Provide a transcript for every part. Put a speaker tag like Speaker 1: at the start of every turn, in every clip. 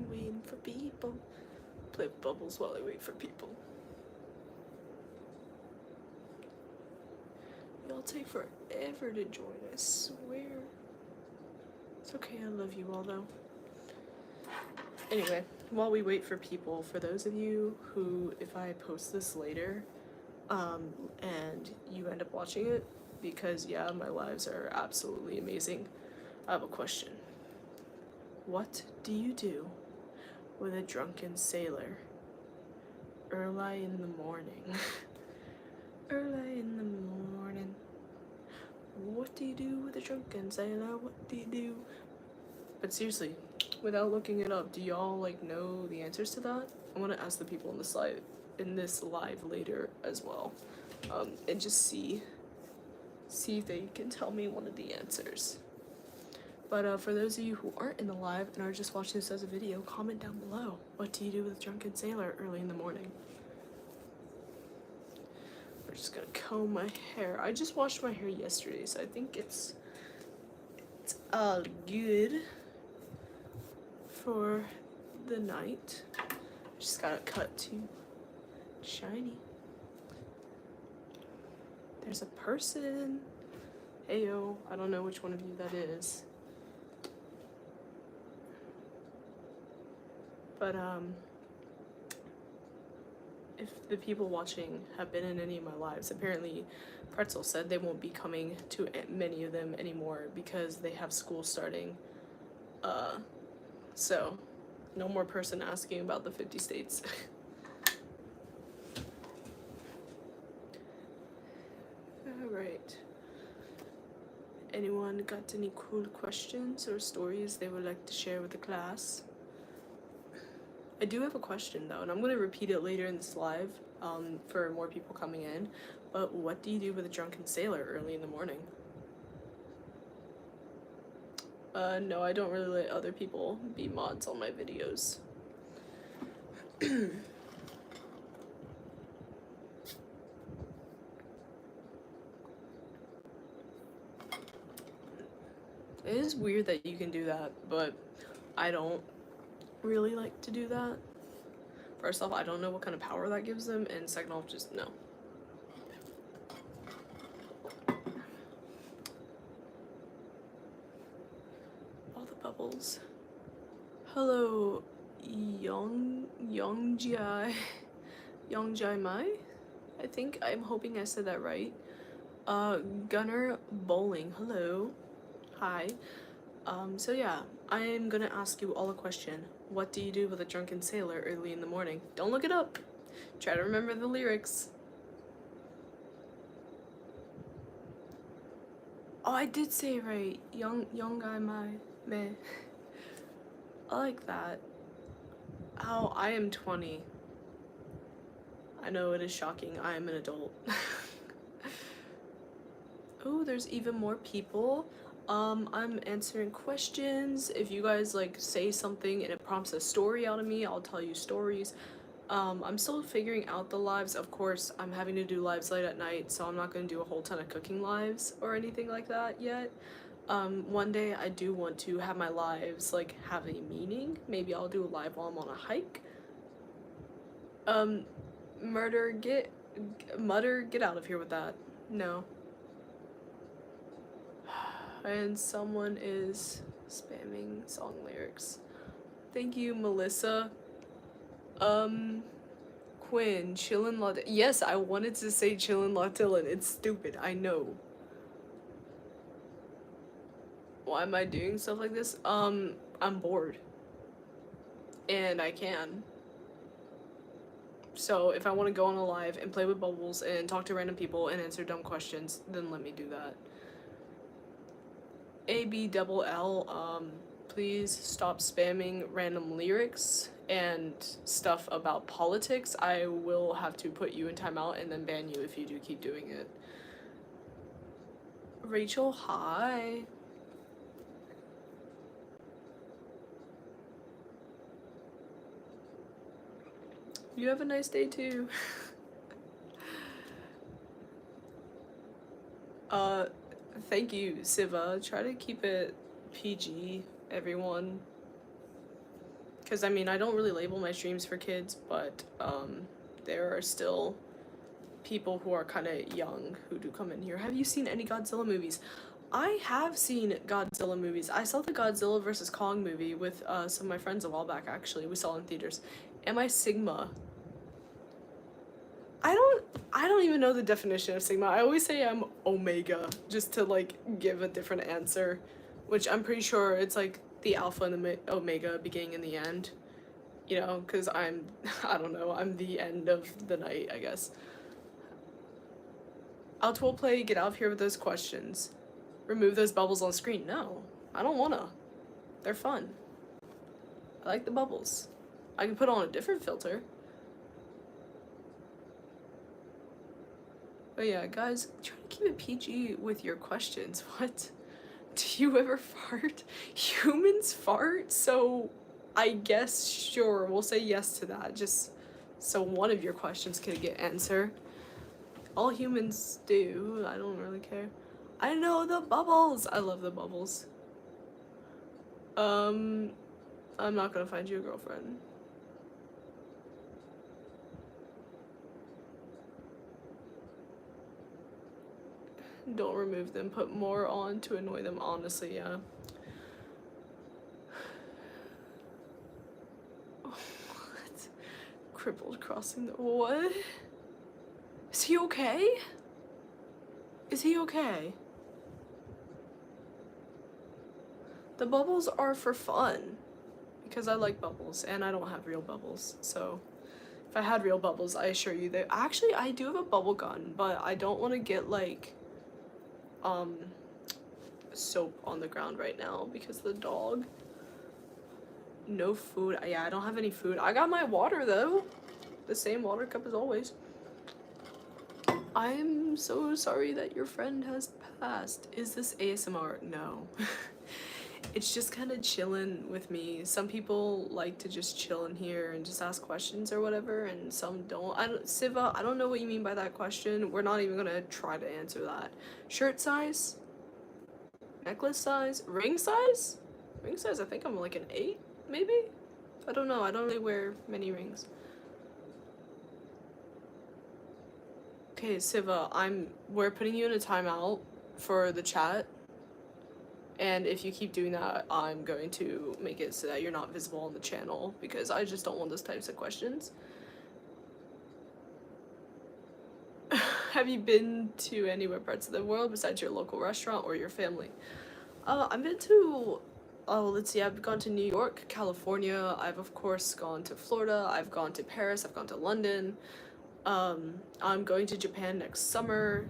Speaker 1: Waiting for people. Play with bubbles while I wait for people. Y'all take forever to join, I swear. It's okay, I love you all though. Anyway, while we wait for people, for those of you who, if I post this later, and you end up watching it, because yeah, my lives are absolutely amazing, I have a question. What do you do with a drunken sailor early in the morning? Early in the morning. What do you do with a drunken sailor? What do you do? But seriously, without looking it up, do y'all like know the answers to that? I want to ask the people in this live later as well, and just see if they can tell me one of the answers. But for those of you who aren't in the live and are just watching this as a video, comment down below. What do you do with a drunken sailor early in the morning? We're just gonna comb my hair. I just washed my hair yesterday, so I think it's all good for the night. Just got it cut to shiny. There's a person. Heyo, I don't know which one of you that is. But if the people watching have been in any of my lives, apparently Pretzel said they won't be coming to many of them anymore because they have school starting. So no more person asking about the 50 states. Alright. Anyone got any cool questions or stories they would like to share with the class? I do have a question though, and I'm going to repeat it later in this live for more people coming in. But what do you do with a drunken sailor early in the morning? No, I don't really let other people be mods on my videos. It is weird that you can do that, but I don't really like to do that. First off, I don't know what kind of power that gives them, and second off, just no. All the bubbles. Hello, Yongjai Mai? I think, I'm hoping I said that right. Gunner Bowling, hello. Hi. So yeah, I'm gonna ask you all a question. What do you do with a drunken sailor early in the morning? Don't look it up. Try to remember the lyrics. Oh, I did say it right. Young guy meh. I like that. Oh, I am 20. I know it is shocking. I am an adult. Oh, there's even more people. I'm answering questions. If you guys like say something and it prompts a story out of me, I'll tell you stories. I'm still figuring out the lives. Of course, I'm having to do lives late at night, so I'm not going to do a whole ton of cooking lives or anything like that yet. One day I do want to have my lives like have a meaning. Maybe I'll do a live while I'm on a hike. Mutter, get out of here with that. No. And someone is spamming song lyrics. Thank you, Melissa. Quinn, Chillin. Yes, I wanted to say Chillin Tillin. It's stupid, I know. Why am I doing stuff like this? I'm bored. And I can. So if I want to go on a live and play with bubbles and talk to random people and answer dumb questions, then let me do that. ABLL, please stop spamming random lyrics and stuff about politics. I will have to put you in timeout and then ban you if you do keep doing it. Rachel, hi. You have a nice day too. Thank you, Siva. Try to keep it PG. everyone. Because, I mean, I don't really label my streams for kids, but there are still people who are kind of young who do come in here. Have you seen any Godzilla movies? I have seen Godzilla movies. I saw the Godzilla vs. Kong movie with some of my friends a while back, actually. We saw it in theaters. Am I Sigma? I don't even know the definition of Sigma. I always say I'm Omega, just to, like, give a different answer. Which I'm pretty sure it's, like, the Alpha and the Omega, beginning and the end. You know, because I don't know, I'm the end of the night, I guess. Outwell play, get out of here with those questions. Remove those bubbles on screen. No, I don't wanna. They're fun. I like the bubbles. I can put on a different filter. But yeah, guys, try to keep it PG with your questions. What? Do you ever fart? Humans fart? So I guess, sure, we'll say yes to that. Just so one of your questions can get answered. All humans do. I don't really care. I know the bubbles. I love the bubbles. I'm not gonna find you a girlfriend. Don't remove them. Put more on to annoy them. Honestly, yeah. What? Crippled crossing the... What? Is he okay? Is he okay? The bubbles are for fun. Because I like bubbles, and I don't have real bubbles, so... If I had real bubbles, I assure you that... Actually, I do have a bubble gun, but I don't want to get, like... soap on the ground right now, because the dog... No food. Yeah, I don't have any food. I got my water, though. The same water cup as always. I'm so sorry that your friend has passed. Is this ASMR? No. It's just kind of chilling with me. Some people like to just chill in here and just ask questions or whatever, and some don't. Siva, I don't know what you mean by that question. We're not even gonna try to answer that. Shirt size? Necklace size? Ring size? Ring size, I think I'm like an 8, maybe? I don't know. I don't really wear many rings. Okay, Siva, we're putting you in a timeout for the chat. And if you keep doing that, I'm going to make it so that you're not visible on the channel, because I just don't want those types of questions. Have you been to anywhere parts of the world besides your local restaurant or your family? I've been to, let's see, I've gone to New York, California. I've, of course, gone to Florida. I've gone to Paris. I've gone to London. I'm going to Japan next summer.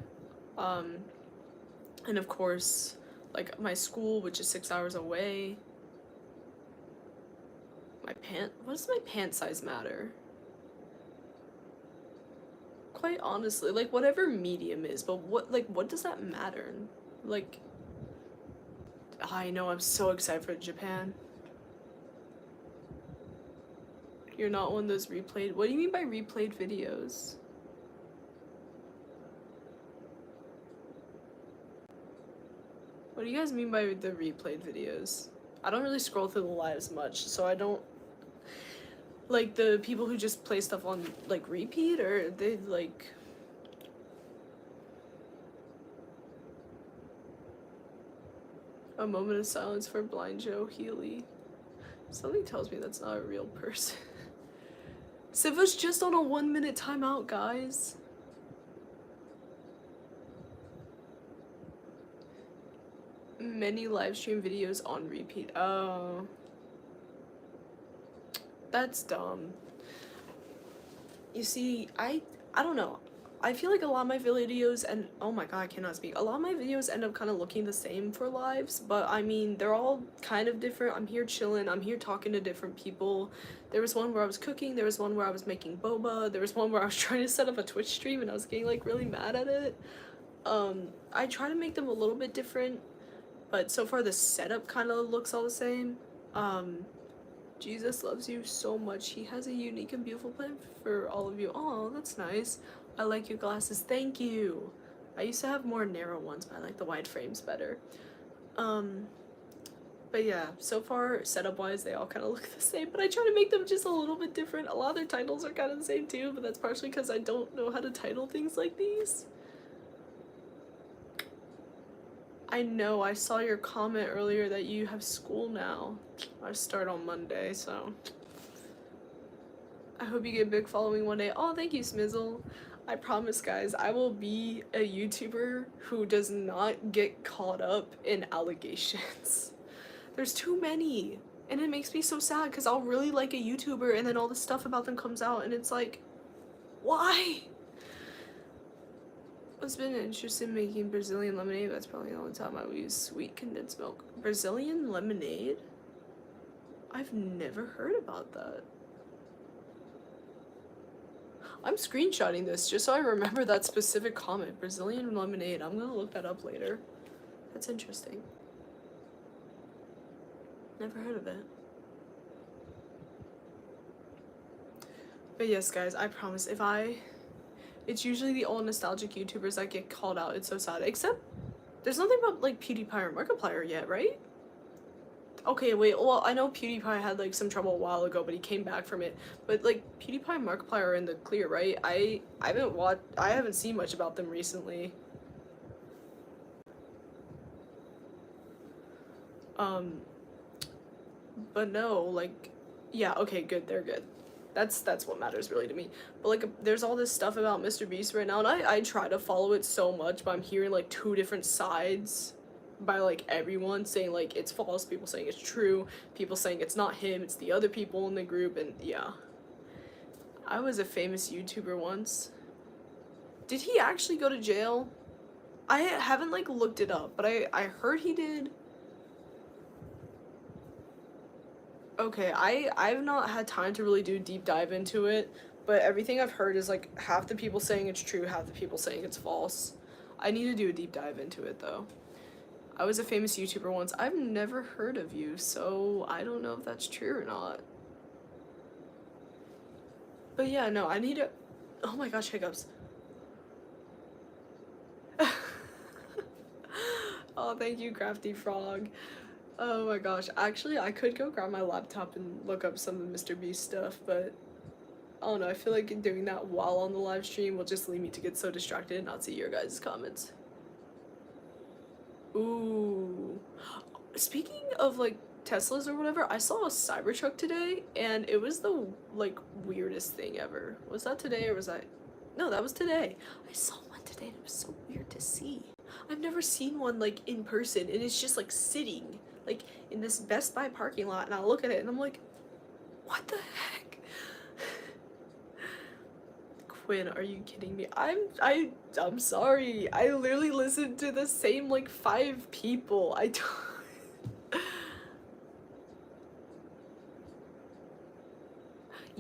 Speaker 1: And of course, like, my school, which is 6 hours away. What does my pant size matter? Quite honestly, like, whatever medium is, but what does that matter? Like, I know, I'm so excited for Japan. You're not one of those replayed... What do you mean by replayed videos? What do you guys mean by the replayed videos? I don't really scroll through the lives much, so I don't... Like, the people who just play stuff on, like, repeat, or they, like... A moment of silence for Blind Joe Healy. Something tells me that's not a real person. Siva's just on a 1-minute timeout, guys. Many live stream videos on repeat. Oh. That's dumb. You see, I don't know. I feel like a lot of my videos, and oh my god, I cannot speak. A lot of my videos end up kind of looking the same for lives, but I mean, they're all kind of different. I'm here chilling, I'm here talking to different people. There was one where I was cooking, there was one where I was making boba, there was one where I was trying to set up a Twitch stream and I was getting, like, really mad at it. I try to make them a little bit different, but so far the setup kind of looks all the same. Jesus loves you so much. He has a unique and beautiful plan for all of you. Oh, that's nice. I like your glasses. Thank you. I used to have more narrow ones, but I like the wide frames better. But yeah, so far, setup-wise, they all kind of look the same, but I try to make them just a little bit different. A lot of their titles are kind of the same too, but that's partially because I don't know how to title things like these. I know, I saw your comment earlier that you have school now. I start on Monday, so I hope you get a big following one day. Oh, thank you, Smizzle. I promise, guys, I will be a YouTuber who does not get caught up in allegations. There's too many, and it makes me so sad because I'll really like a YouTuber and then all this stuff about them comes out and it's like, why? What's been interested in making Brazilian lemonade? That's probably the only time I will use sweet condensed milk. Brazilian lemonade? I've never heard about that. I'm screenshotting this just so I remember that specific comment. Brazilian lemonade. I'm gonna look that up later. That's interesting. Never heard of it. But yes, guys, I promise it's usually the old nostalgic YouTubers that get called out. It's so sad. Except, there's nothing about, like, PewDiePie or Markiplier yet, right? Okay, wait, well, I know PewDiePie had, like, some trouble a while ago, but he came back from it. But, like, PewDiePie and Markiplier are in the clear, right? I haven't seen much about them recently. But no, like, yeah, okay, good, they're good. That's what matters really to me. But like, there's all this stuff about MrBeast right now, and I try to follow it so much, but I'm hearing like two different sides by like everyone saying like it's false, people saying it's true, people saying it's not him, it's the other people in the group, and yeah. I was a famous YouTuber once. Did he actually go to jail? I haven't like looked it up, but I heard he did. Okay, I've not had time to really do a deep dive into it, but everything I've heard is like half the people saying it's true, half the people saying it's false. I need to do a deep dive into it though. I was a famous YouTuber once. I've never heard of you, so I don't know if that's true or not. But yeah, no, I need to... Oh my gosh, hiccups. Oh, thank you, Crafty Frog. Oh my gosh, actually, I could go grab my laptop and look up some of the MrBeast stuff, but I don't know, I feel like doing that while on the live stream will just lead me to get so distracted and not see your guys' comments. Ooh. Speaking of, like, Teslas or whatever, I saw a Cybertruck today, and it was the, like, weirdest thing ever. Was that today, or was that... No, that was today. I saw one today, and it was so weird to see. I've never seen one, like, in person, and it's just, like, sitting, like, in this Best Buy parking lot, and I look at it, and I'm like, what the heck? Quinn, are you kidding me? I'm sorry. I literally listened to the same, like, 5 people. I don't...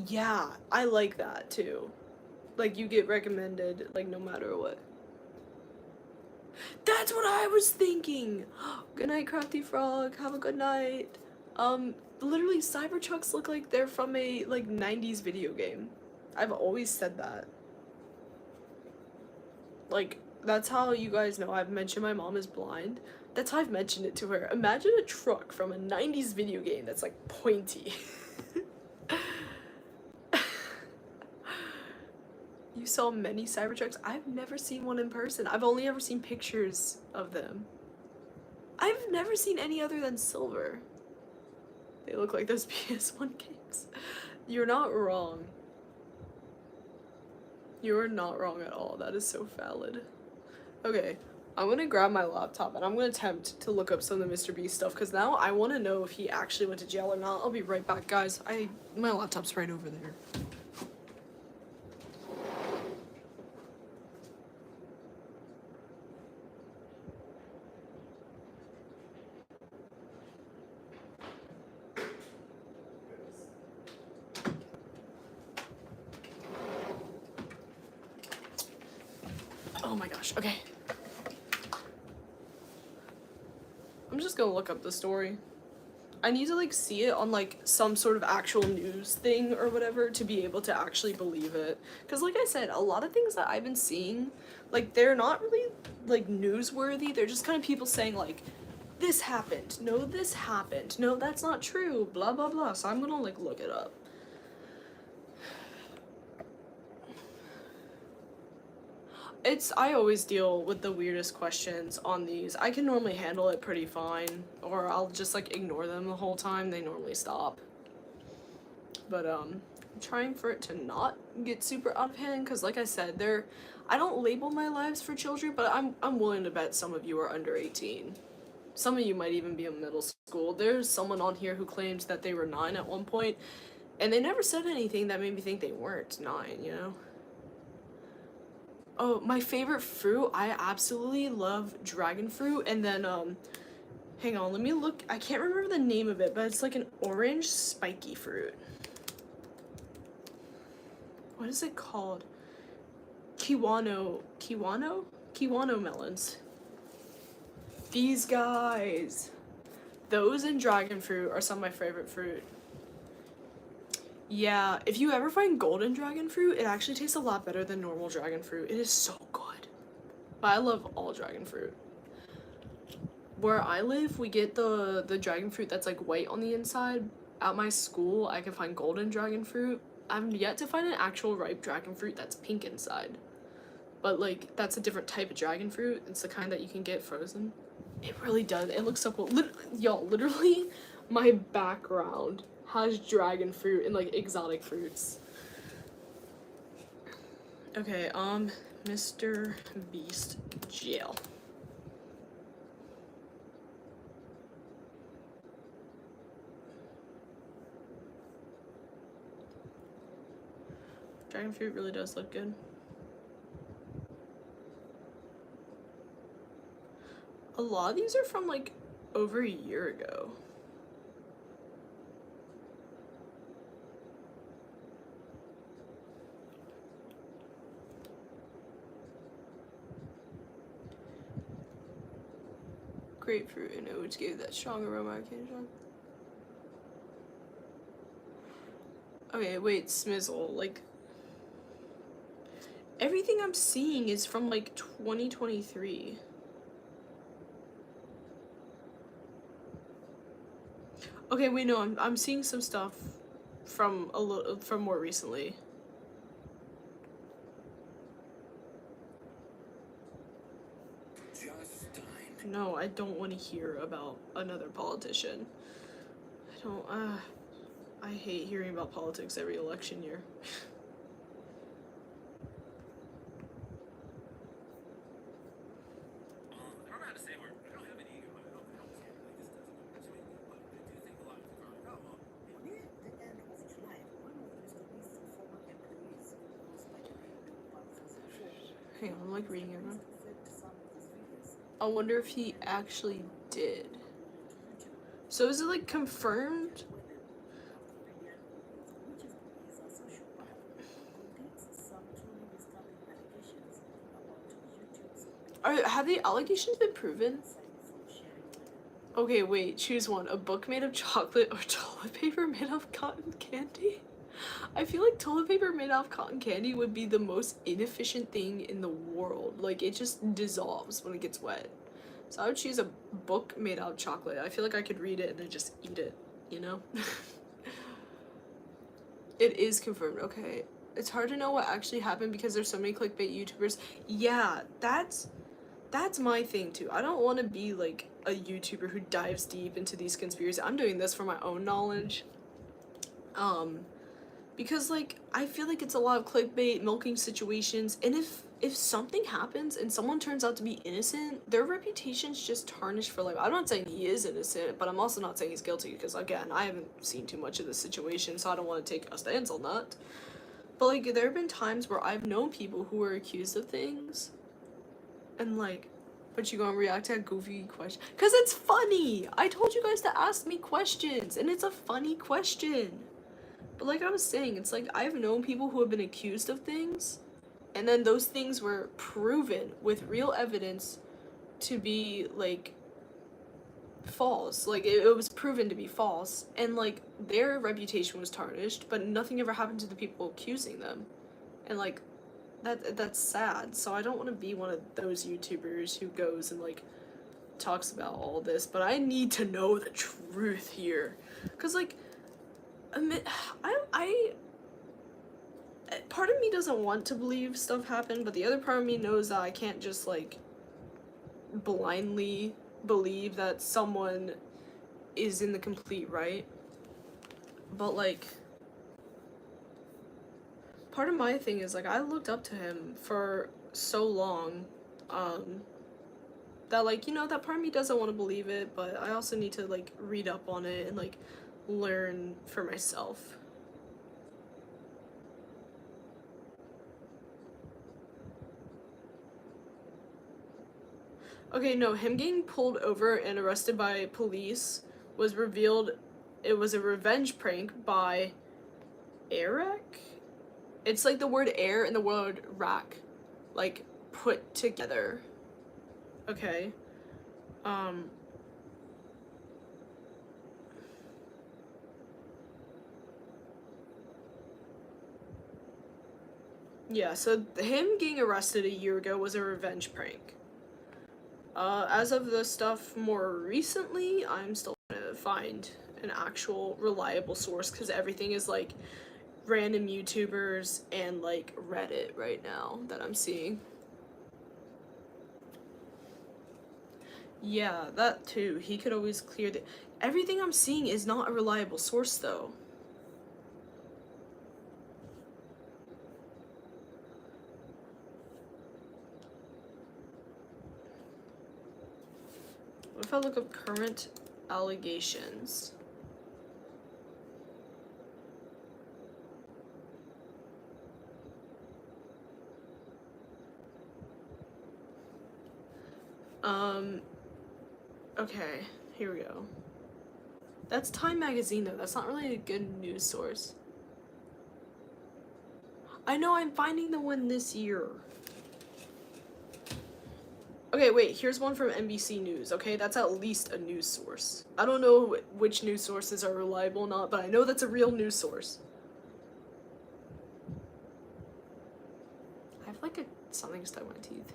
Speaker 1: Yeah, I like that, too. Like, you get recommended, like, no matter what. That's what I was thinking! Good night, Crafty Frog. Have a good night. Literally, Cybertrucks look like they're from a, like, 90s video game. I've always said that. Like, that's how you guys know I've mentioned my mom is blind. That's how I've mentioned it to her. Imagine a truck from a 90s video game that's, like, pointy. You saw many Cybertrucks? I've never seen one in person. I've only ever seen pictures of them. I've never seen any other than silver. They look like those PS1 games. You're not wrong. You're not wrong at all. That is so valid. Okay, I'm gonna grab my laptop and I'm gonna attempt to look up some of the MrBeast stuff because now I want to know if he actually went to jail or not. I'll be right back, guys. My laptop's right over there. Oh my gosh, okay. I'm just gonna look up the story. I need to like see it on like some sort of actual news thing or whatever to be able to actually believe it. Because like I said, a lot of things that I've been seeing, like they're not really like newsworthy. They're just kind of people saying like, this happened, no, this happened, no, that's not true, blah blah blah. So I'm gonna like look it up. I always deal with the weirdest questions on these. I can normally handle it pretty fine, or I'll just like ignore them the whole time. They normally stop. But I'm trying for it to not get super out of hand, because like I said, I don't label my lives for children, but I'm willing to bet some of you are under 18. Some of you might even be in middle school. There's someone on here who claimed that they were 9 at one point, and they never said anything that made me think they weren't 9, you know? Oh, my favorite fruit, I absolutely love dragon fruit, and then, hang on, let me look, I can't remember the name of it, but it's like an orange spiky fruit. What is it called? Kiwano melons. These guys. Those and dragon fruit are some of my favorite fruit. Yeah, if you ever find golden dragon fruit, it actually tastes a lot better than normal dragon fruit. It is so good. But I love all dragon fruit. Where I live, we get the dragon fruit that's like white on the inside. At my school, I can find golden dragon fruit. I've yet to find an actual ripe dragon fruit that's pink inside. But like, that's a different type of dragon fruit. It's the kind that you can get frozen. It really does. It looks so cool. Y'all, literally, my background has dragon fruit and like exotic fruits. Okay, MrBeast jail. Dragon fruit really does look good. A lot of these are from like over a year ago. Grapefruit and oats gave that strong aroma I can't show. Okay, wait, Smizzle, like, everything I'm seeing is from like 2023. Okay, wait, no, I'm seeing some stuff from more recently. No, I don't want to hear about another politician. I hate hearing about politics every election year. Hang on, I'm like reading it now. I wonder if he actually did. So is it like confirmed? Have the allegations been proven? Okay, wait, choose one. A book made of chocolate or toilet paper made of cotton candy? I feel like toilet paper made out of cotton candy would be the most inefficient thing in the world. Like, it just dissolves when it gets wet. So I would choose a book made out of chocolate. I feel like I could read it and then just eat it, you know? It is confirmed, okay. It's hard to know what actually happened because there's so many clickbait YouTubers. Yeah, that's my thing too. I don't want to be like a YouTuber who dives deep into these conspiracies. I'm doing this for my own knowledge. Because like I feel like it's a lot of clickbait milking situations, and if something happens and someone turns out to be innocent, their reputation's just tarnished for life. I'm not saying he is innocent, but I'm also not saying he's guilty because again, I haven't seen too much of this situation, so I don't want to take a stance on that. But like there have been times where I've known people who were accused of things and like, but you gonna react to a goofy question because it's funny. I told you guys to ask me questions and it's a funny question. But like I was saying, it's like I've known people who have been accused of things, and then those things were proven with real evidence to be like false. Like it was proven to be false, and like their reputation was tarnished, but nothing ever happened to the people accusing them. And like that's sad. So I don't want to be one of those YouTubers who goes and like talks about all this, but I need to know the truth here. Because, like, I part of me doesn't want to believe stuff happened, but the other part of me knows that I can't just, like, blindly believe that someone is in the complete right. But, like, part of my thing is, like, I looked up to him for so long, that, like, you know, that part of me doesn't want to believe it, but I also need to, like, read up on it and, like, learn for myself. Okay, no, him getting pulled over and arrested by police was revealed. It was a revenge prank by Eric. It's like the word air and the word rack, like, put together. Okay. Yeah, so him getting arrested a year ago was a revenge prank. As of the stuff more recently, I'm still trying to find an actual reliable source because everything is like random YouTubers and like Reddit right now that I'm seeing. Yeah, that too. He could always clear the. Everything I'm seeing is not a reliable source though. What if I look up current allegations? Okay, here we go. That's Time Magazine though, that's not really a good news source. I know, I'm finding the one this year. Okay, wait, here's one from NBC News, okay? That's at least a news source. I don't know which news sources are reliable or not, but I know that's a real news source. I have like something stuck in my teeth.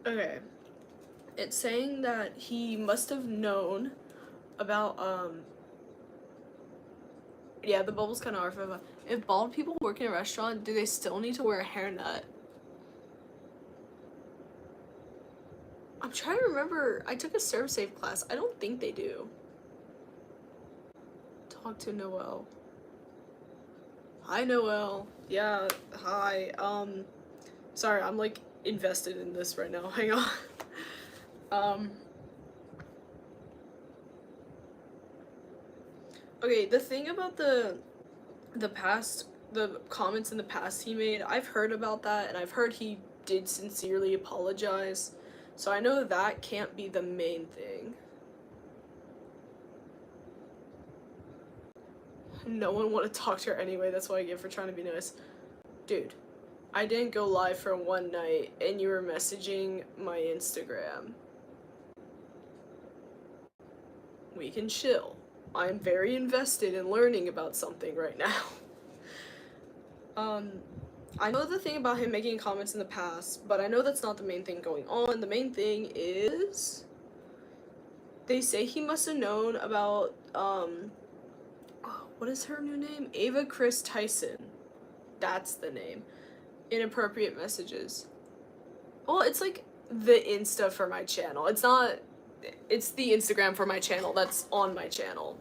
Speaker 1: Okay. It's saying that he must have known about, yeah, the bubble's kind of hard. If bald people work in a restaurant, do they still need to wear a hairnet? I'm trying to remember. I took a serve safe class. I don't think they do. Talk to Noel. Hi, Noel. Yeah, hi. Sorry, I'm like invested in this right now. Hang on. Okay, the thing about the comments in the past he made, I've heard about that, and I've heard he did sincerely apologize. So I know that can't be the main thing. No one want to talk to her anyway, that's what I get for trying to be nice. Dude, I didn't go live for one night, and you were messaging my Instagram. We can chill. I'm very invested in learning about something right now. I know the thing about him making comments in the past, but I know that's not the main thing going on. The main thing is they say he must have known about, what is her new name? Ava Chris Tyson. That's the name. Inappropriate messages. Well, it's like the Insta for my channel. It's not, it's the Instagram for my channel that's on my channel.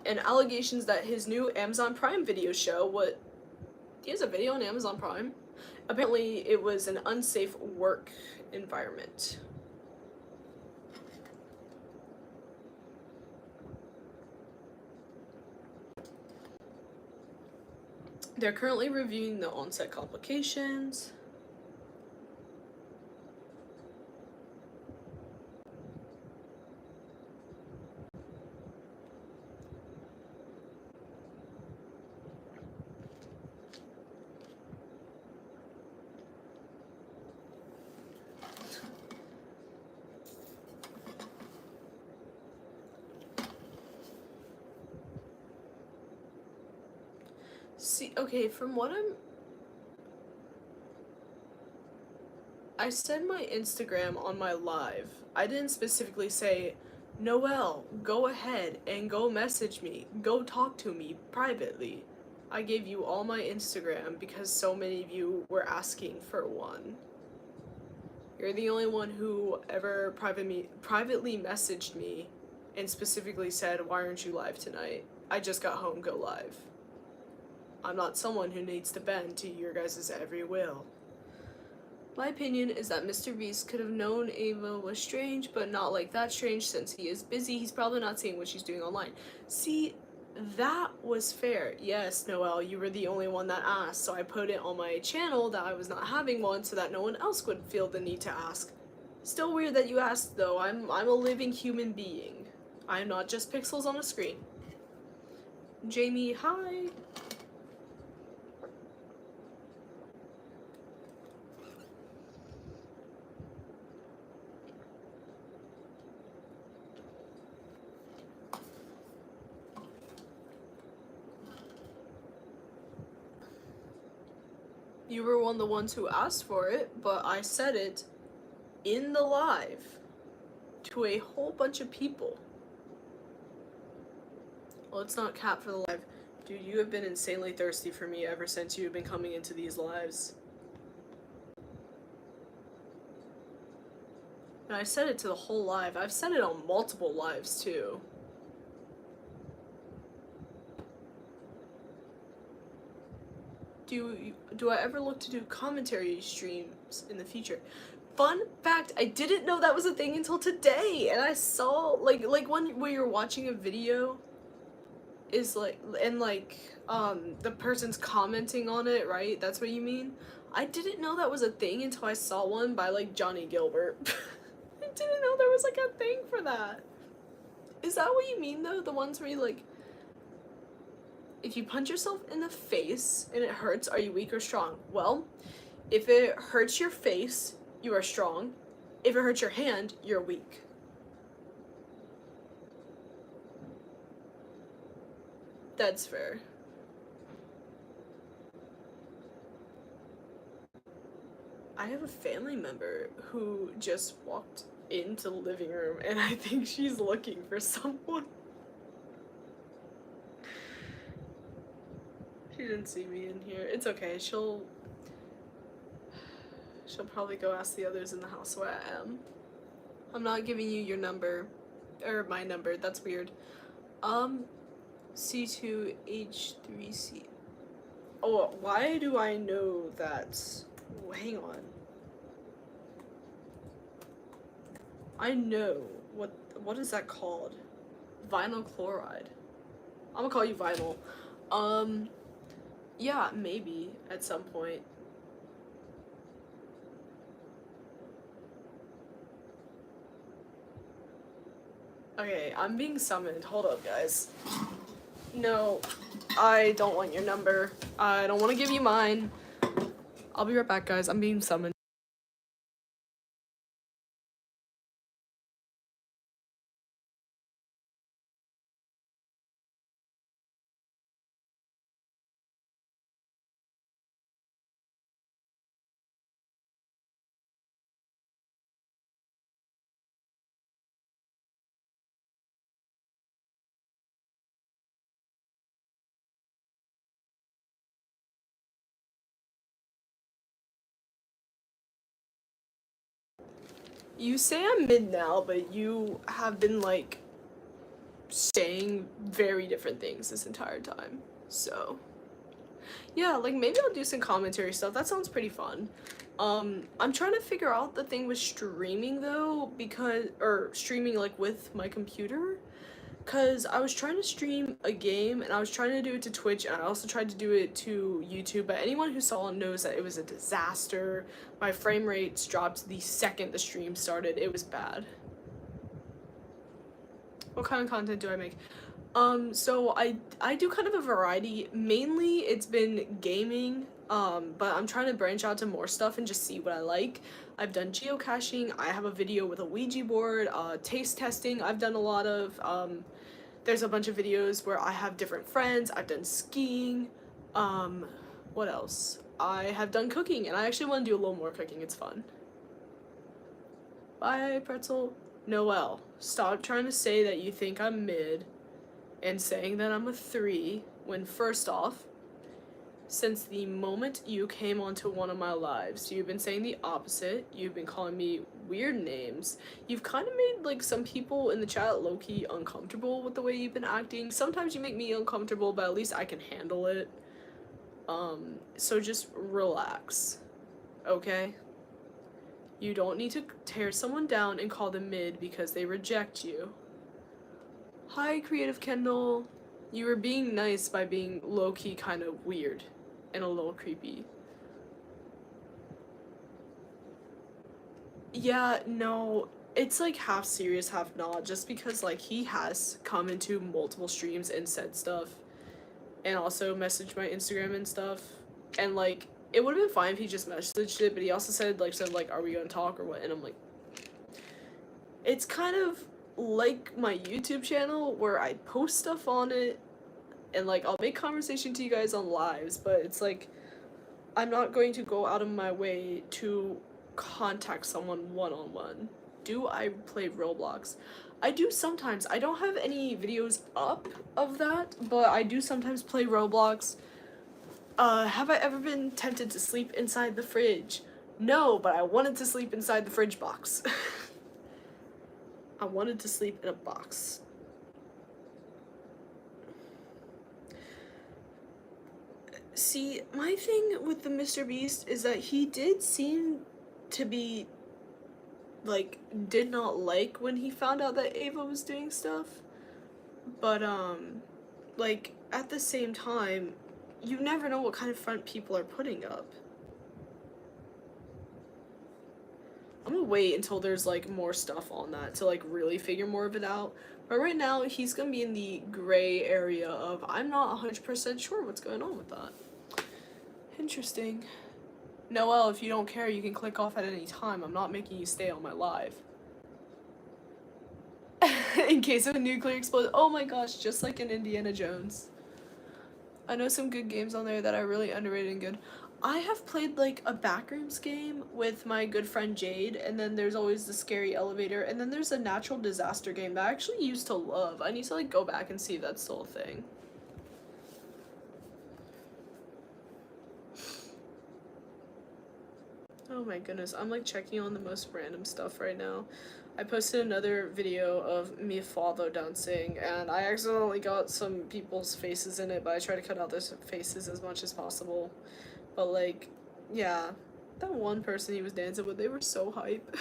Speaker 1: And allegations that his new Amazon Prime video show, he has a video on Amazon Prime? Apparently it was an unsafe work environment. They're currently reviewing the onset complications. See, okay, from what I said my Instagram on my live. I didn't specifically say, Noelle, go ahead and go message me. Go talk to me privately. I gave you all my Instagram because so many of you were asking for one. You're the only one who ever privately messaged me and specifically said, why aren't you live tonight? I just got home, go live. I'm not someone who needs to bend to your guys' every will. My opinion is that MrBeast could have known Ava was strange, but not like that strange since he is busy. He's probably not seeing what she's doing online. See, that was fair. Yes, Noelle, you were the only one that asked, so I put it on my channel that I was not having one so that no one else would feel the need to ask. Still weird that you asked, though. I'm a living human being. I am not just pixels on a screen. Jamie, hi. You were one of the ones who asked for it, but I said it in the live to a whole bunch of people. Well, it's not cap for the live. Dude, you have been insanely thirsty for me ever since you have been coming into these lives. And I said it to the whole live. I've said it on multiple lives, too. Do I ever look to do commentary streams in the future? Fun fact, I didn't know that was a thing until today, and I saw, like when where you're watching a video is like, and like, the person's commenting on it, right? That's what you mean? I didn't know that was a thing until I saw one by, like, Johnny Gilbert. I didn't know there was, like, a thing for that. Is that what you mean, though? The ones where you, like, if you punch yourself in the face and it hurts, are you weak or strong? Well, if it hurts your face, you are strong. If it hurts your hand, you're weak. That's fair. I have a family member who just walked into the living room and I think she's looking for someone. She didn't see me in here. It's okay. She'll probably go ask the others in the house where I am. I'm not giving you your number. Or my number. That's weird. C2H3C. Oh, why do I know that? Oh, hang on. I know. What is that called? Vinyl chloride. I'm gonna call you vinyl. Yeah, maybe at some point. Okay, I'm being summoned. Hold up, guys. No, I don't want your number. I don't want to give you mine. I'll be right back, guys. I'm being summoned. You say I'm mid now, but you have been, like, saying very different things this entire time. So, yeah, like, maybe I'll do some commentary stuff. That sounds pretty fun. I'm trying to figure out the thing with streaming, though, or streaming, like, with my computer. Because I was trying to stream a game, and I was trying to do it to Twitch, and I also tried to do it to YouTube, but anyone who saw it knows that it was a disaster. My frame rates dropped the second the stream started. It was bad. What kind of content do I make? So I do kind of a variety. Mainly, it's been gaming, but I'm trying to branch out to more stuff and just see what I like. I've done geocaching, I have a video with a Ouija board, taste testing I've done a lot of, there's a bunch of videos where I have different friends, I've done skiing, Um, what else? I have done cooking, and I actually want to do a little more cooking. It's fun. Bye, pretzel. Noelle, stop trying to say that you think I'm mid and saying that I'm a 3 when, first off, since the moment you came onto one of my lives, you've been saying the opposite. You've been calling me weird names. You've kind of made, like, some people in the chat low-key uncomfortable with the way you've been acting. Sometimes you make me uncomfortable, but at least I can handle it. So just relax, okay? You don't need to tear someone down and call them mid because they reject you. Hi, Creative Kendall. You were being nice by being low-key kind of weird and a little creepy. Yeah, no, it's like half serious, half not, just because like he has come into multiple streams and said stuff and also messaged my Instagram and stuff, and like it would have been fine if he just messaged it, but he also said like are we gonna talk or what, and I'm like, it's kind of like my YouTube channel where I post stuff on it and like I'll make conversation to you guys on lives, but it's like I'm not going to go out of my way to contact someone one-on-one. Do I play Roblox? I do sometimes. I don't have any videos up of that, but I do sometimes play Roblox. Have I ever been tempted to sleep inside the fridge? No, but I wanted to sleep inside the fridge box. I wanted to sleep in a box. See, my thing with the MrBeast is that he did seem to be, like, did not like when he found out that Ava was doing stuff. But, like, at the same time, you never know what kind of front people are putting up. I'm gonna wait until there's, like, more stuff on that to, like, really figure more of it out. But right now, he's gonna be in the gray area of I'm not 100% sure what's going on with that. Interesting. Noelle, if you don't care, you can click off at any time. I'm not making you stay on my live. In case of a nuclear explosion. Oh my gosh, just like in Indiana Jones. I know some good games on there that are really underrated and good. I have played like a Backrooms game with my good friend Jade, and then there's always the scary elevator, and then there's a natural disaster game that I actually used to love. I need to like go back and see if that's still a thing. Oh my goodness, I'm like checking on the most random stuff right now. I posted another video of me follow dancing, and I accidentally got some people's faces in it, but I try to cut out their faces as much as possible. But like, yeah, that one person he was dancing with, they were so hype.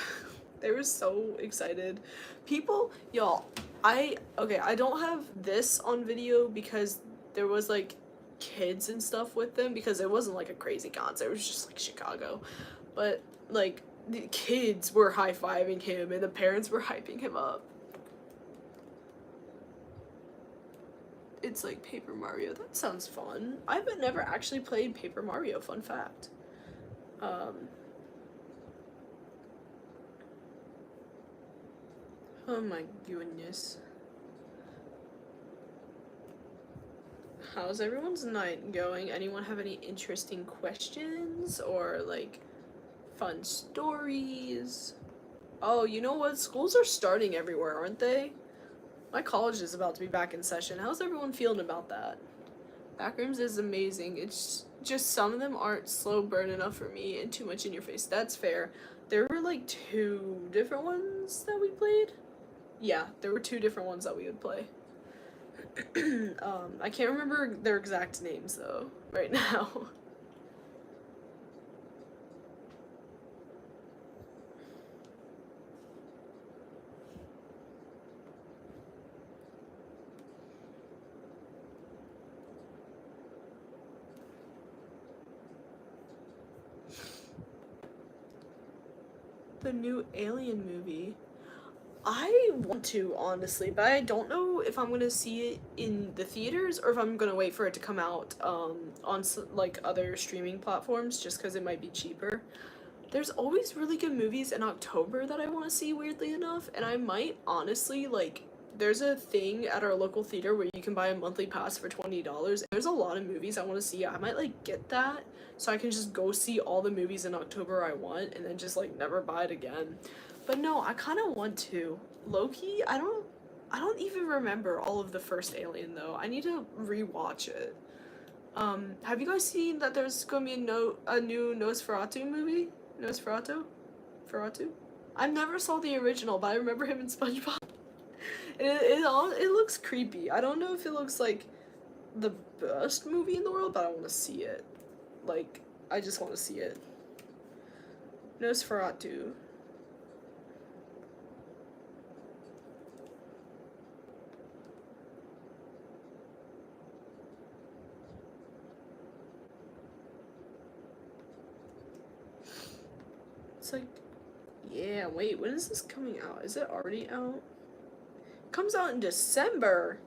Speaker 1: They were so excited. People, y'all, I don't have this on video because there was like kids and stuff with them, because it wasn't like a crazy concert, it was just like Chicago. But, like, the kids were high-fiving him, and the parents were hyping him up. It's like Paper Mario. That sounds fun. I've never actually played Paper Mario, fun fact. Oh my goodness. How's everyone's night going? Anyone have any interesting questions or, like, fun stories? Oh, you know what? Schools are starting everywhere, aren't they? My college is about to be back in session. How's everyone feeling about that? Backrooms is amazing. It's just some of them aren't slow burn enough for me and too much in your face. That's fair. There were like 2 different ones that we played. Yeah, there were 2 different ones that we would play. I can't remember their exact names though, right now. The new Alien movie. I want to, honestly, but I don't know if I'm gonna see it in the theaters or if I'm gonna wait for it to come out on like other streaming platforms, just because it might be cheaper. There's always really good movies in October that I want to see, weirdly enough, and I might honestly like there's a thing at our local theater where you can buy a monthly pass for $20. There's a lot of movies I want to see. I might like get that so I can just go see all the movies in October I want and then just like never buy it again. But no, I kind of want to. Low-key, I don't even remember all of the first Alien though. I need to rewatch it. Have you guys seen that there's gonna be a new Nosferatu movie? Nosferatu? Feratu? I never saw the original, but I remember him in SpongeBob. It looks creepy. I don't know if it looks like the best movie in the world, but I want to see it. Like, I just want to see it. Nosferatu. It's like, yeah, wait, when is this coming out? Is it already out? It comes out in December.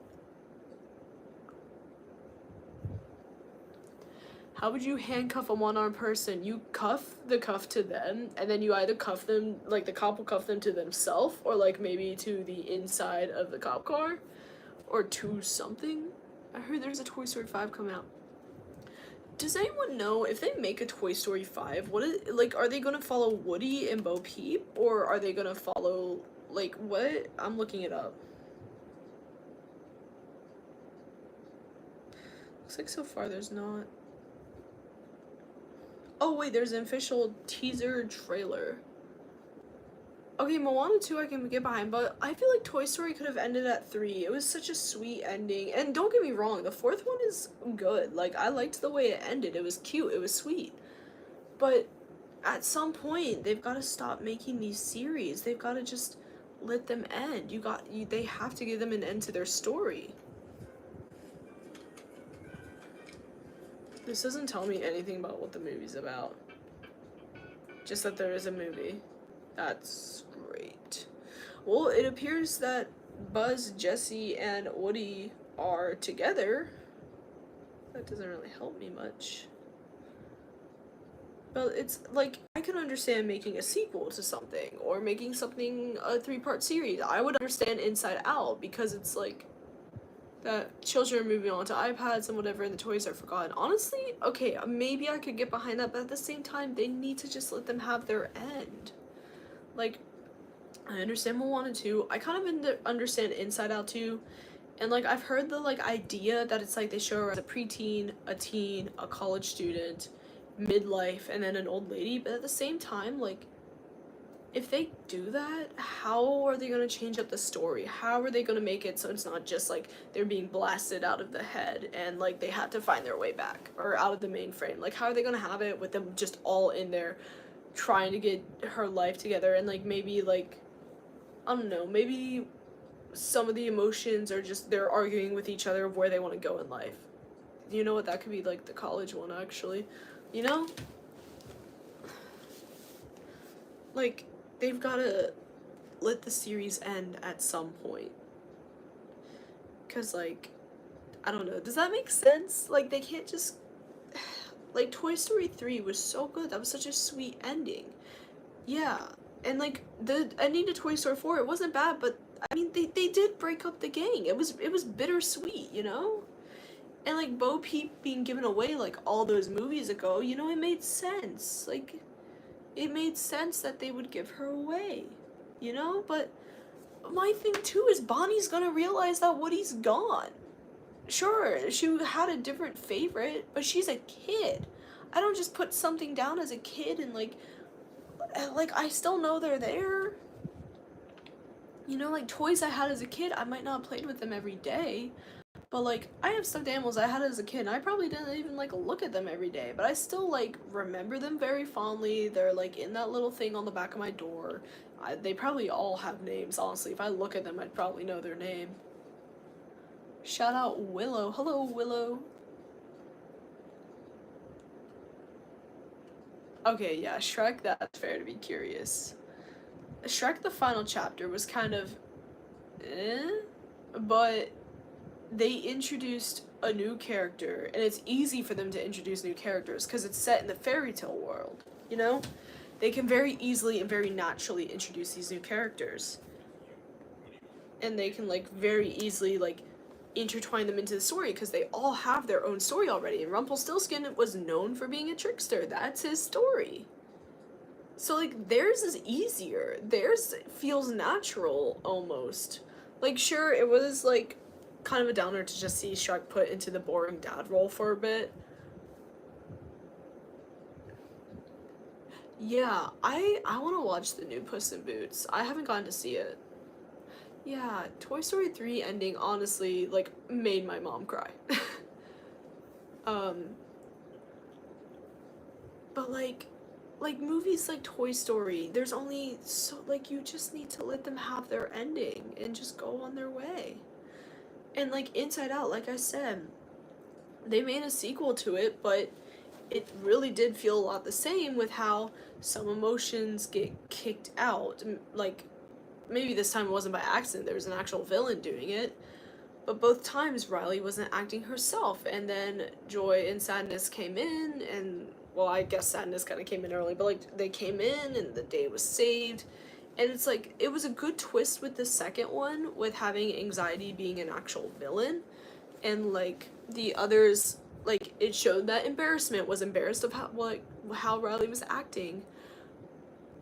Speaker 1: How would you handcuff a one-armed person? You cuff the cuff to them, and then you either cuff them, like the cop will cuff them to themselves, or like maybe to the inside of the cop car, or to something. I heard there's a Toy Story 5 coming out. Does anyone know if they make a Toy Story 5, are they gonna follow Woody and Bo Peep, or are they gonna follow, like, what? I'm looking it up. Looks like so far there's not. Oh wait, there's an official teaser trailer. Okay, Moana 2 I can get behind, but I feel like Toy Story could have ended at 3. It was such a sweet ending. And don't get me wrong, the 4th one is good. Like, I liked the way it ended. It was cute. It was sweet. But at some point, they've got to stop making these series. They've got to just let them end. They have to give them an end to their story. This doesn't tell me anything about what the movie's about. Just that there is a movie. That's great. Well, it appears that Buzz, Jessie, and Woody are together. That doesn't really help me much. But it's like, I can understand making a sequel to something, or making something a 3-part series. I would understand Inside Out, because it's like, that children are moving on to iPads and whatever, and the toys are forgotten. Honestly, okay, maybe I could get behind that, but at the same time, they need to just let them have their end. Like, I understand Moana 2. I kind of understand Inside Out 2. And, like, I've heard the, like, idea that it's, like, they show her as a preteen, a teen, a college student, midlife, and then an old lady. But at the same time, like, if they do that, how are they going to change up the story? How are they going to make it so it's not just, like, they're being blasted out of the head and, like, they have to find their way back, or out of the mainframe? Like, how are they going to have it with them just all in there trying to get her life together, and, like, maybe, like, I don't know, maybe some of the emotions are just they're arguing with each other of where they want to go in life. You know what? That could be, like, the college one, actually. You know? Like, they've got to let the series end at some point. Because, like, I don't know. Does that make sense? Like, they can't just... Like, Toy Story 3 was so good. That was such a sweet ending. Yeah. And, like, the ending to Toy Story 4, it wasn't bad, but, I mean, they did break up the gang. It was bittersweet, you know? And, like, Bo Peep being given away, like, all those movies ago, you know, it made sense. Like, it made sense that they would give her away, you know? But my thing, too, is Bonnie's gonna realize that Woody's gone. Sure, she had a different favorite, but she's a kid. I don't just put something down as a kid and, like, I still know they're there. You know, like, toys I had as a kid, I might not have played with them every day. But, like, I have stuffed animals I had as a kid, and I probably didn't even, like, look at them every day. But I still, like, remember them very fondly. They're, like, in that little thing on the back of my door. They probably all have names, honestly. If I look at them, I'd probably know their name. Shout out Willow. Hello, Willow. Okay, yeah, Shrek, that's fair to be curious. Shrek the Final Chapter was kind of but they introduced a new character, and it's easy for them to introduce new characters because it's set in the fairy tale world, you know? They can very easily and very naturally introduce these new characters. and they can like very easily like intertwine them into the story because they all have their own story already. And Rumpelstiltskin was known for being a trickster. That's his story. So like theirs is easier. Theirs feels natural almost. Like sure, it was like kind of a downer to just see Shrek put into the boring dad role for a bit. Yeah, I want to watch the new Puss in Boots. I haven't gotten to see it. Yeah, Toy Story 3 ending honestly like made my mom cry. um but like movies like Toy Story, there's only so like you just need to let them have their ending and just go on their way. And like Inside Out, like I said, they made a sequel to it, but it really did feel a lot the same with how some emotions get kicked out. Like maybe this time it wasn't by accident, there was an actual villain doing it. But both times Riley wasn't acting herself, and then joy and sadness came in, and well, I guess sadness kind of came in early, but like they came in and the day was saved. And it's like it was a good twist with the second one with having anxiety being an actual villain, and like the others, like it showed that embarrassment was embarrassed of how Riley was acting.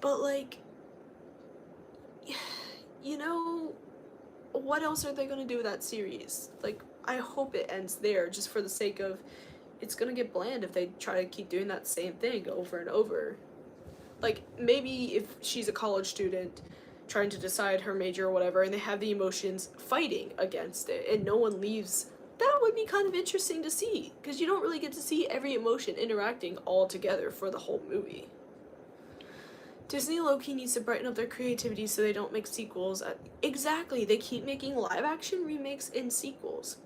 Speaker 1: But like you know, what else are they gonna do with that series? Like, I hope it ends there just for the sake of it's gonna get bland if they try to keep doing that same thing over and over. Like, maybe if she's a college student trying to decide her major or whatever and they have the emotions fighting against it and no one leaves, that would be kind of interesting to see because you don't really get to see every emotion interacting all together for the whole movie. Disney low-key needs to brighten up their creativity so they don't make sequels. Exactly, they keep making live-action remakes and sequels.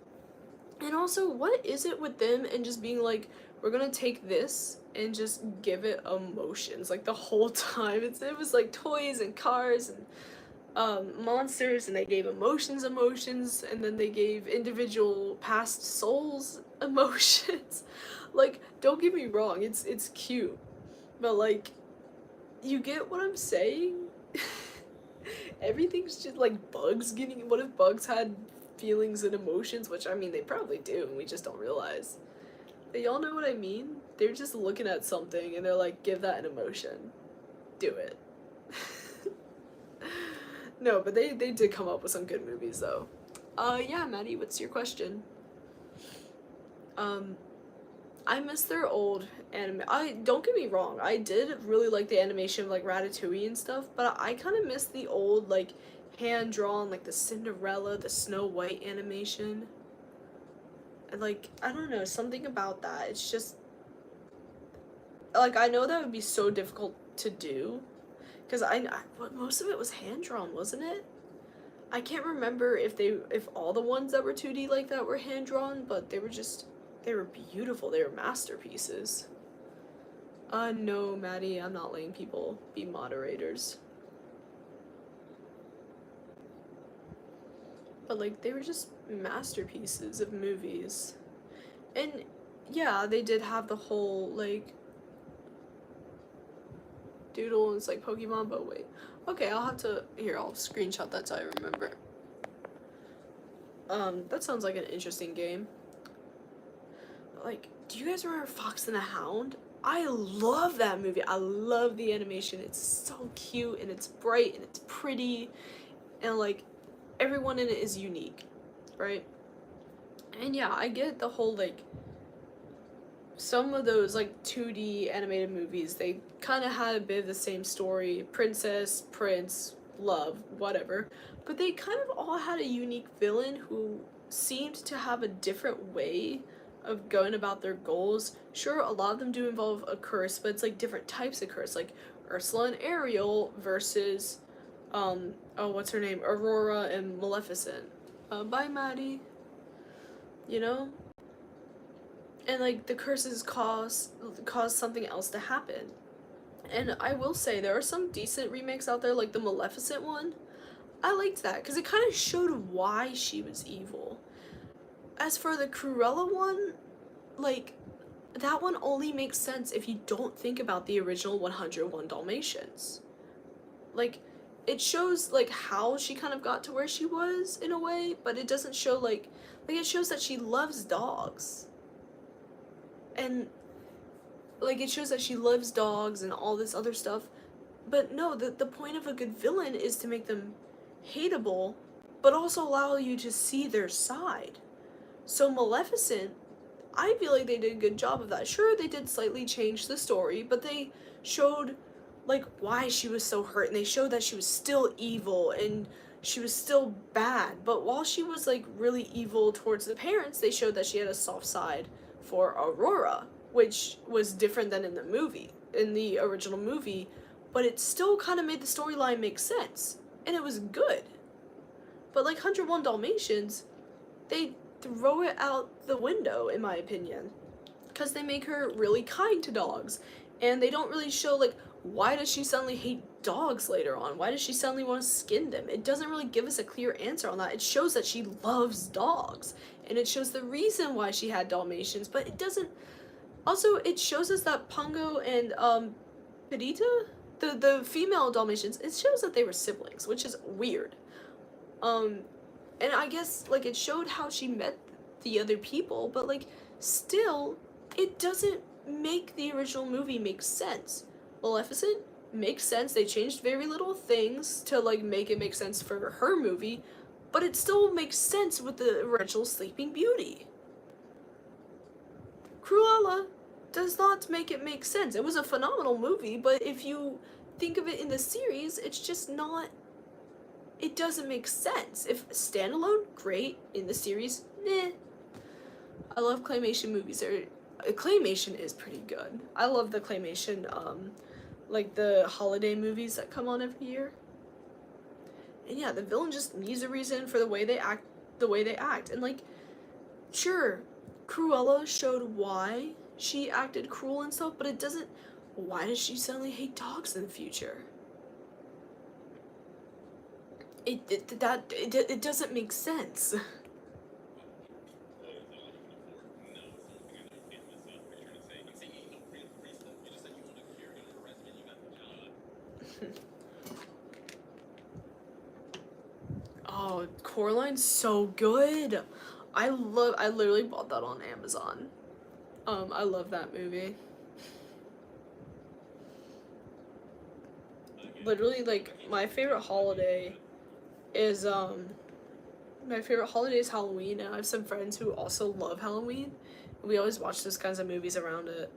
Speaker 1: And also, what is it with them and just being like, we're gonna take this and just give it emotions, like the whole time. It was like toys and cars and monsters, and they gave emotions, and then they gave individual past souls emotions. Like, don't get me wrong, it's cute, but like, you get what I'm saying? Everything's just like bugs getting. What if bugs had feelings and emotions? Which I mean, they probably do, and we just don't realize. But y'all know what I mean? They're just looking at something and they're like, give that an emotion. Do it. No, but they did come up with some good movies though. Yeah, Maddie, what's your question? I miss their old anime. I don't get me wrong, I did really like the animation of like Ratatouille and stuff, but I kind of miss the old like hand drawn like the Cinderella, the Snow White animation. And like I don't know, something about that. It's just like I know that would be so difficult to do because most of it was hand drawn, wasn't it? I can't remember if all the ones that were 2D like that were hand drawn, but they were beautiful. They were masterpieces. No, Maddie, I'm not letting people be moderators. But like they were just masterpieces of movies. And yeah, they did have the whole like doodle and it's like Pokemon, but wait. Okay, I'll screenshot that so I remember. That sounds like an interesting game. Like, do you guys remember Fox and the Hound? I love that movie. I love the animation. It's so cute and it's bright and it's pretty and like everyone in it is unique, right? And yeah, I get the whole like some of those like 2D animated movies, they kind of had a bit of the same story, princess, prince, love, whatever, but they kind of all had a unique villain who seemed to have a different way of going about their goals. Sure, a lot of them do involve a curse, but it's like different types of curse, like Ursula and Ariel versus what's her name, Aurora and Maleficent. Bye, Maddie. You know, and like the curses cause something else to happen. And I will say there are some decent remakes out there, like the Maleficent one. I liked that because it kind of showed why she was evil. As for the Cruella one, like that one only makes sense if you don't think about the original 101 Dalmatians. Like it shows like how she kind of got to where she was in a way, but it doesn't show like it shows that she loves dogs. And like it shows that she loves dogs and all this other stuff. But no, the point of a good villain is to make them hateable, but also allow you to see their side. So Maleficent, I feel like they did a good job of that. Sure, they did slightly change the story, but they showed like why she was so hurt, and they showed that she was still evil and she was still bad. But while she was like really evil towards the parents, they showed that she had a soft side for Aurora, which was different than in the movie, in the original movie, but it still kind of made the storyline make sense, and it was good. But like 101 Dalmatians, they throw it out the window, in my opinion, because they make her really kind to dogs, and they don't really show like why does she suddenly hate dogs later on? Why does she suddenly want to skin them? It doesn't really give us a clear answer on that. It shows that she loves dogs, and it shows the reason why she had Dalmatians, but it doesn't. Also, it shows us that Pongo and Perdita, the female Dalmatians, it shows that they were siblings, which is weird. And I guess like it showed how she met the other people, but like still, it doesn't make the original movie make sense. Maleficent makes sense. They changed very little things to like make it make sense for her movie, but it still makes sense with the original Sleeping Beauty. Cruella does not make it make sense. It was a phenomenal movie, but if you think of it in the series, it's just not. It doesn't make sense. If standalone, great. In the series, meh. I love claymation movies. Claymation is pretty good. I love the claymation, like the holiday movies that come on every year. And yeah, the villain just needs a reason for the way they act. And like, sure, Cruella showed why she acted cruel and stuff, but it doesn't. Why does she suddenly hate dogs in the future? It doesn't make sense. Oh, Coraline's so good. I literally bought that on Amazon. I love that movie. Literally, like, my favorite holiday is Halloween, and I have some friends who also love Halloween. We always watch those kinds of movies around it.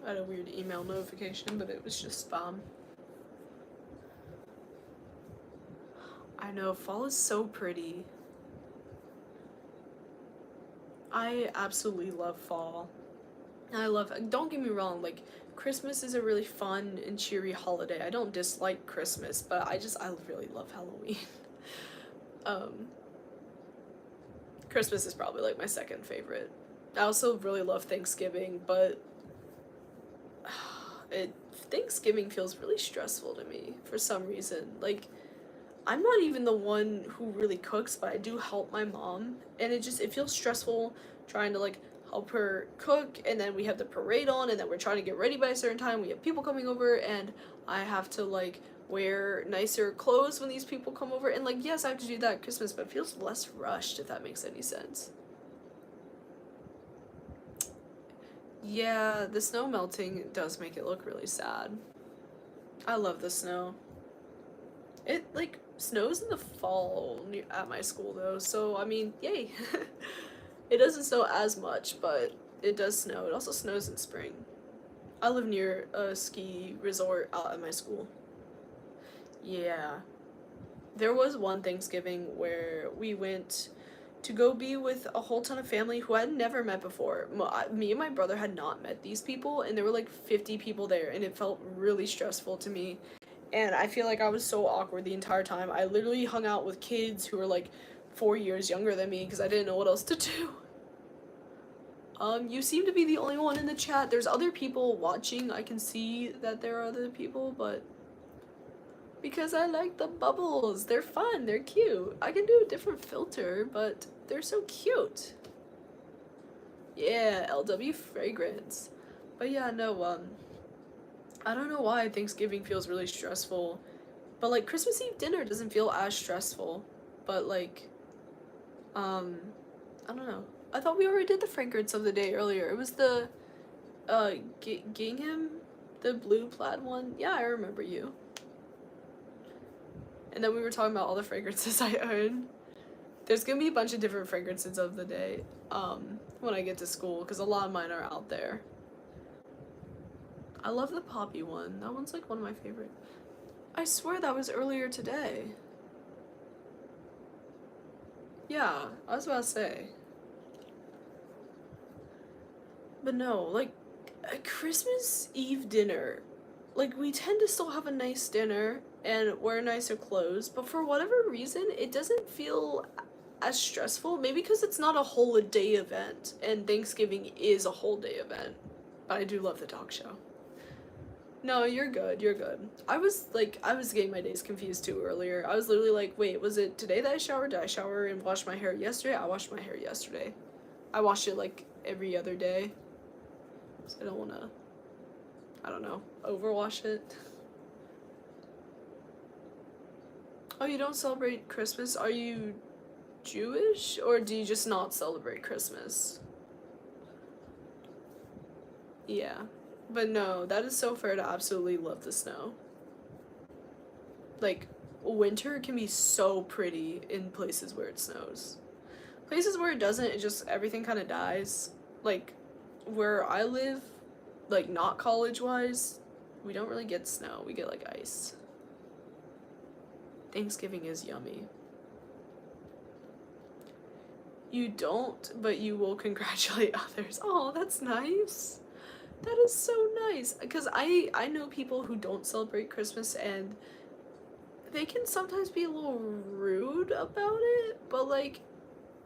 Speaker 1: I had a weird email notification, but it was just spam. I know, fall is so pretty. I absolutely love fall. Don't get me wrong, like, Christmas is a really fun and cheery holiday. I don't dislike Christmas, but I really love Halloween. um, Christmas is probably, like, my second favorite. I also really love Thanksgiving, but Thanksgiving feels really stressful to me for some reason. Like, I'm not even the one who really cooks, but I do help my mom, and it feels stressful trying to like help her cook, and then we have the parade on, and then we're trying to get ready by a certain time. We have people coming over, and I have to like wear nicer clothes when these people come over, and like yes, I have to do that at Christmas, but it feels less rushed, if that makes any sense. Yeah, the snow melting does make it look really sad. I love the snow. It like snows in the fall at my school though, so I mean, yay. It doesn't snow as much, but it does snow. It also snows in spring. I live near a ski resort out at my school. Yeah. There was one Thanksgiving where we went to go be with a whole ton of family who I'd never met before. Me and my brother had not met these people, and there were like 50 people there, and it felt really stressful to me. And I feel like I was so awkward the entire time. I literally hung out with kids who were like 4 years younger than me because I didn't know what else to do. You seem to be the only one in the chat. There's other people watching. I can see that there are other people, but because I like the bubbles. They're fun, they're cute. I can do a different filter, but they're so cute. Yeah, LW fragrance. But yeah, no, I don't know why Thanksgiving feels really stressful. But like Christmas Eve dinner doesn't feel as stressful. But like, I don't know. I thought we already did the fragrance of the day earlier. It was the, gingham? The blue plaid one? Yeah, I remember you. And then we were talking about all the fragrances I own. There's gonna be a bunch of different fragrances of the day, when I get to school, because a lot of mine are out there. I love the poppy one. That one's like one of my favorite. I swear that was earlier today. Yeah, I was about to say. But no, like, a Christmas Eve dinner, like, we tend to still have a nice dinner and wear nicer clothes, but for whatever reason, it doesn't feel as stressful. Maybe because it's not a whole day event, and Thanksgiving is a whole day event. But I do love the dog show. No, you're good, you're good. I was getting my days confused too earlier. I was literally like, wait, was it today that I showered? Did I shower and wash my hair yesterday? I washed my hair yesterday. I washed it like every other day. So I don't wanna, I don't know, overwash it. Oh, you don't celebrate Christmas? Are you Jewish, or do you just not celebrate Christmas? Yeah. But no, that is so fair to absolutely love the snow. Like, winter can be so pretty in places where it snows. Places where it doesn't, it just, everything kind of dies. Like, where I live, like, not college-wise, we don't really get snow. We get, like, ice. Thanksgiving is yummy. You don't, but you will congratulate others. Oh, that's nice. That is so nice. Because I know people who don't celebrate Christmas, and they can sometimes be a little rude about it, but like,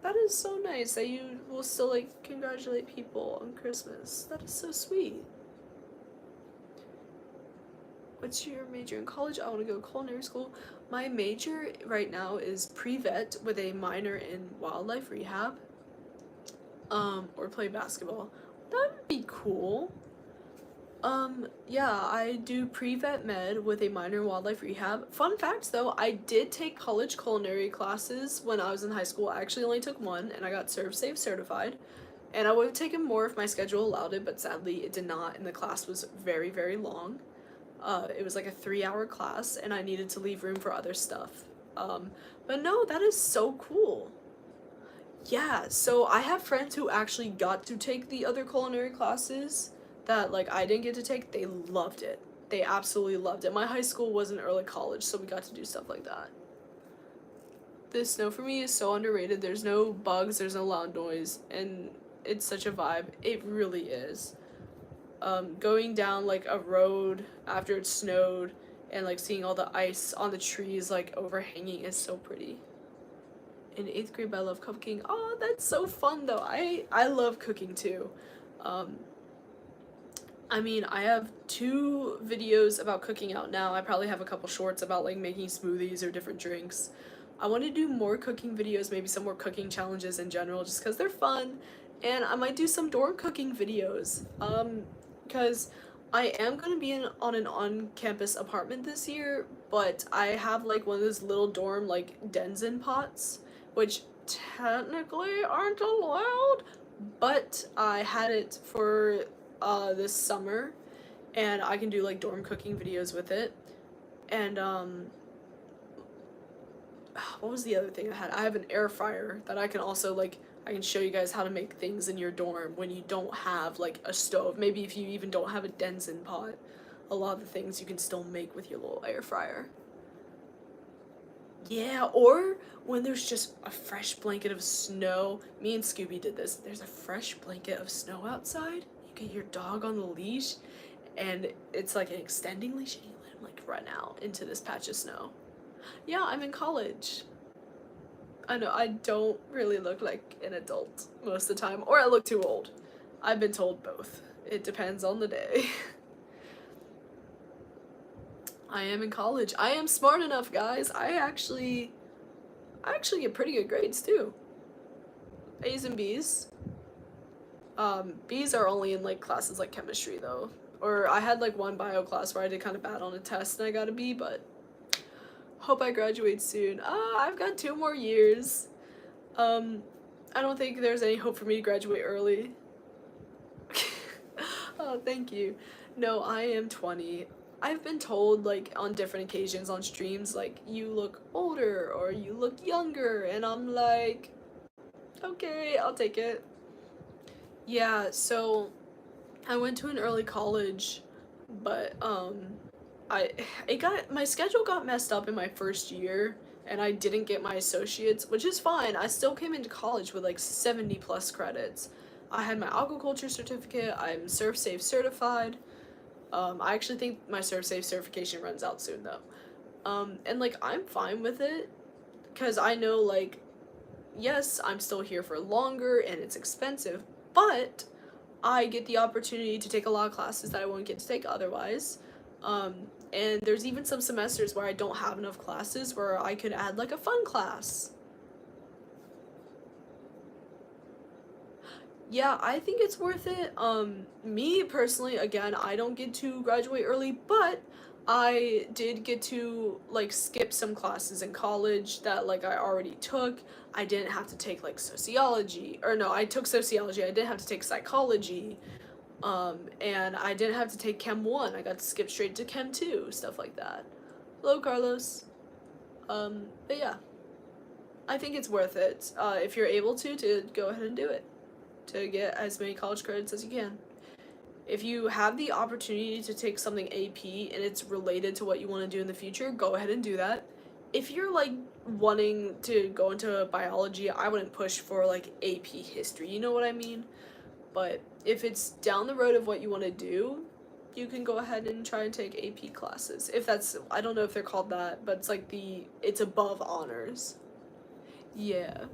Speaker 1: that is so nice that you will still like congratulate people on Christmas. That is so sweet. What's your major in college? I want to go to culinary school. My major right now is pre-vet with a minor in wildlife rehab. Or play basketball. That would be cool. Yeah, I do pre-vet med with a minor in wildlife rehab. Fun fact though, I did take college culinary classes when I was in high school. I actually only took one, and I got ServSafe certified. And I would have taken more if my schedule allowed it, but sadly it did not, and the class was very, very long. It was like a 3-hour class, and I needed to leave room for other stuff. But no, that is so cool. Yeah, so I have friends who actually got to take the other culinary classes that like I didn't get to take. They loved it. They absolutely loved it. My high school was an early college, so we got to do stuff like that. The snow for me is so underrated. There's no bugs, there's no loud noise, and it's such a vibe. It really is. Going down like a road after it snowed and like seeing all the ice on the trees like overhanging is so pretty. In 8th grade, I love cooking. Oh, that's so fun though. I love cooking too. I mean, I have 2 videos about cooking out now. I probably have a couple shorts about like making smoothies or different drinks. I want to do more cooking videos, maybe some more cooking challenges in general, just because they're fun. And I might do some dorm cooking videos. Because I am going to be on an on-campus apartment this year, but I have like one of those little dorm like Denizen pots, which technically aren't allowed, but I had it for this summer, and I can do like dorm cooking videos with it. And what was the other thing I had? I have an air fryer that I can also like, I can show you guys how to make things in your dorm when you don't have like a stove. Maybe if you even don't have a Denizen pot, a lot of the things you can still make with your little air fryer. Yeah, or when there's just a fresh blanket of snow. Me and Scooby did this. There's a fresh blanket of snow outside. You get your dog on the leash, and it's like an extending leash, and you let him like run out into this patch of snow. Yeah, I'm in college. I know, I don't really look like an adult most of the time, or I look too old. I've been told both. It depends on the day. I am in college. I am smart enough, guys. I actually get pretty good grades too. A's and B's. B's are only in like classes like chemistry though. Or I had like one bio class where I did kind of bad on a test and I got a B, but hope I graduate soon. I've got 2 more years. I don't think there's any hope for me to graduate early. Oh, thank you. No, I am 20. I've been told, like, on different occasions on streams, like, you look older or you look younger, and I'm like, okay, I'll take it. Yeah, so I went to an early college, but, my schedule got messed up in my first year, and I didn't get my associates, which is fine. I still came into college with, like, 70 plus credits. I had my aquaculture certificate, I'm Surf Safe certified. I actually think my Surf Safe certification runs out soon though. And like I'm fine with it because I know like yes, I'm still here for longer and it's expensive, but I get the opportunity to take a lot of classes that I won't get to take otherwise. And there's even some semesters where I don't have enough classes where I could add like a fun class. Yeah, I think it's worth it. Me personally, again, I don't get to graduate early, but I did get to like skip some classes in college that like I already took. I didn't have to take like sociology, or no, I took sociology. I didn't have to take psychology. And I didn't have to take Chem 1. I got to skip straight to Chem 2, stuff like that. Hello, Carlos. But yeah, I think it's worth it. If you're able to go ahead and do it. To get as many college credits as you can. If you have the opportunity to take something AP and it's related to what you want to do in the future, go ahead and do that. If you're like wanting to go into biology, I wouldn't push for like AP history, you know what I mean? But if it's down the road of what you want to do, you can go ahead and try and take AP classes. If that's, I don't know if they're called that, but it's like it's above honors. Yeah.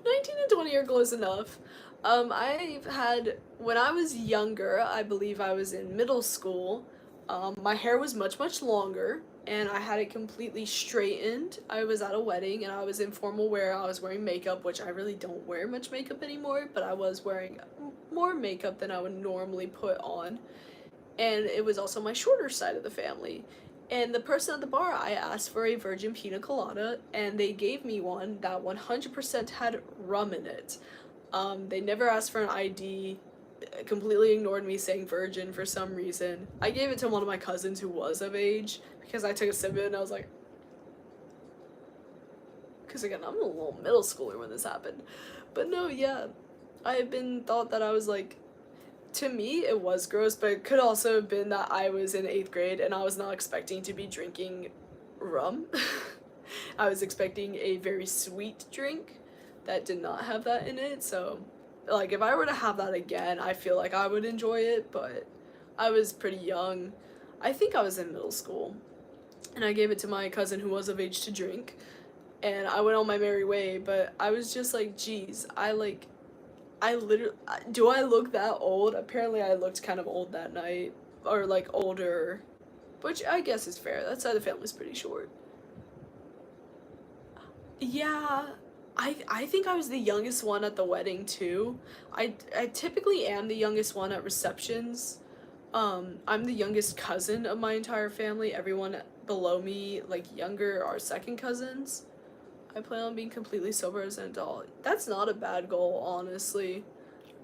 Speaker 1: 19 and 20 are close enough. I've had, when I was younger, I believe I was in middle school, my hair was much, much longer, and I had it completely straightened. I was at a wedding, and I was in formal wear. I was wearing makeup, which I really don't wear much makeup anymore, but I was wearing more makeup than I would normally put on. And it was also my shorter side of the family. And the person at the bar, I asked for a virgin pina colada, and they gave me one that 100% had rum in it. They never asked for an ID, completely ignored me saying virgin for some reason. I gave it to one of my cousins who was of age, because I took a sip of it and I was like, because again, I'm a little middle schooler when this happened. But no, yeah, I had been thought that I was like, to me, it was gross, but it could also have been that I was in 8th grade and I was not expecting to be drinking rum. I was expecting a very sweet drink that did not have that in it, so, like, if I were to have that again, I feel like I would enjoy it, but I was pretty young. I think I was in middle school, and I gave it to my cousin who was of age to drink, and I went on my merry way, but I was just like, geez, I literally, do I look that old? Apparently I looked kind of old that night, or like older, which I guess is fair. That side of the family's pretty short. Yeah, I think I was the youngest one at the wedding too. I typically am the youngest one at receptions. I'm the youngest cousin of my entire family. Everyone below me, like younger, are second cousins. I plan on being completely sober as an adult. That's not a bad goal, honestly.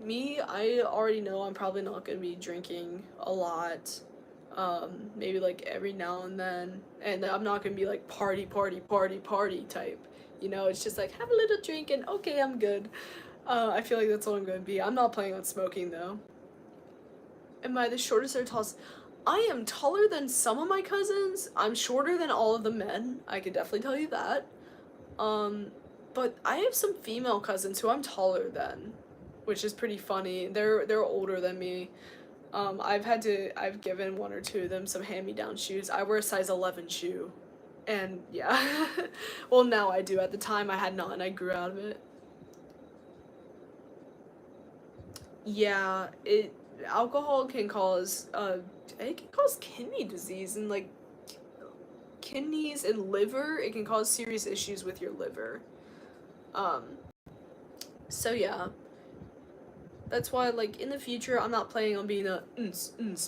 Speaker 1: Me, I already know I'm probably not gonna be drinking a lot. Maybe like every now and then. And I'm not gonna be like party, party, party, party type. You know, it's just like have a little drink and okay, I'm good. I feel like that's what I'm gonna be. I'm not planning on smoking though. Am I the shortest or tallest? I am taller than some of my cousins. I'm shorter than all of the men. I could definitely tell you that. Um, but I have some female cousins who I'm taller than, which is pretty funny. They're older than me. I've given one or two of them some hand-me-down shoes. I wear a size 11 shoe. And yeah. Well, now I do. At the time I had not and I grew out of it. yeah, alcohol can cause it can cause kidney disease and like kidneys and liver. It can cause serious issues with your liver. Um, so yeah, that's why like in the future I'm not planning on being a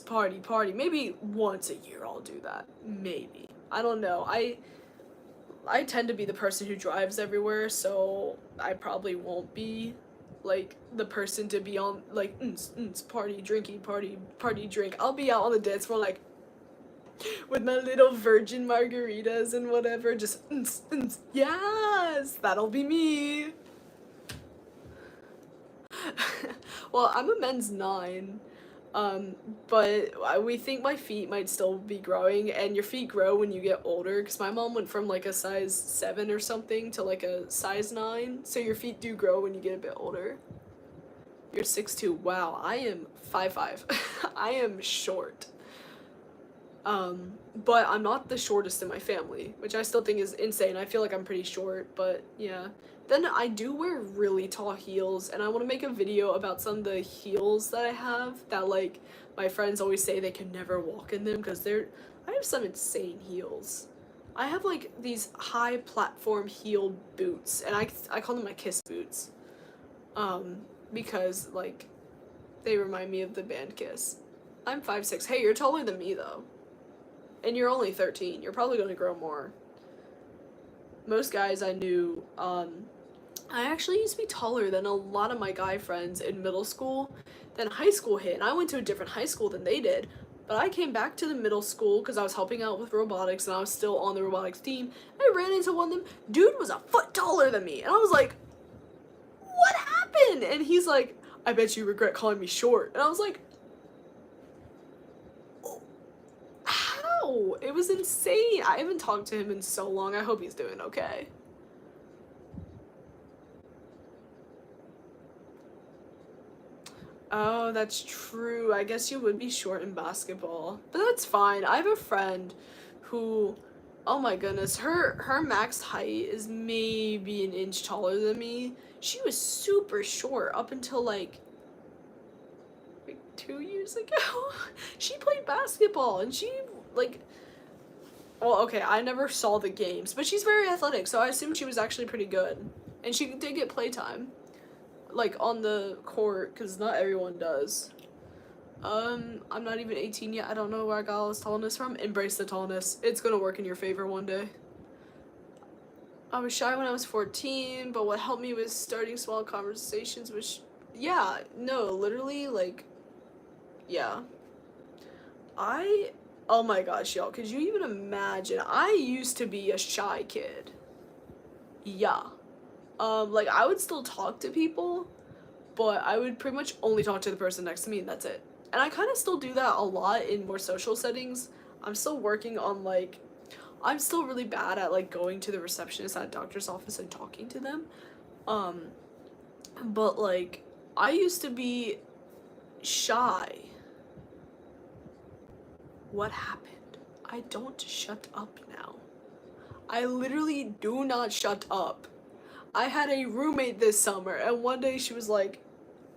Speaker 1: party party. Maybe once a year I'll do that. Maybe. I don't know. I tend to be the person who drives everywhere, so I probably won't be like the person to be on like party drinking party drink. I'll be out on the dance floor like with my little virgin margaritas and whatever, just yes, that'll be me. Well, I'm a men's 9. But we think my feet might still be growing, and your feet grow when you get older. Because my mom went from like a size 7 or something to like a size 9. So your feet do grow when you get a bit older. You're 6'2". Wow, I am 5'5". I am short. But I'm not the shortest in my family, which I still think is insane. I feel like I'm pretty short, but yeah. Then I do wear really tall heels, and I want to make a video about some of the heels that I have that like my friends always say they can never walk in them because I have some insane heels. I have like these high platform heeled boots, and I call them my kiss boots. Because like they remind me of the band Kiss. I'm 5'6". Hey, you're taller than me though. And you're only 13. You're probably going to grow more. Most guys I knew, I actually used to be taller than a lot of my guy friends in middle school. Then high school hit, and I went to a different high school than they did. But I came back to the middle school because I was helping out with robotics, and I was still on the robotics team. I ran into one of them. Dude was a foot taller than me, and I was like, what happened? And he's like, I bet you regret calling me short. And I was like, how? It was insane. I haven't talked to him in so long. I hope he's doing okay. Oh, that's true. I guess you would be short in basketball. But that's fine. I have a friend who, oh my goodness, her max height is maybe an inch taller than me. She was super short up until like 2 years ago. She played basketball and she like well, okay, I never saw the games, but she's very athletic, so I assumed she was actually pretty good. And she did get playtime, like on the court, because not everyone does. I'm not even 18 yet. I don't know where I got all this tallness from. Embrace the tallness. It's gonna work in your favor one day. I was shy when I was 14, but what helped me was starting small conversations, which, yeah, no, literally, like, yeah. Oh my gosh, y'all, could you even imagine? I used to be a shy kid. Yeah. Like, I would still talk to people, but I would pretty much only talk to the person next to me, and that's it. And I kind of still do that a lot in more social settings. I'm still working on, like, I'm still really bad at, like, going to the receptionist at a doctor's office and talking to them. Um, but, like, I used to be shy. What happened? I don't shut up now. I literally do not shut up. I had a roommate this summer, and one day she was like,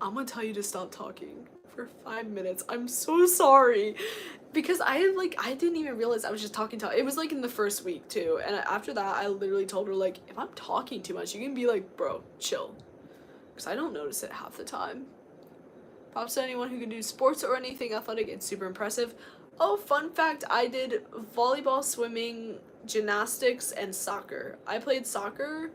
Speaker 1: I'm gonna tell you to stop talking for 5 minutes. I'm so sorry. Because I didn't even realize I was just talking to her. It was like in the first week too. And after that, I literally told her, like, if I'm talking too much, you can be like, bro, chill. Because I don't notice it half the time. Props to anyone who can do sports or anything athletic. It's super impressive. Oh, fun fact, I did volleyball, swimming, gymnastics, and soccer. I played soccer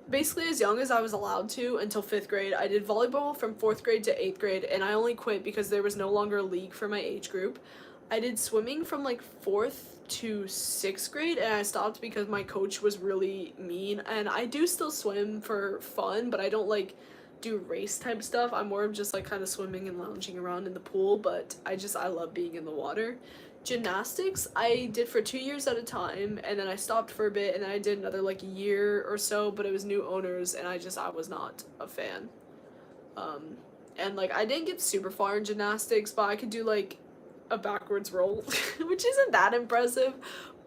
Speaker 1: basically as young as I was allowed to until 5th grade. I did volleyball from 4th grade to 8th grade, and I only quit because there was no longer a league for my age group. I did swimming from like 4th to 6th grade, and I stopped because my coach was really mean. And I do still swim for fun, but I don't like do race type stuff. I'm more of just like kind of swimming and lounging around in the pool, but I love being in the water. Gymnastics I did for 2 years at a time, and then I stopped for a bit, and then I did another like year or so, but it was new owners, and I was not a fan. And like I didn't get super far in gymnastics, but I could do like a backwards roll, which isn't that impressive,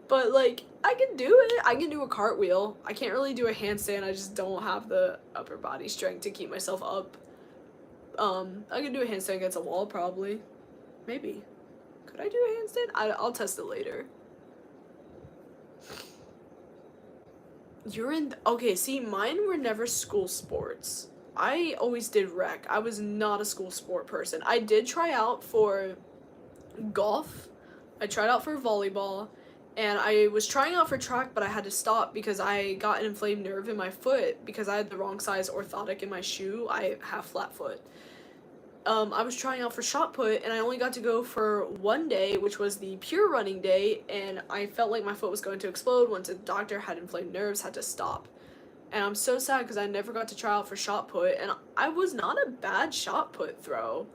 Speaker 1: but like I can do it. I can do a cartwheel. I can't really do a handstand. I just don't have the upper body strength to keep myself up I could do a handstand against a wall, probably. Maybe. Could I do a handstand? I'll test it later. Okay, see, mine were never school sports. I always did rec. I was not a school sport person. I did try out for golf. I tried out for volleyball. And I was trying out for track, but I had to stop because I got an inflamed nerve in my foot because I had the wrong size orthotic in my shoe. I have flat foot. I was trying out for shot put, and I only got to go for one day, which was the pure running day, and I felt like my foot was going to explode. Went to the doctor, had inflamed nerves, had to stop. And I'm so sad because I never got to try out for shot put, and I was not a bad shot put throw.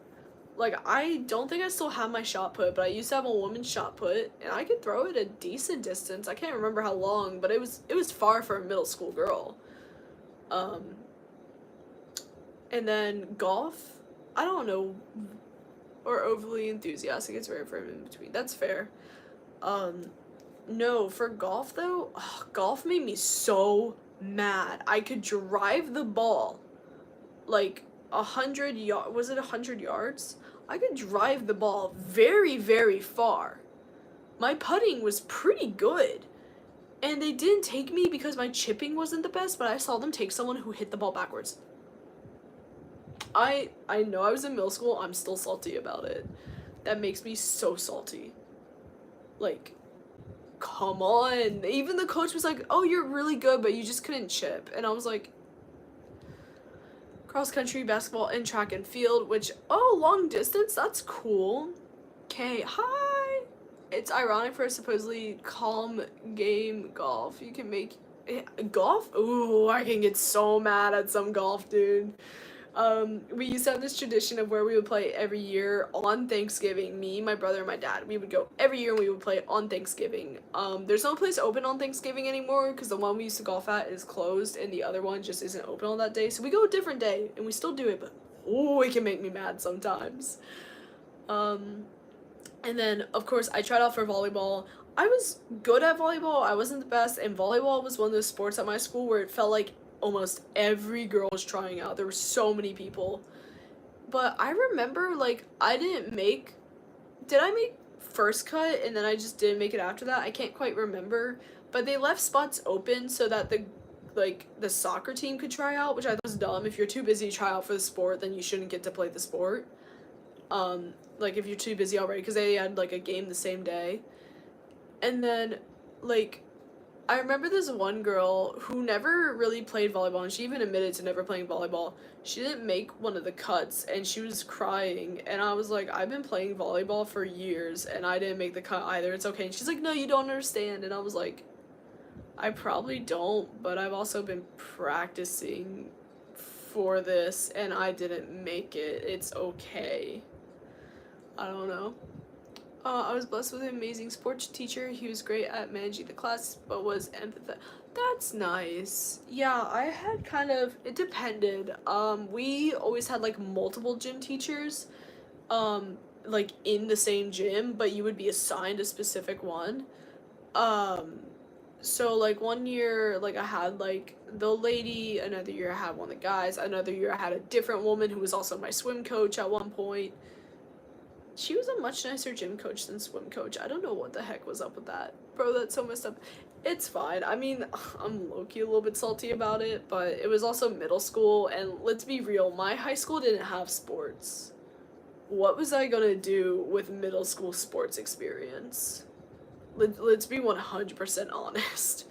Speaker 1: Like, I don't think I still have my shot put, but I used to have a woman's shot put, and I could throw it a decent distance. I can't remember how long, but it was far for a middle school girl. And then golf, I don't know, or overly enthusiastic, it's rare for him in between. That's fair. No, for golf though, golf made me so mad. I could drive the ball like 100 yards. Was it 100 yards? I could drive the ball very, very far. My putting was pretty good. And they didn't take me because my chipping wasn't the best, but I saw them take someone who hit the ball backwards. I know I was in middle school, I'm still salty about it. That makes me so salty. Like, come on. Even the coach was like, oh, you're really good, but you just couldn't chip. And I was like, cross country, basketball, and track and field, which, oh, long distance, that's cool. Okay, hi. It's ironic for a supposedly calm game golf. You can make, golf? Ooh, I can get so mad at some golf, dude. We used to have this tradition of where we would play every year on Thanksgiving. Me, my brother, and my dad. We would go every year and we would play on Thanksgiving. There's no place open on Thanksgiving anymore because the one we used to golf at is closed and the other one just isn't open on that day. So we go a different day and we still do it, but oh, it can make me mad sometimes. And then, of course, I tried out for volleyball. I was good at volleyball. I wasn't the best, and volleyball was one of those sports at my school where it felt like almost every girl was trying out. There were so many people. But I remember, like, did I make first cut and then I just didn't make it after that? I can't quite remember. But they left spots open so that the soccer team could try out, which I thought was dumb. If you're too busy to try out for the sport, then you shouldn't get to play the sport. Like, if you're too busy already, because they had, like, a game the same day. And then, like, I remember this one girl who never really played volleyball, and she even admitted to never playing volleyball. She didn't make one of the cuts, and she was crying, and I was like, I've been playing volleyball for years, and I didn't make the cut either. It's okay. And she's like, no, you don't understand. And I was like, I probably don't, but I've also been practicing for this, and I didn't make it. It's okay. I don't know. I was blessed with an amazing sports teacher. He was great at managing the class, but was empathetic. That's nice. Yeah, I had it depended. We always had, like, multiple gym teachers, like, in the same gym, but you would be assigned a specific one. So, like, one year, like, I had, like, the lady, another year I had one of the guys, another year I had a different woman who was also my swim coach at one point. She was a much nicer gym coach than swim coach. I don't know what the heck was up with that. Bro, that's so messed up. It's fine. I mean, I'm low-key a little bit salty about it, but it was also middle school, and let's be real, my high school didn't have sports. What was I gonna do with middle school sports experience? Let's be 100% honest.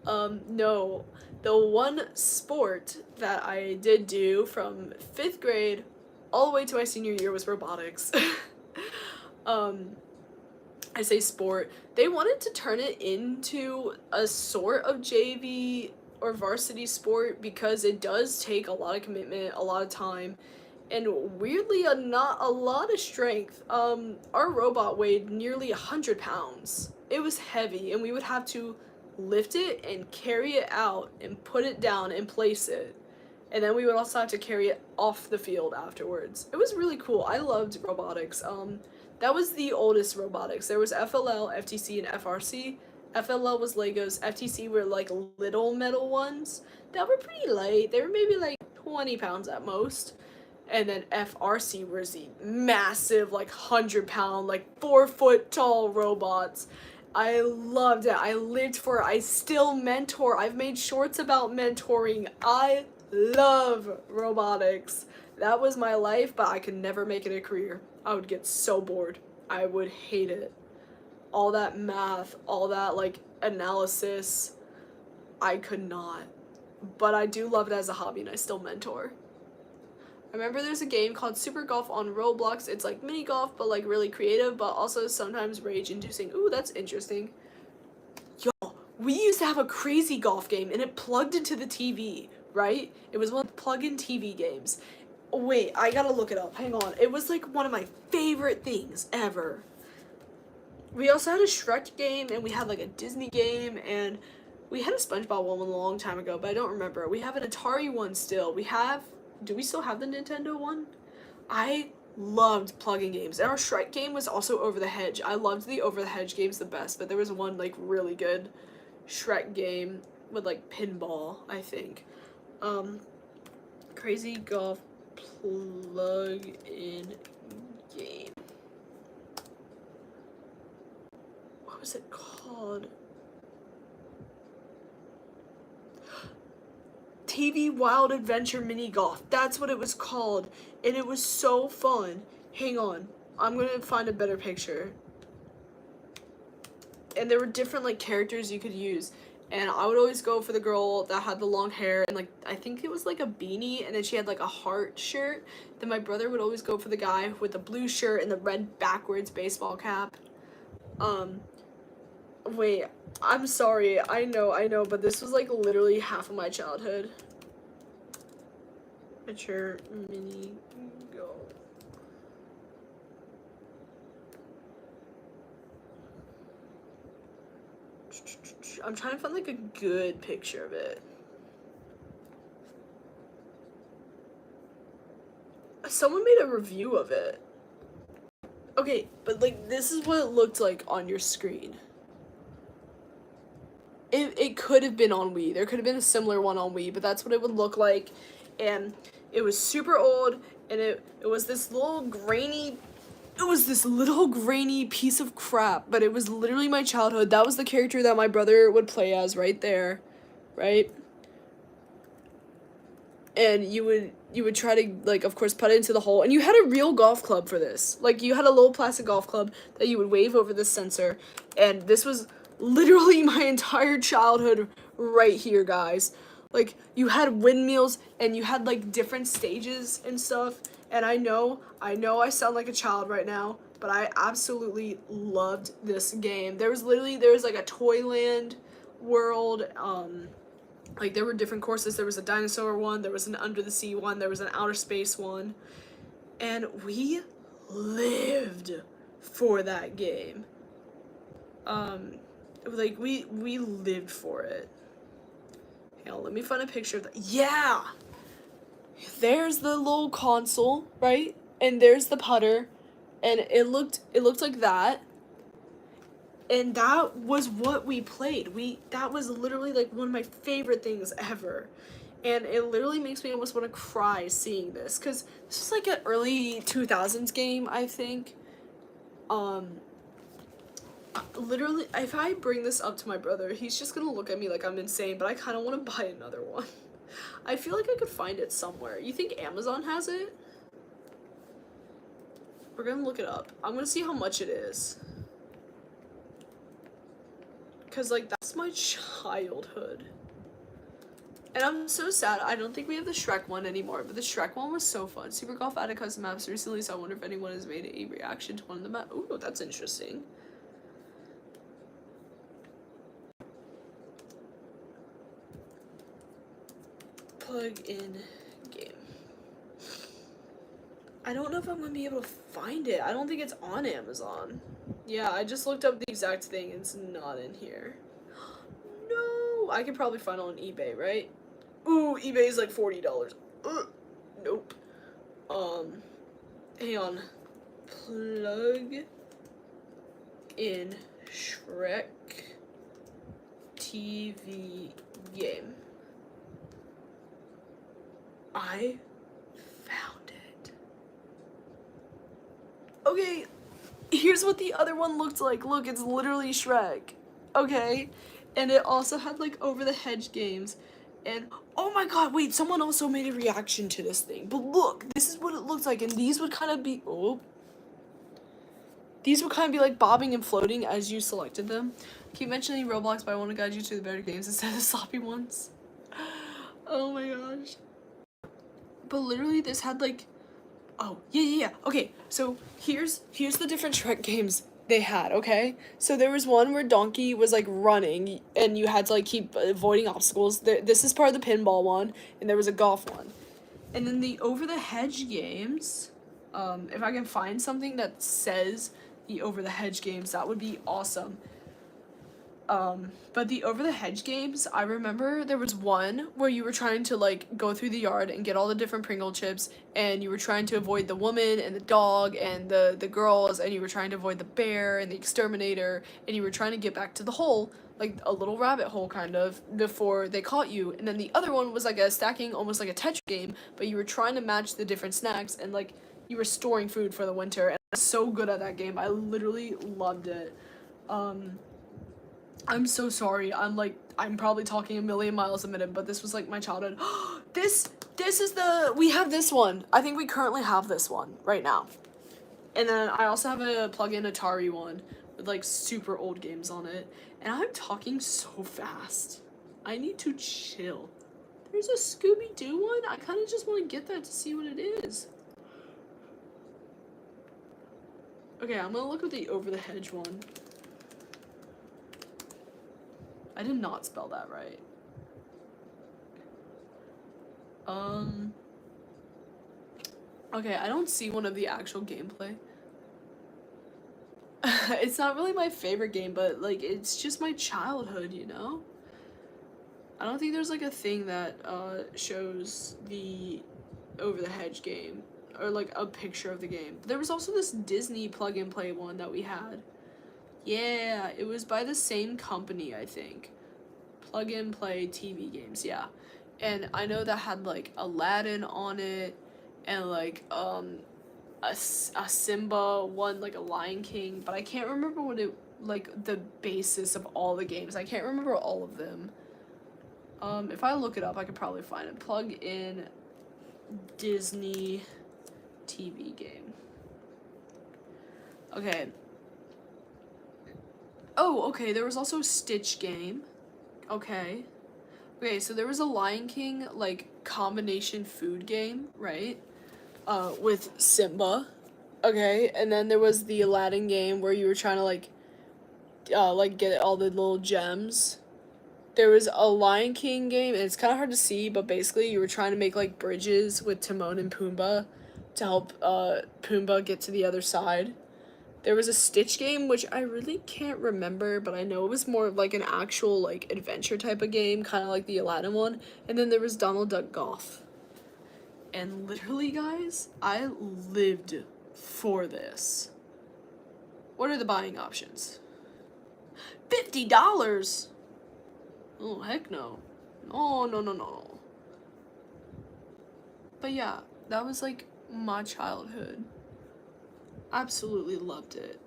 Speaker 1: No. The one sport that I did do from 5th grade all the way to my senior year was robotics. I say sport. They wanted to turn it into a sort of JV or varsity sport because it does take a lot of commitment, a lot of time, and weirdly not a lot of strength. Our robot weighed nearly 100 pounds. It was heavy, and we would have to lift it and carry it out and put it down and place it. And then we would also have to carry it off the field afterwards. It was really cool. I loved robotics. That was the oldest robotics. There was FLL, FTC, and FRC. FLL was Legos. FTC were, like, little metal ones that were pretty light. They were maybe, like, 20 pounds at most. And then FRC was the massive, like, 100-pound, like, 4-foot tall robots. I loved it. I lived for it. I still mentor. I've made shorts about mentoring. I love robotics. That was my life, but I could never make it a career. I would get so bored. I would hate it. All that math, all that, like, analysis, I could not. But I do love it as a hobby, and I still mentor. I remember there's a game called Super Golf on Roblox. It's like mini golf, but like really creative, but also sometimes rage-inducing. Ooh, that's interesting. Yo, we used to have a crazy golf game, and it plugged into the TV, right? It was one of the plug-in TV games. Wait, I gotta look it up. Hang on. It was like one of my favorite things ever. We also had a Shrek game, and we had like a Disney game, and we had a SpongeBob one a long time ago, but I don't remember. We have an Atari one still. Do we still have the Nintendo one? I loved plug-in games. And our Shrek game was also Over the Hedge. I loved the Over the Hedge games the best, but there was one like really good Shrek game with like pinball, I think. Crazy Golf plug-in game. What was it called? TV Wild Adventure Mini Golf. That's what it was called. And it was so fun. Hang on. I'm going to find a better picture. And there were different like characters you could use. And I would always go for the girl that had the long hair and like I think it was like a beanie and then she had like a heart shirt. Then my brother would always go for the guy with the blue shirt and the red backwards baseball cap. Wait, I'm sorry. I know, but this was like literally half of my childhood. Adventure mini golf. I'm trying to find like a good picture of it. Someone made a review of it. Okay, but like this is what it looked like on your screen. It could have been on Wii. There could have been a similar one on Wii, but that's what it would look like. And it was super old, and it was this little grainy piece of crap, but it was literally my childhood. That was the character that my brother would play as right there, right? And you would try to, like, of course, put it into the hole, and you had a real golf club for this. Like, you had a little plastic golf club that you would wave over the sensor, and this was literally my entire childhood right here, guys. Like, you had windmills, and you had, like, different stages and stuff, and I know I sound like a child right now, but I absolutely loved this game. There was, like, a Toyland world, like, there were different courses. There was a dinosaur one, there was an under the sea one, there was an outer space one, and we lived for that game. Like, we lived for it. Hang on, let me find a picture of that. Yeah! There's the little console, right? And there's the putter, and it looked like that. And that was what we played. That was literally like one of my favorite things ever. And it literally makes me almost want to cry seeing this, because this was like an early 2000s game, I think. Literally, if I bring this up to my brother, he's just gonna look at me like I'm insane, but I kind of want to buy another one. I feel like I could find it somewhere. You think Amazon has it? We're gonna look it up. I'm gonna see how much it is. Because, like, that's my childhood. And I'm so sad. I don't think we have the Shrek one anymore, but the Shrek one was so fun. Super Golf added custom maps recently, so I wonder if anyone has made a reaction to one of the maps. Ooh, that's interesting. Plug-in game. I don't know if I'm going to be able to find it. I don't think it's on Amazon. Yeah, I just looked up the exact thing and it's not in here. No! I could probably find it on eBay, right? Ooh, eBay is like $40. Nope. Hang on. Plug in Shrek TV game. I found it. Here's what the other one looked like. Look, it's literally Shrek. Okay? And it also had, like, over the hedge games. And, oh my god, wait, someone also made a reaction to this thing. But look, this is what it looks like. And these would kind of be, these would kind of be, like, bobbing and floating as you selected them. Keep mentioning Roblox, but I want to guide you to the better games instead of the sloppy ones. Oh my gosh. But literally, this had, like, oh, yeah. Okay, so here's the different Shrek games they had, okay? So there was one where Donkey was, like, running, and you had to, like, keep avoiding obstacles. This is part of the pinball one, and there was a golf one. And then the over-the-hedge games, if I can find something that says the over-the-hedge games, that would be awesome. But the over-the-hedge games, I remember there was one where you were trying to, like, go through the yard and get all the different Pringle chips, and you were trying to avoid the woman and the dog and the girls, and you were trying to avoid the bear and the exterminator, and you were trying to get back to the hole, like a little rabbit hole kind of, before they caught you. And then the other one was like a stacking, almost like a Tetris game, but you were trying to match the different snacks, and, like, you were storing food for the winter, and I was so good at that game. I literally loved it. I'm so sorry. I'm probably talking a million miles a minute, but this was, like, my childhood. This is we have this one. I think we currently have this one right now. And then I also have a plug-in Atari one with, like, super old games on it. And I'm talking so fast. I need to chill. There's a Scooby-Doo one. I kind of just want to get that to see what it is. Okay, I'm gonna look at the over-the-hedge one. I did not spell that right. Okay, I don't see one of the actual gameplay. It's not really my favorite game, but, like, it's just my childhood, you know? I don't think there's, like, a thing that shows the over-the-hedge game, or, like, a picture of the game. There was also this Disney plug-and-play one that we had. Yeah, it was by the same company, I think. Plug and play TV games, yeah. And I know that had, like, Aladdin on it, and, like, a Simba one, like a Lion King, but I can't remember what it, like, the basis of all the games. I can't remember all of them. If I look it up, I could probably find it. Plug in Disney TV game. Okay. Oh, okay, there was also a Stitch game. Okay. Okay, so there was a Lion King, like, combination food game, right? With Simba. Okay, and then there was the Aladdin game where you were trying to, like, get all the little gems. There was a Lion King game, and it's kind of hard to see, but basically you were trying to make, like, bridges with Timon and Pumbaa to help, Pumbaa get to the other side. There was a Stitch game, which I really can't remember, but I know it was more of, like, an actual, like, adventure type of game, kind of like the Aladdin one. And then there was Donald Duck Golf. And literally, guys, I lived for this. What are the buying options? $50? Oh, heck no. No. But yeah, that was, like, my childhood. Absolutely loved it.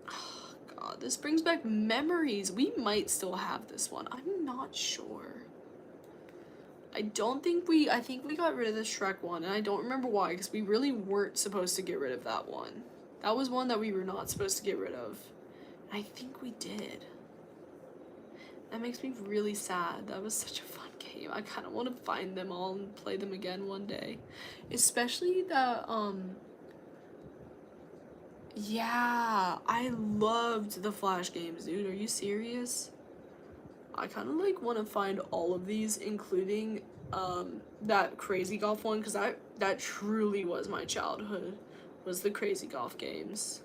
Speaker 1: Oh, God, this brings back memories. We might still have this one. I'm not sure. I think we got rid of the Shrek one, and I don't remember why, because we really weren't supposed to get rid of that one. That was one that we were not supposed to get rid of. I think we did. That makes me really sad. That was such a fun game. I kind of want to find them all and play them again one day. Especially that, yeah, I loved the Flash games, dude. Are you serious? I kind of, like, want to find all of these, including that Crazy Golf one, because that truly was my childhood, was the Crazy Golf games.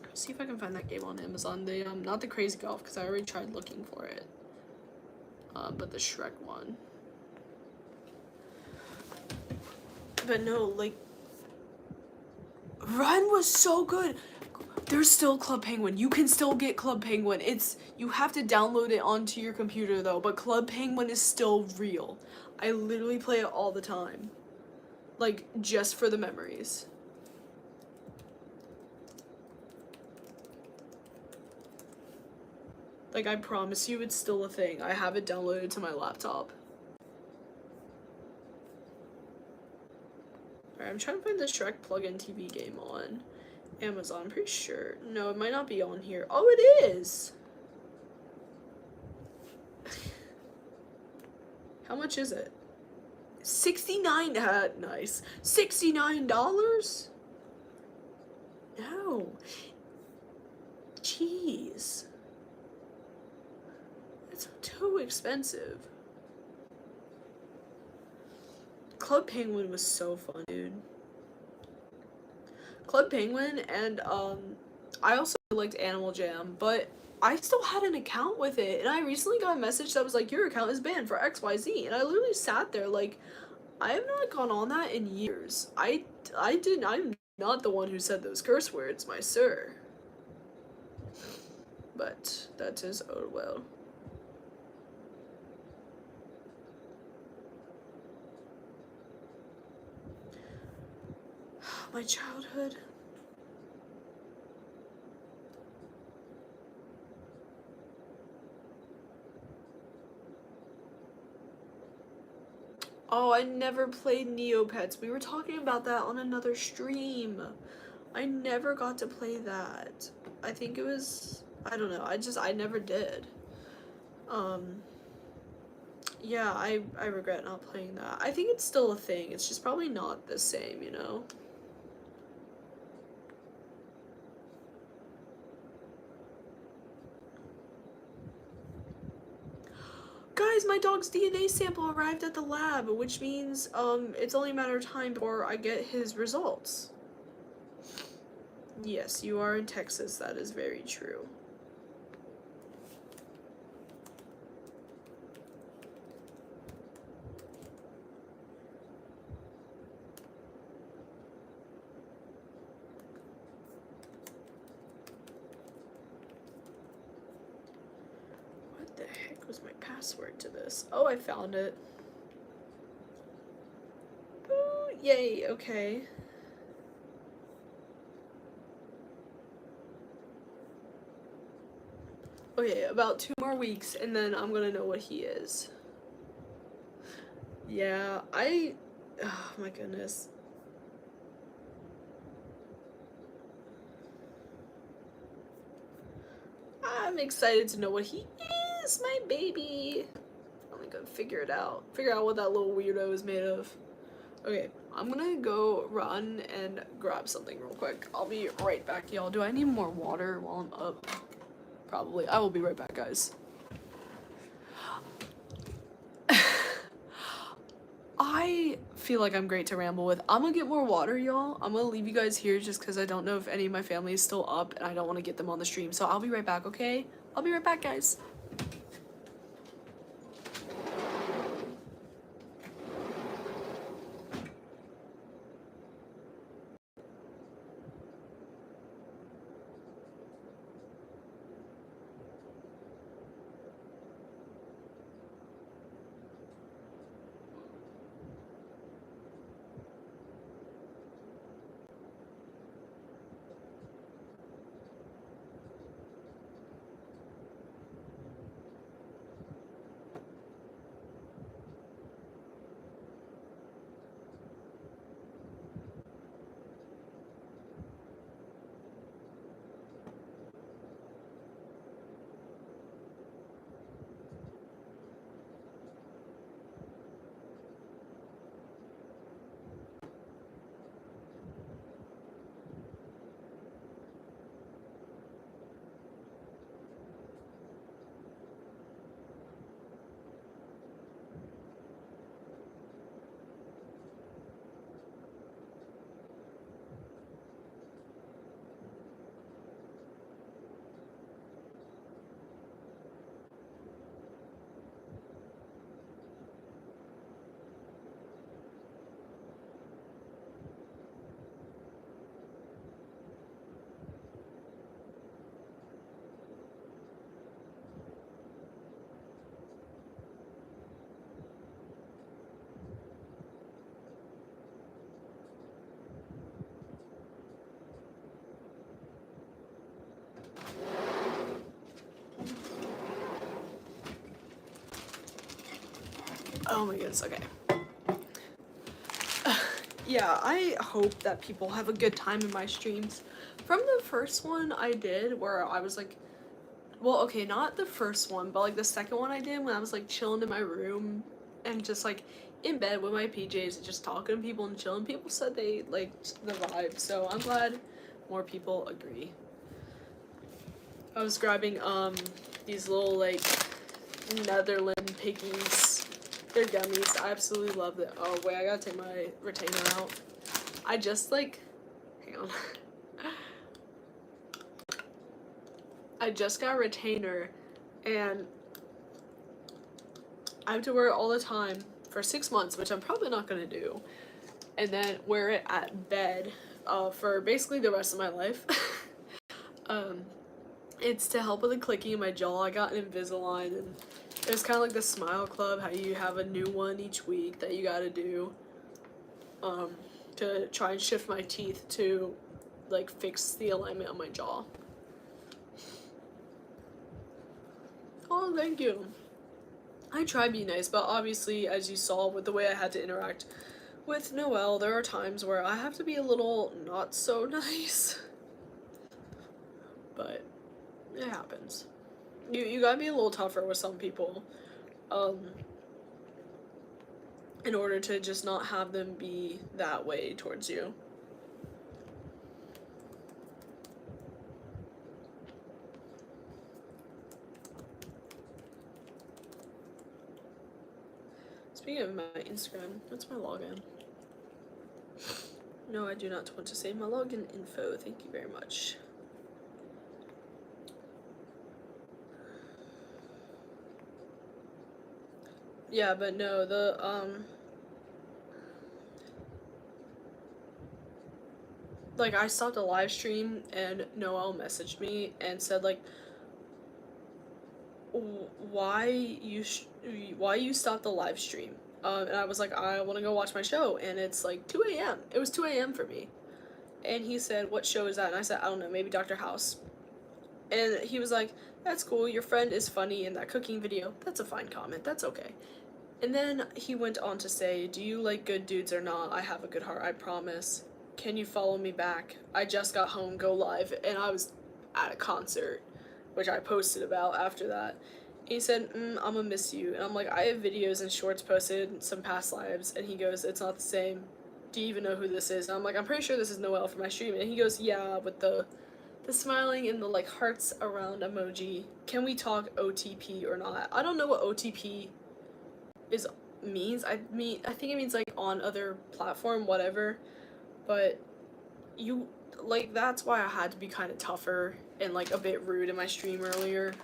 Speaker 1: Let's see if I can find that game on Amazon. They not the Crazy Golf, because I already tried looking for it, but the Shrek one. But no, like, Run was so good. There's still Club Penguin. You can still get Club Penguin. You have to download it onto your computer, though, but Club Penguin is still real. I literally play it all the time. Like, just for the memories. Like, I promise you it's still a thing. I have it downloaded to my laptop. Alright, I'm trying to find the Shrek plug-in TV game on Amazon. I'm pretty sure. No, it might not be on here. Oh, it is! How much is it? $69. Nice. $69? No. Jeez. That's too expensive. Club Penguin was so fun, dude. Club Penguin, and I also liked Animal Jam, but I still had an account with it, and I recently got a message that was like, your account is banned for XYZ, and I literally sat there like, I have not gone on that in years. I'm not the one who said those curse words, my sir. But that is oh well. My childhood. Oh, I never played Neopets. We were talking about that on another stream. I never got to play that. I think it was, I don't know, I never did. Yeah, I regret not playing that. I think it's still a thing. It's just probably not the same, you know? Guys, my dog's DNA sample arrived at the lab, which means, it's only a matter of time before I get his results. Yes, you are in Texas. That is very true. What the heck was my password to this? Oh, I found it. Ooh, yay, okay. Okay, about 2 more weeks, and then I'm gonna know what he is. Yeah, oh my goodness. I'm excited to know what he is, my baby. I'm gonna figure it out. Figure out what that little weirdo is made of. Okay, I'm gonna go run and grab something real quick. I'll be right back, y'all. Do I need more water while I'm up? Probably. I will be right back, guys. I feel like I'm great to ramble with. I'm gonna get more water, y'all. I'm gonna leave you guys here just because I don't know if any of my family is still up and I don't want to get them on the stream. So I'll be right back, okay? I'll be right back, guys. Oh my goodness, okay. Yeah, I hope that people have a good time in my streams. From the first one I did where I was like, well, okay, not the first one, but like the second one I did when I was like chilling in my room and just like in bed with my PJs and just talking to people and chilling, people said they liked the vibe, so I'm glad more people agree. I was grabbing these little like Netherland piggies. They're gummies. I absolutely love them. Oh wait, I gotta take my retainer out. I just like, hang on. I just got a retainer and I have to wear it all the time for 6 months, which I'm probably not gonna do, and then wear it at bed for basically the rest of my life. It's to help with the clicking in my jaw. I got an Invisalign, and it was kind of like the Smile Club, how you have a new one each week that you gotta do to try and shift my teeth to like fix the alignment on my jaw. Oh, thank you. I try to be nice, but obviously, as you saw with the way I had to interact with Noelle, there are times where I have to be a little not so nice. But it happens. You gotta be a little tougher with some people, in order to just not have them be that way towards you. Speaking of my Instagram, what's my login? No, I do not want to save my login info. Thank you very much. Yeah, but no, like, I stopped a live stream and Noelle messaged me and said, like, why you stopped the live stream? And I was like, I want to go watch my show, and it's like 2 a.m. It was 2 a.m. for me. And he said, what show is that? And I said, I don't know, maybe Dr. House. And he was like, that's cool, your friend is funny in that cooking video. That's a fine comment, that's okay. And then he went on to say, do you like good dudes or not? I have a good heart, I promise. Can you follow me back? I just got home, go live. And I was at a concert, which I posted about after that. And he said, I'm gonna miss you. And I'm like, I have videos and shorts posted, some past lives. And he goes, it's not the same. Do you even know who this is? And I'm like, I'm pretty sure this is Noelle for my stream. And he goes, yeah, with the smiling and the like hearts around emoji. Can we talk OTP or not? I don't know what OTP means. I think it means like on other platform, whatever. But you, like, that's why I had to be kind of tougher and like a bit rude in my stream earlier.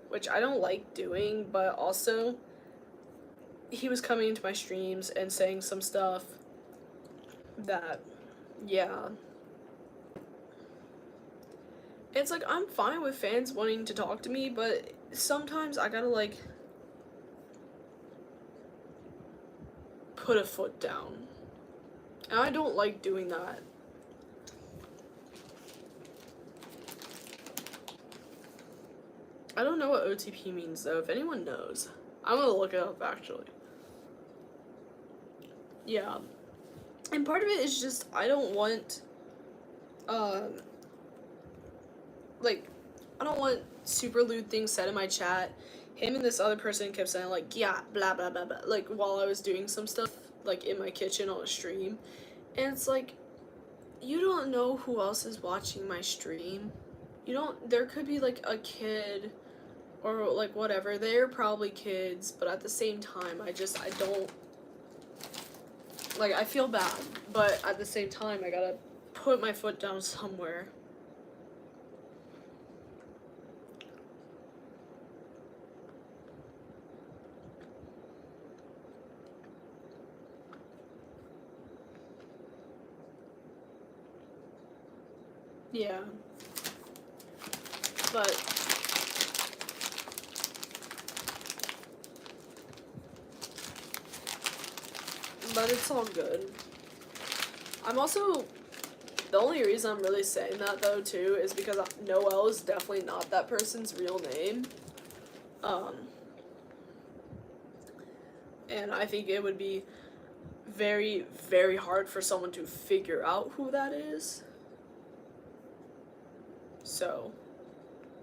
Speaker 1: Which I don't like doing, but also he was coming into my streams and saying some stuff that, yeah. It's like, I'm fine with fans wanting to talk to me, but sometimes I gotta like put a foot down. And I don't like doing that. I don't know what OTP means though, if anyone knows. I'm gonna look it up actually. Yeah. And part of it is just, I don't want, like, I don't want super lewd things said in my chat. Him and this other person kept saying like, yeah, blah, blah, blah, blah, like while I was doing some stuff, like in my kitchen on a stream. And it's like, you don't know who else is watching my stream. You don't, there could be like a kid or like whatever. They're probably kids, but at the same time, I don't, like, I feel bad, but at the same time, I gotta put my foot down somewhere. Yeah. But it's all good. I'm also, the only reason I'm really saying that though too is because Noelle is definitely not that person's real name. and I think it would be very, very hard for someone to figure out who that is. So,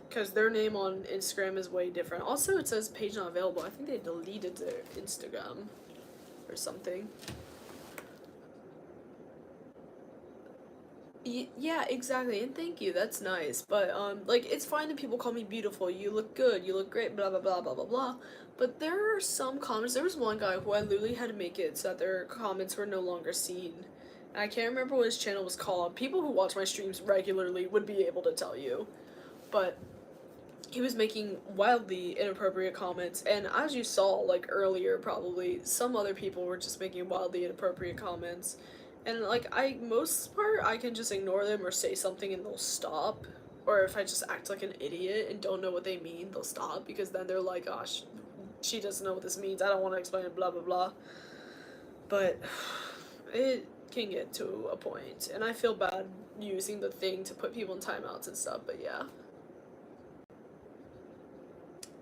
Speaker 1: because their name on Instagram is way different. Also, it says page not available. I think they deleted their Instagram or something. Yeah, exactly, and thank you, that's nice, but, like, it's fine that people call me beautiful, you look good, you look great, blah, blah, blah, blah, blah, blah, but there are some comments, there was one guy who I literally had to make it so that their comments were no longer seen, and I can't remember what his channel was called. People who watch my streams regularly would be able to tell you, but he was making wildly inappropriate comments, and as you saw, like, earlier, probably, some other people were just making wildly inappropriate comments. And, like, most part, I can just ignore them or say something and they'll stop. Or if I just act like an idiot and don't know what they mean, they'll stop, because then they're like, gosh, she doesn't know what this means, I don't want to explain it, blah, blah, blah. But it can get to a point, and I feel bad using the thing to put people in timeouts and stuff, but yeah.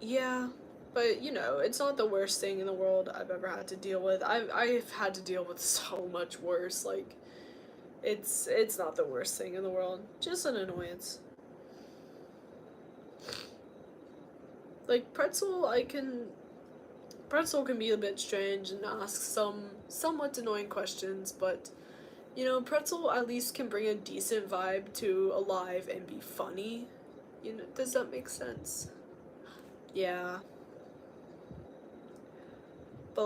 Speaker 1: Yeah, but you know, it's not the worst thing in the world I've ever had to deal with. I've had to deal with so much worse. Like, it's not the worst thing in the world. Just an annoyance. Like Pretzel can be a bit strange and ask some somewhat annoying questions, but you know, Pretzel at least can bring a decent vibe to a live and be funny. You know, does that make sense? Yeah. But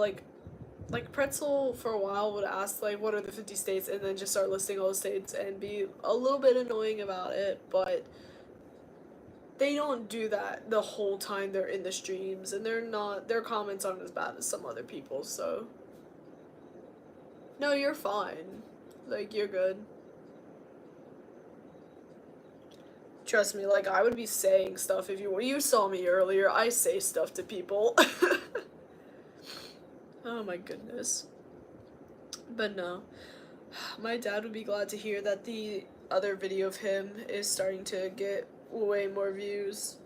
Speaker 1: like Pretzel for a while would ask like what are the 50 states and then just start listing all the states and be a little bit annoying about it, but they don't do that the whole time they're in the streams, and their comments aren't as bad as some other people, so no, you're fine. Like, you're good. Trust me, like, I would be saying stuff if you saw me earlier. I say stuff to people. Oh my goodness. But no. My dad would be glad to hear that the other video of him is starting to get way more views.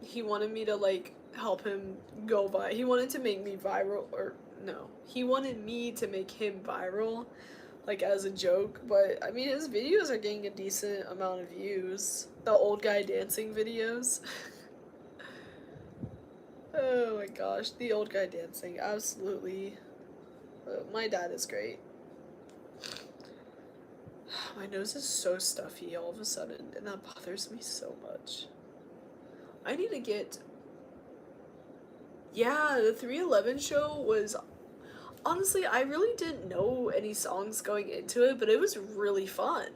Speaker 1: He wanted me to, like, help him go viral. He wanted to make me viral, or no. He wanted me to make him viral, like, as a joke, but, I mean, his videos are getting a decent amount of views. The old guy dancing videos. Oh my gosh, the old guy dancing, absolutely. My dad is great. My nose is so stuffy all of a sudden, and that bothers me so much. I need to get... Yeah, the 311 show was... Honestly, I really didn't know any songs going into it, but it was really fun.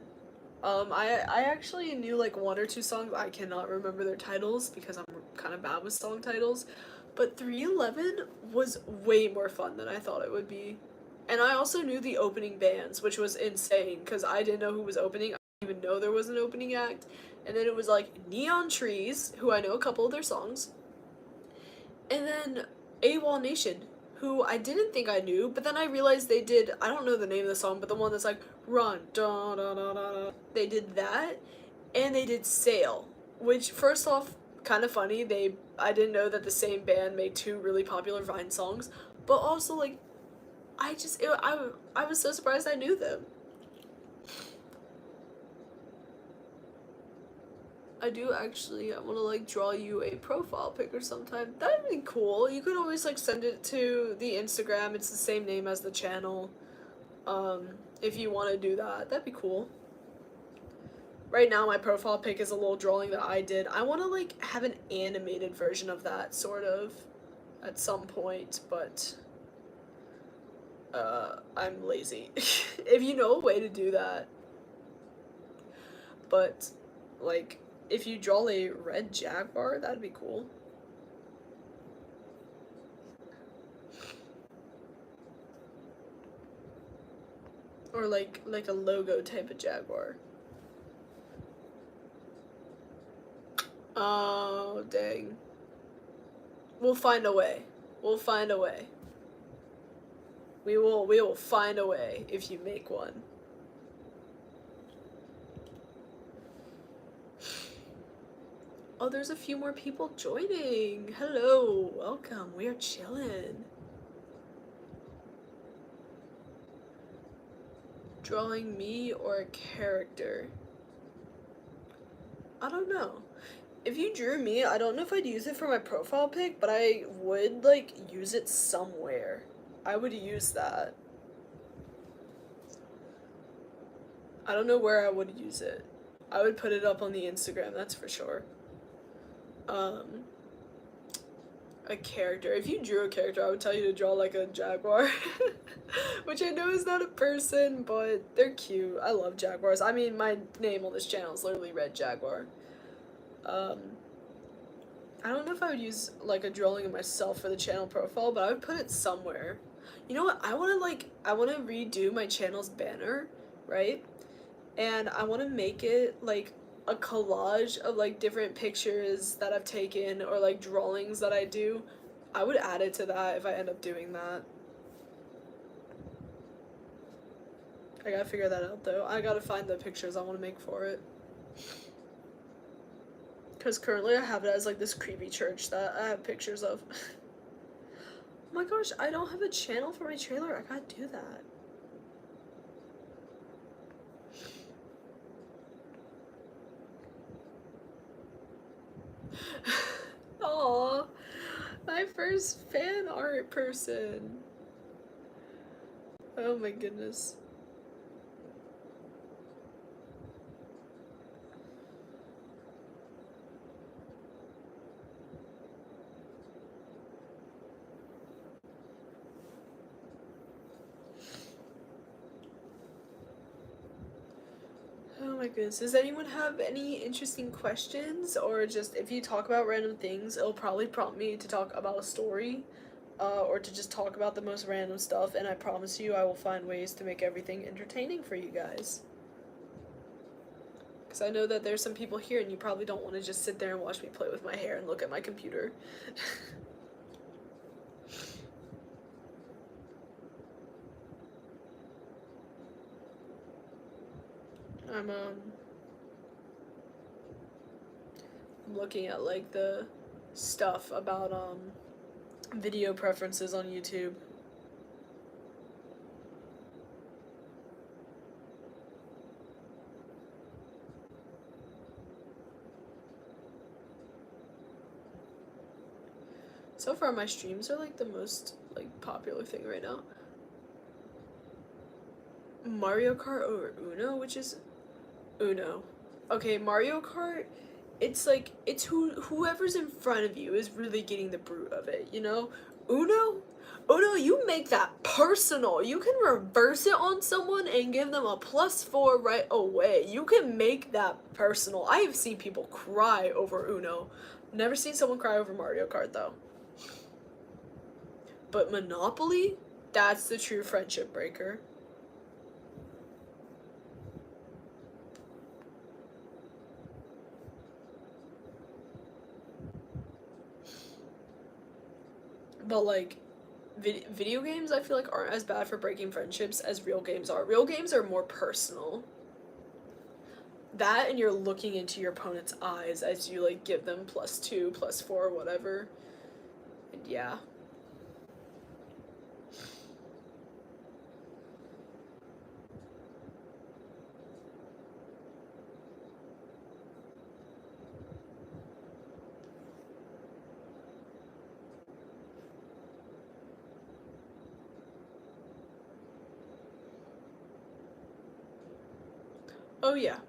Speaker 1: I actually knew like one or two songs. I cannot remember their titles because I'm kind of bad with song titles. But 311 was way more fun than I thought it would be. And I also knew the opening bands, which was insane because I didn't know who was opening. I didn't even know there was an opening act. And then it was like Neon Trees, who I know a couple of their songs. And then AWOL Nation, who I didn't think I knew, but then I realized they did, I don't know the name of the song, but the one that's like, run, da da da da da. They did that, and they did Sail, which, first off, kind of funny, I didn't know that the same band made two really popular Vine songs, but also, like, I was so surprised I knew them. I do actually, I want to like draw you a profile pic or sometime. That'd be cool. You could always like send it to the Instagram. It's the same name as the channel. If you want to do that, that'd be cool. Right now my profile pic is a little drawing that I did. I want to like have an animated version of that sort of at some point, but I'm lazy. If you know a way to do that. But like if you draw a red jaguar, that'd be cool. Or like a logo type of jaguar. Oh, dang. We'll find a way. We'll find a way. We will find a way if you make one. Oh, there's a few more people joining. Hello, welcome. We are chillin'. Drawing me or a character? I don't know. If you drew me, I don't know if I'd use it for my profile pic, but I would, like, use it somewhere. I would use that. I don't know where I would use it. I would put it up on the Instagram, that's for sure. A character. If you drew a character, I would tell you to draw like a jaguar. Which I know is not a person, but they're cute. I love jaguars. I mean, my name on this channel is literally Red Jaguar. I don't know if I would use like a drawing of myself for the channel profile, but I would put it somewhere. You know what? I want to redo my channel's banner, right? And I want to make it like a collage of like different pictures that I've taken or like drawings that I do. I would add it to that if I end up doing that. I gotta figure that out though. I gotta find the pictures I want to make for it. Because currently I have it as like this creepy church that I have pictures of. Oh my gosh, I don't have a channel for my trailer. I gotta do that. Aww, my first fan art person. Oh my goodness. Oh my goodness. Does anyone have any interesting questions? Or just if you talk about random things, it'll probably prompt me to talk about a story. Or to just talk about the most random stuff, and I promise you I will find ways to make everything entertaining for you guys. Because I know that there's some people here and you probably don't want to just sit there and watch me play with my hair and look at my computer. I'm looking at like the stuff about video preferences on YouTube. So far my streams are like the most like popular thing right now. Mario Kart over Uno, which is Uno. Okay, Mario Kart, it's like, it's whoever's in front of you is really getting the brute of it, you know? Uno, you make that personal. You can reverse it on someone and give them a +4 right away. You can make that personal. I have seen people cry over Uno. Never seen someone cry over Mario Kart though. But Monopoly, that's the true friendship breaker. But like, video games I feel like aren't as bad for breaking friendships as real games are. Real games are more personal. That, and you're looking into your opponent's eyes as you like give them +2, +4, whatever. And yeah. Oh yeah.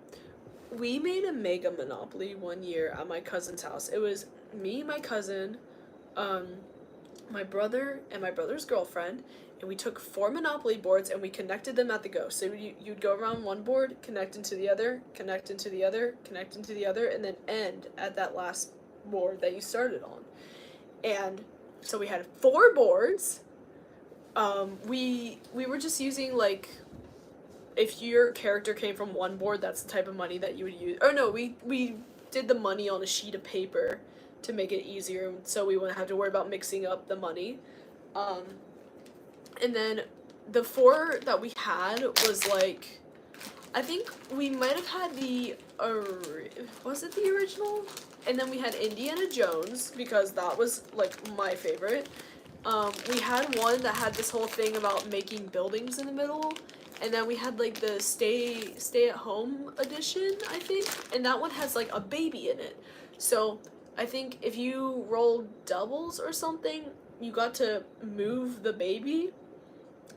Speaker 1: We made a mega Monopoly one year at my cousin's house. It was me, my cousin, my brother, and my brother's girlfriend, and we took 4 Monopoly boards and we connected them at the go. So you'd go around one board, connect into the other, connect into the other, connect into the other, and then end at that last board that you started on. And so we had 4 boards. We were just using like, if your character came from one board, that's the type of money that you would use. Or no, we did the money on a sheet of paper to make it easier, so we wouldn't have to worry about mixing up the money. And then the 4 that we had was like, I think we might have had the, was it the original? And then we had Indiana Jones, because that was like my favorite. We had one that had this whole thing about making buildings in the middle. And then we had like the stay at home edition, I think, and that one has like a baby in it. So I think if you rolled doubles or something, you got to move the baby,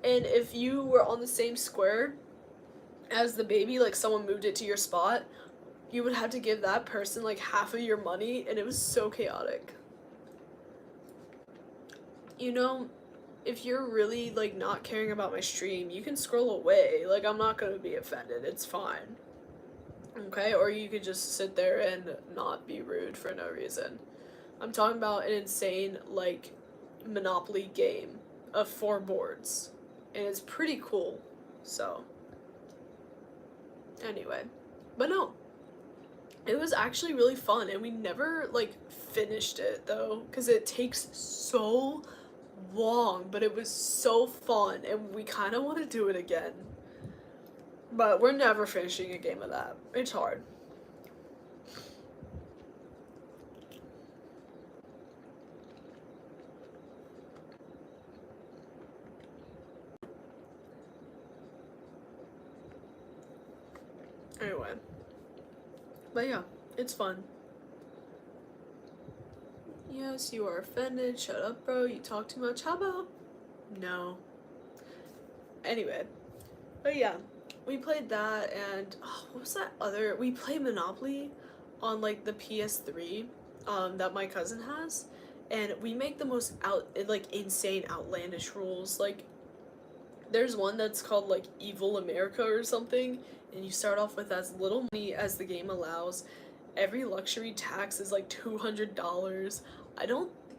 Speaker 1: and if you were on the same square as the baby, like someone moved it to your spot, you would have to give that person like half of your money, and it was so chaotic. You know, if you're really like not caring about my stream, you can scroll away. Like, I'm not gonna be offended. It's fine. Okay? Or you could just sit there and not be rude for no reason. I'm talking about an insane, like, Monopoly game of 4 boards. And it's pretty cool. So, anyway. But no. It was actually really fun, and we never, like, finished it, though, because it takes so long, but it was so fun, and we kind of want to do it again. But we're never finishing a game of that. It's hard. Anyway. But yeah, it's fun. Yes, you are offended. Shut up, bro. You talk too much. How about? No. Anyway. But yeah, we played that, and what was that other? We played Monopoly on like the PS3 that my cousin has, and we make the most insane outlandish rules. Like, there's one that's called like Evil America or something, and you start off with as little money as the game allows. Every luxury tax is like $200.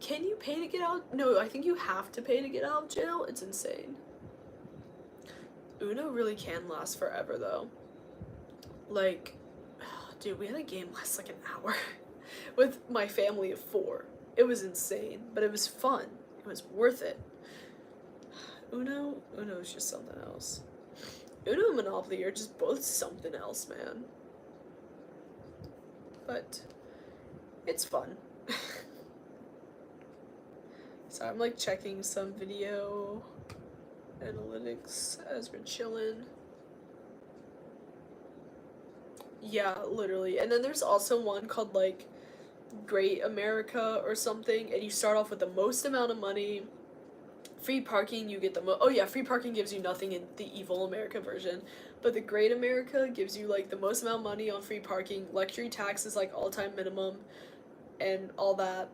Speaker 1: Can you pay to get out? No, I think you have to pay to get out of jail. It's insane. Uno really can last forever though. Like, dude, we had a game last like an hour with my family of 4. It was insane, but it was fun. It was worth it. Uno is just something else. Uno and Monopoly are just both something else, man. But it's fun. So I'm like checking some video analytics as we're chilling. Yeah, literally. And then there's also one called like Great America or something, and you start off with the most amount of money. Free parking, you get the oh yeah, free parking gives you nothing in the Evil America version, but the Great America gives you like the most amount of money on free parking. Luxury tax is like all-time minimum and all that.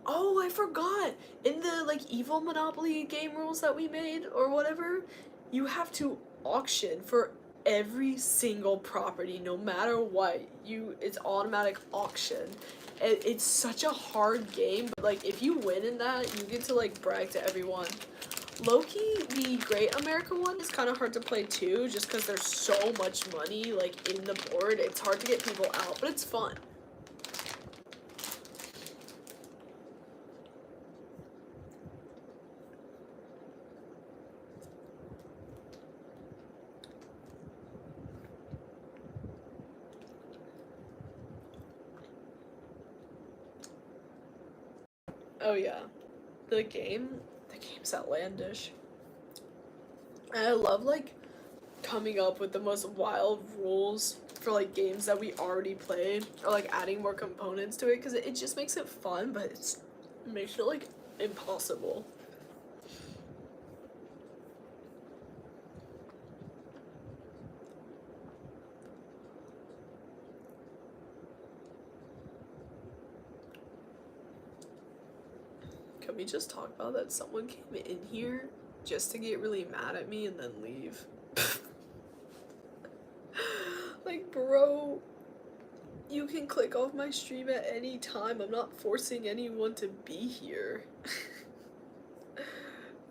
Speaker 1: Oh, I forgot. In the like Evil Monopoly game rules that we made or whatever, you have to auction for every single property no matter what. It's automatic auction. It's such a hard game, but like if you win in that, you get to like brag to everyone. Low-key, the Great America one is kind of hard to play too, just because there's so much money like in the board. It's hard to get people out, but it's fun. Oh yeah, the game's outlandish. And I love like coming up with the most wild rules for like games that we already played, or like adding more components to it, because it just makes it fun, but it makes it like impossible. Can we just talk about that someone came in here just to get really mad at me and then leave? Like, bro, you can click off my stream at any time. I'm not forcing anyone to be here.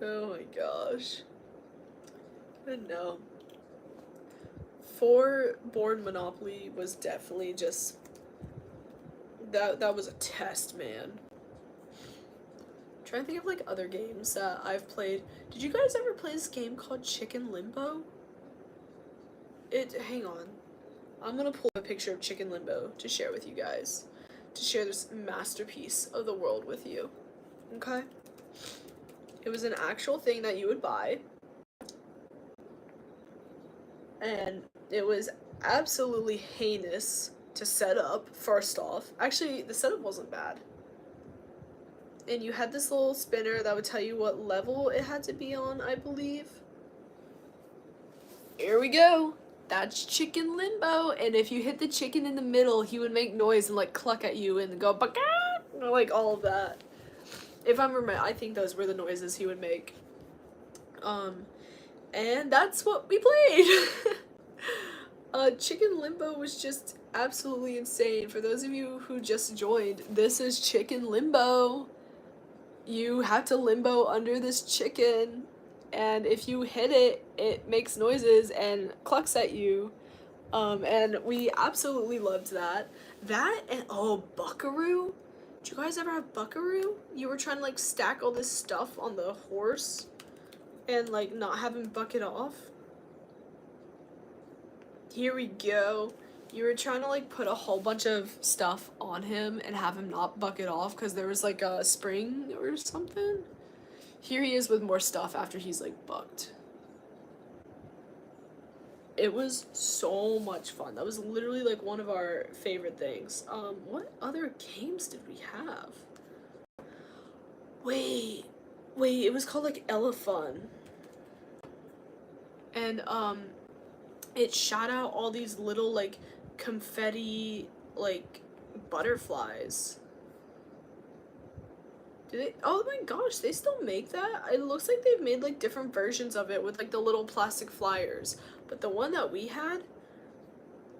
Speaker 1: Oh my gosh. But no. 4 Born Monopoly was definitely just that was a test, man. I'm trying to think of like other games that I've played. Did you guys ever play this game called Chicken Limbo? Hang on. I'm gonna pull a picture of Chicken Limbo to share with you guys. To share this masterpiece of the world with you. Okay? It was an actual thing that you would buy. and it was absolutely heinous to set up, first off. Actually, the setup wasn't bad. And you had this little spinner that would tell you what level it had to be on, I believe. Here we go. That's Chicken Limbo. And if you hit the chicken in the middle, he would make noise and like cluck at you and go baka, like all of that. If I'm remember, I think those were the noises he would make. And that's what we played. Chicken Limbo was just absolutely insane. For those of you who just joined, this is Chicken Limbo. You have to limbo under this chicken, and if you hit it, it makes noises and clucks at you. And we absolutely loved that. That and oh, Buckaroo. Did you guys ever have Buckaroo? You were trying to like stack all this stuff on the horse and like not have him buck it off. Here we go. You were trying to like put a whole bunch of stuff on him and have him not buck it off because there was like a spring or something. Here he is with more stuff after he's like bucked. It was so much fun. That was literally like one of our favorite things. What other games did we have? Wait, it was called like Elefun. And it shot out all these little like confetti like butterflies. Do they? Oh my gosh, they still make that? It looks like they've made like different versions of it with like the little plastic flyers. But the one that we had,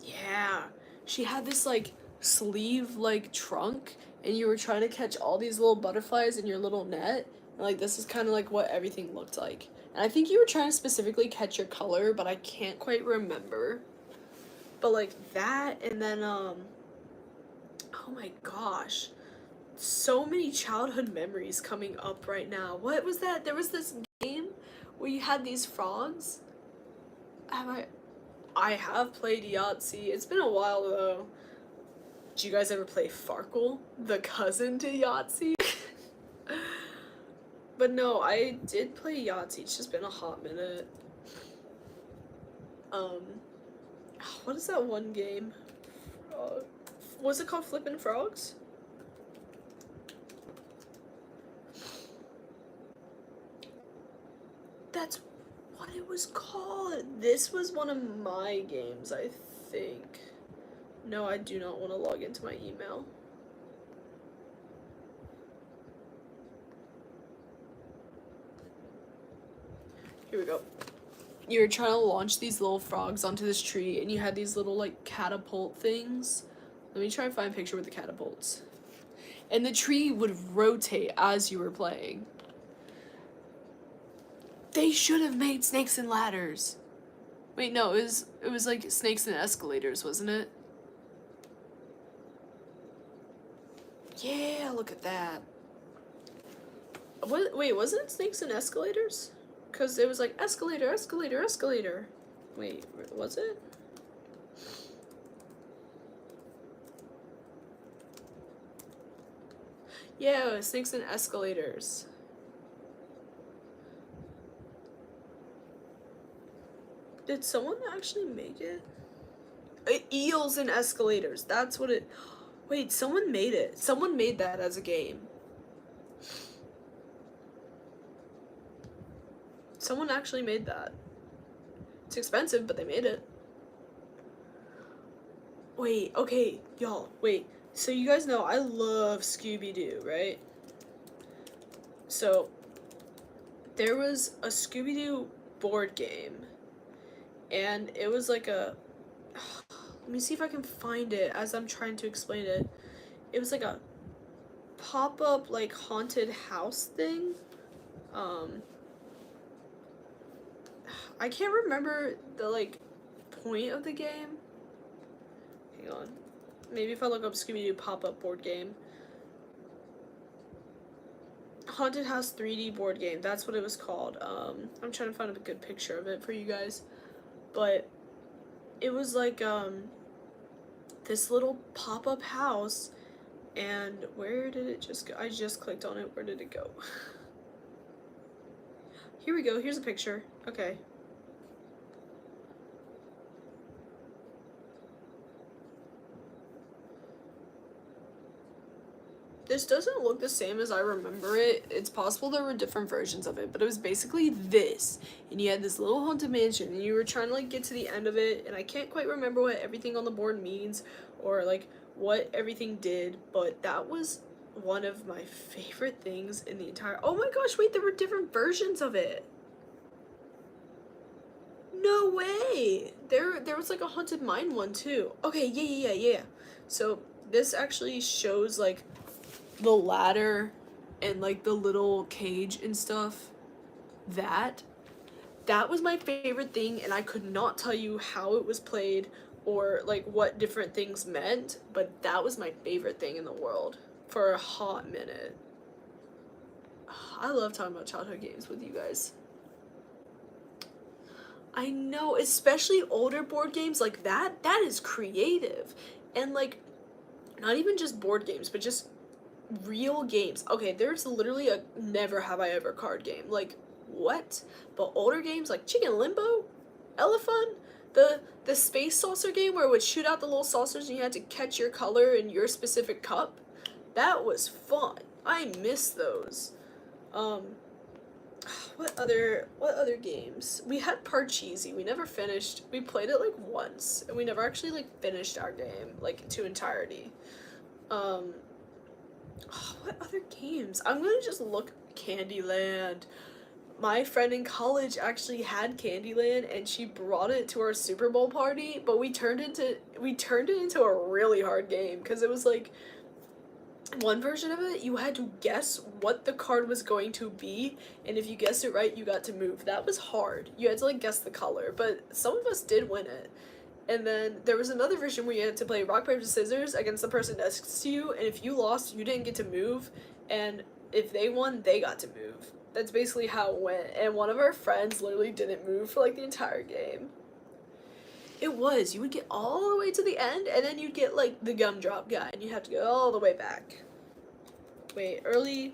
Speaker 1: yeah, she had this like sleeve like trunk, and you were trying to catch all these little butterflies in your little net. And like this is kind of like what everything looked like. And I think you were trying to specifically catch your color, but I can't quite remember. But like that, and then oh my gosh, so many childhood memories coming up right now. What was that? There was this game where you had these frogs. I have played Yahtzee. It's been a while though. Did you guys ever play Farkle, the cousin to Yahtzee? But no, I did play Yahtzee. It's just been a hot minute. What is that one game? Was it called Flippin' Frogs? That's what it was called. This was one of my games, I think. No, I do not want to log into my email. Here we go. You were trying to launch these little frogs onto this tree, and you had these little like catapult things. Let me try and find a picture with the catapults. And the tree would rotate as you were playing. They should have made snakes and ladders. Wait, no, it was like snakes and escalators, wasn't it? Yeah, look at that. What? Wait, wasn't it snakes and escalators? Because it was like escalator, escalator, escalator. Wait, was it? Yeah, snakes and escalators. Did someone actually make it? Eels and escalators. That's what it... Wait, someone made it. Someone made that as a game. Someone actually made that. It's expensive, but they made it. Wait, okay, y'all, wait. So you guys know I love Scooby-Doo, right? So there was a Scooby-Doo board game, and it was like a... Let me see if I can find it as I'm trying to explain it. It was like a pop-up, like, haunted house thing. I can't remember the, like, point of the game. Hang on. Maybe if I look up Scooby-Doo pop-up board game. Haunted House 3D board game. That's what it was called. I'm trying to find a good picture of it for you guys. But it was like, this little pop-up house. And where did it just go? I just clicked on it. Where did it go? Here we go. Here's a picture. Okay. This doesn't look the same as I remember it. It's possible there were different versions of it, but it was basically this. And you had this little haunted mansion, and you were trying to, like, get to the end of it, and I can't quite remember what everything on the board means, or, like, what everything did, but that was one of my favorite things in the entire... Oh my gosh, wait, there were different versions of it! No way! There was, like, a haunted mine one, too. Okay, yeah. So, this actually shows, like, the ladder and like the little cage and stuff. That was my favorite thing, and I could not tell you how it was played or like what different things meant, but that was my favorite thing in the world for a hot minute. I love talking about childhood games with you guys. I know, especially older board games like that is creative. And like, not even just board games, but just real games. Okay, there's literally a never have I ever card game. Like, what? But older games like Chicken Limbo, Elephant, the space saucer game where it would shoot out the little saucers and you had to catch your color in your specific cup. That was fun. I miss those. What other games? We had Parcheesi. We never finished. We played it like once, and we never actually like finished our game like to entirety. What other games? I'm gonna just look. Candyland. My friend in college actually had Candyland, and she brought it to our Super Bowl party, but we turned it into a really hard game, because it was like, one version of it, you had to guess what the card was going to be, and if you guessed it right, you got to move. That was hard. You had to like guess the color, but some of us did win it. And then there was another version where you had to play rock, paper, scissors against the person next to you, and if you lost, you didn't get to move, and if they won, they got to move. That's basically how it went, and one of our friends literally didn't move for like the entire game. It was. You would get all the way to the end, and then you'd get like the gumdrop guy, and you have to go all the way back. Wait, early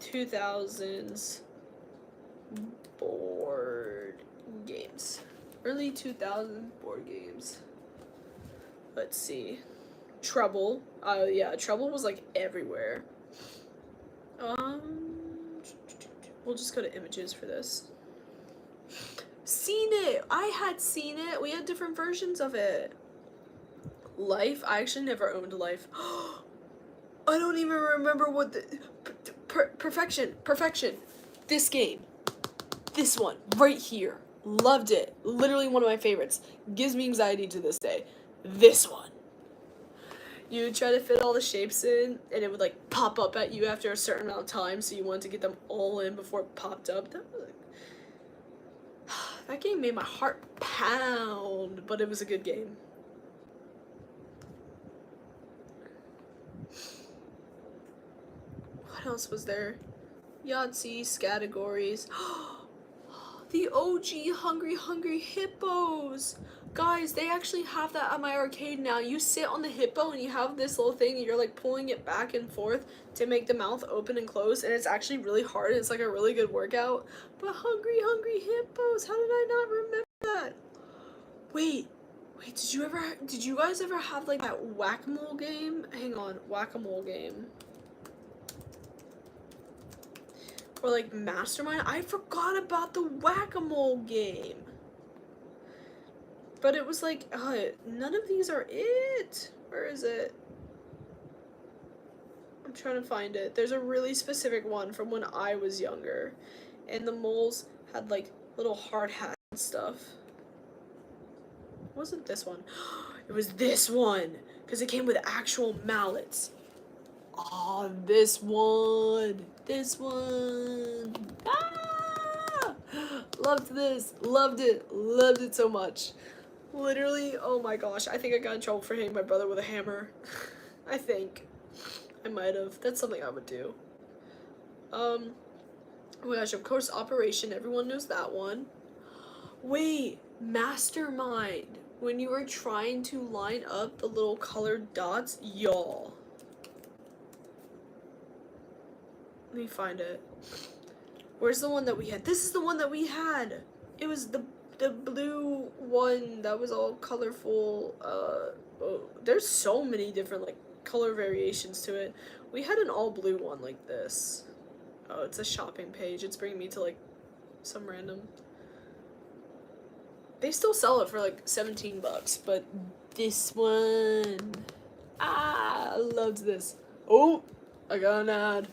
Speaker 1: 2000s board games. Early 2000s board games. Let's see. Trouble. Yeah, Trouble was like everywhere. We'll just go to images for this. Seen It! I had Seen It! We had different versions of it. Life? I actually never owned Life. I don't even remember what the... Perfection. This game. This one. Right here. Loved it. Literally one of my favorites. Gives me anxiety to this day. This one. You would try to fit all the shapes in, and it would like pop up at you after a certain amount of time, so you wanted to get them all in before it popped up. That game made my heart pound, but it was a good game. What else was there? Yahtzee, categories. The OG Hungry Hippos. Guys, they actually have that at my arcade now. You sit on the hippo and you have this little thing and you're like pulling it back and forth to make the mouth open and close, and it's actually really hard. It's like a really good workout. But Hungry Hippos, how did I not remember that? Wait, did you guys ever have like that whack-a-mole game? Hang on, whack-a-mole game. Or like Mastermind? I forgot about the whack-a-mole game. But it was like, none of these are it. Where is it? I'm trying to find it. There's a really specific one from when I was younger. And the moles had like little hard hats and stuff. It wasn't this one. It was this one. Because it came with actual mallets. Oh, this one. This one. Ah! Loved this. Loved it so much. Literally, oh my gosh, I think I got in trouble for hitting my brother with a hammer. I think. I might have. That's something I would do. Oh my gosh, of course, Operation, everyone knows that one. Wait, Mastermind. When you were trying to line up the little colored dots, y'all. Let me find it. Where's the one that we had? This is the one that we had. It was the blue one that was all colorful. Oh, there's so many different like color variations to it. We had an all blue one like this. Oh, it's a shopping page. It's bringing me to like some random. They still sell it for like 17 bucks, but this one, I loved this. Oh, I got an ad.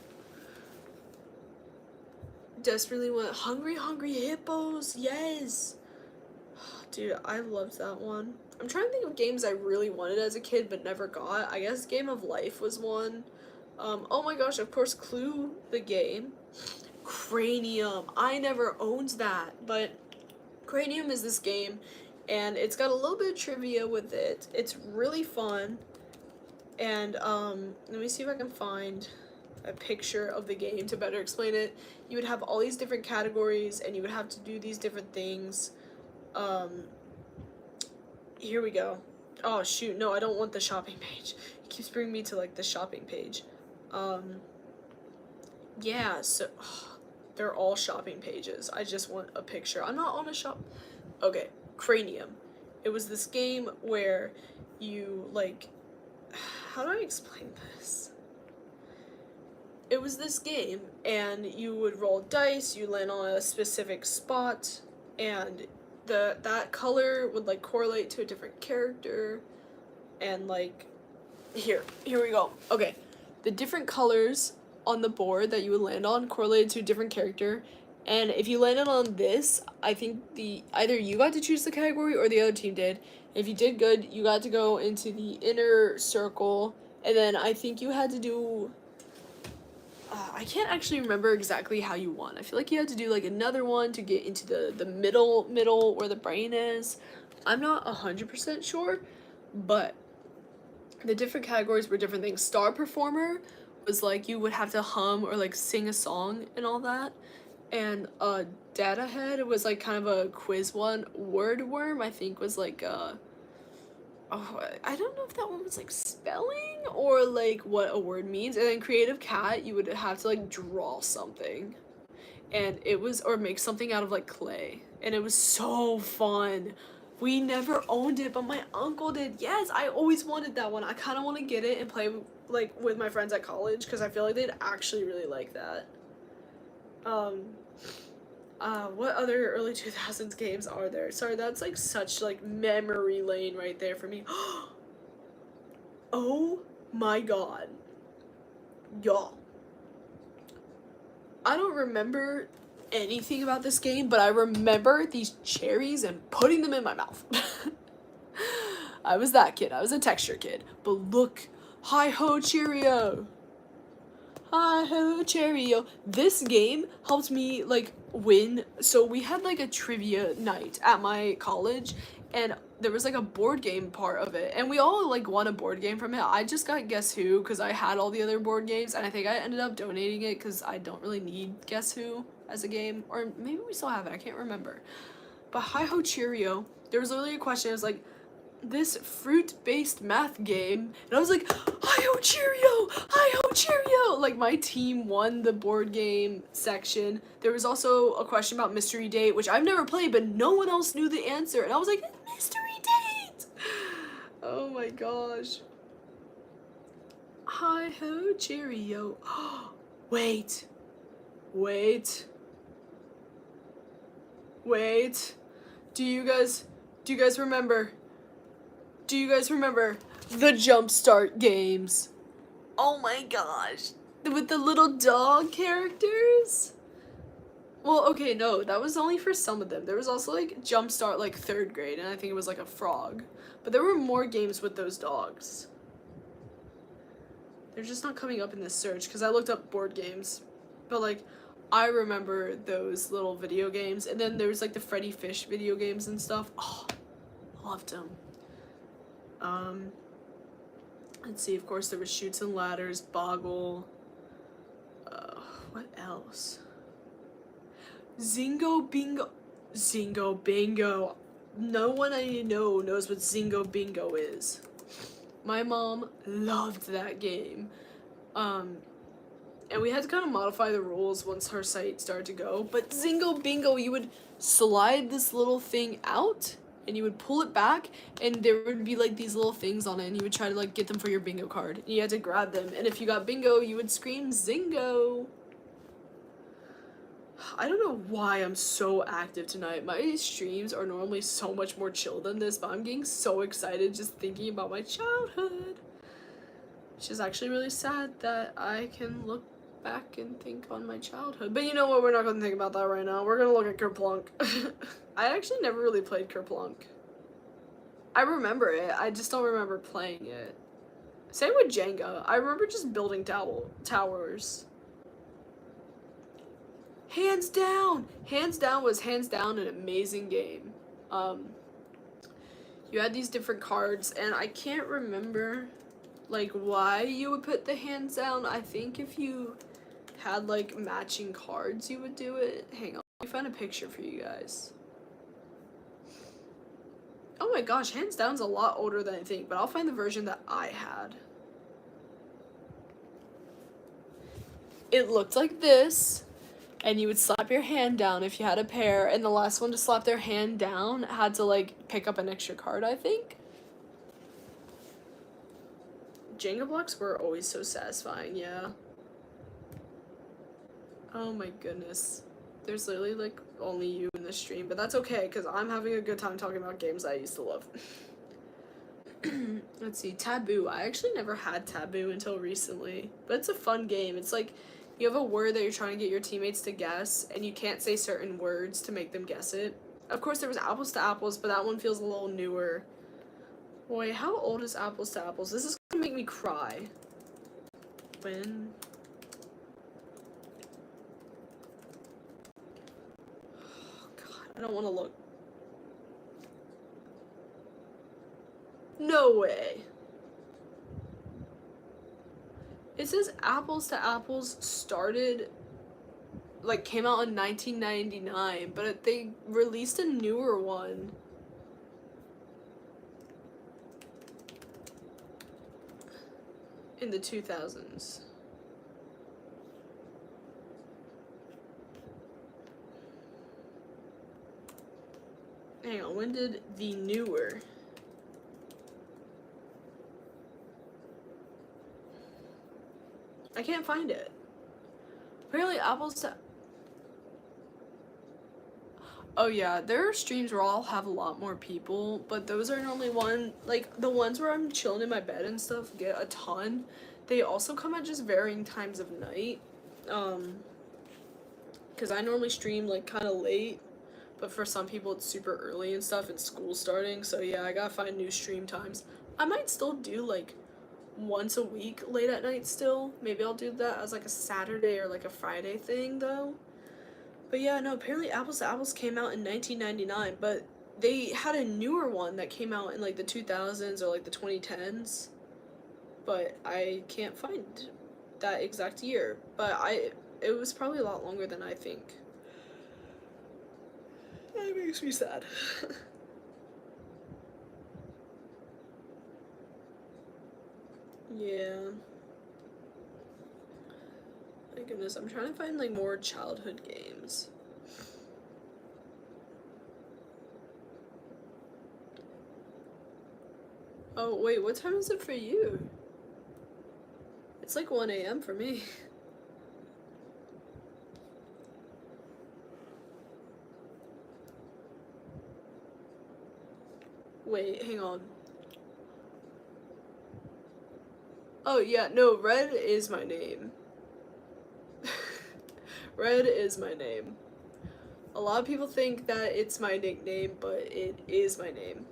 Speaker 1: Desperately want Hungry Hungry Hippos, yes. Dude, I loved that one. I'm trying to think of games I really wanted as a kid but never got. I guess Game of Life was one. Oh my gosh, of course, Clue, the game. Cranium. I never owned that, but Cranium is this game, and it's got a little bit of trivia with it. It's really fun, and let me see if I can find a picture of the game to better explain it. You would have all these different categories, and you would have to do these different things. Here we go. Oh shoot, no, I don't want the shopping page. It keeps bringing me to like the shopping page. Yeah, so they're all shopping pages. I just want a picture. I'm not on a shop. Okay, Cranium. It was this game where you like, how do I explain this? It was this game, and you would roll dice, you land on a specific spot, and that color would like correlate to a different character, and like, here we go. Okay, the different colors on the board that you would land on correlated to a different character, and if you landed on this, I think either you got to choose the category or the other team did. If you did good, you got to go into the inner circle, and then I think you had to do, I can't actually remember exactly how you won. I feel like you had to do like another one to get into the middle where the brain is. I'm not 100% sure, but the different categories were different things. Star performer was like you would have to hum or like sing a song and all that. And data head was like kind of a quiz one. Word worm, I think, was like I don't know if that one was like spelling or like what a word means. And then creative cat, you would have to like draw something, and it was, or make something out of like clay, and it was so fun. We never owned it, but my uncle did. Yes, I always wanted that one. I kind of want to get it and play like with my friends at college, because I feel like they'd actually really like that. What other early 2000s games are there? Sorry, that's like such like memory lane right there for me. Oh my god. Y'all. I don't remember anything about this game, but I remember these cherries and putting them in my mouth. I was that kid. I was a texture kid. But look, hi-ho Cheerio. Hi-ho Cheerio. This game helped me like win. So we had like a trivia night at my college, and there was like a board game part of it, and we all like won a board game from it. I just got Guess Who because I had all the other board games, and I think I ended up donating it because I don't really need Guess Who as a game, or maybe we still have it, I can't remember. But hi-ho Cheerio, there was literally a question. It was like, this fruit-based math game, and I was like, hi-ho Cheerio, hi-ho Cheerio. Like, my team won the board game section. There was also a question about Mystery Date, which I've never played, but no one else knew the answer, and I was like, Mystery Date. Oh my gosh. Hi-ho Cheerio. Wait. Do you guys remember? Do you guys remember the Jumpstart games? Oh my gosh. With the little dog characters? Well, okay, no, that was only for some of them. There was also like Jumpstart like 3rd grade, and I think it was like a frog. But there were more games with those dogs. They're just not coming up in this search because I looked up board games. But like, I remember those little video games. And then there was like the Freddy Fish video games and stuff. Oh, loved them. Let's see, of course there was Chutes and Ladders, Boggle, what else? Zingo Bingo. No one I know knows what Zingo Bingo is. My mom loved that game. And we had to kind of modify the rules once her site started to go, but Zingo Bingo, you would slide this little thing out, and you would pull it back, and there would be like these little things on it, and you would try to like get them for your bingo card, and you had to grab them, and if you got bingo, you would scream Zingo. I don't know why I'm so active tonight. My streams are normally so much more chill than this, but I'm getting so excited just thinking about my childhood. Which is actually really sad that I can look back and think on my childhood. But you know what? We're not going to think about that right now. We're going to look at Kerplunk. I actually never really played Kerplunk. I remember it. I just don't remember playing it. Same with Jenga. I remember just building towers. Hands down! Hands down was hands down an amazing game. You had these different cards, and I can't remember like why you would put the hands down. I think if you had like matching cards, you would do it. Hang on, let me find a picture for you guys. Oh my gosh, hands down's a lot older than I think, but I'll find the version that I had. It looked like this, and you would slap your hand down if you had a pair, and the last one to slap their hand down had to like pick up an extra card, I think. Jenga blocks were always so satisfying, yeah. Oh my goodness. There's literally like only you in the stream, but that's okay because I'm having a good time talking about games I used to love. Let's see, Taboo. I actually never had Taboo until recently, but it's a fun game. It's like you have a word that you're trying to get your teammates to guess, and you can't say certain words to make them guess it. Of course, there was Apples to Apples, but that one feels a little newer. Wait, how old is Apples to Apples? This is gonna make me cry. When? Oh god, I don't want to look. No way. It says Apples to Apples started, like, came out in 1999, but they released a newer one. In the 2000s. Hang on, when did the newer? I can't find it. Apparently Apples to... Oh yeah, there are streams where I'll have a lot more people, but those are normally like, the ones where I'm chilling in my bed and stuff get a ton. They also come at just varying times of night, because I normally stream, like, kind of late, but for some people it's super early and stuff, and school's starting, so yeah, I gotta find new stream times. I might still do, like, once a week late at night still. Maybe I'll do that as, like, a Saturday or, like, a Friday thing, though. But yeah, no, apparently Apples to Apples came out in 1999, but they had a newer one that came out in like the 2000s or like the 2010s. But I can't find that exact year. But it was probably a lot longer than I think. That makes me sad. Yeah. My goodness, I'm trying to find like more childhood games. Oh wait, what time is it for you? It's like 1 a.m. for me. Wait, hang on. Oh yeah, no, Red is my name. Red is my name. A lot of people think that it's my nickname, but it is my name.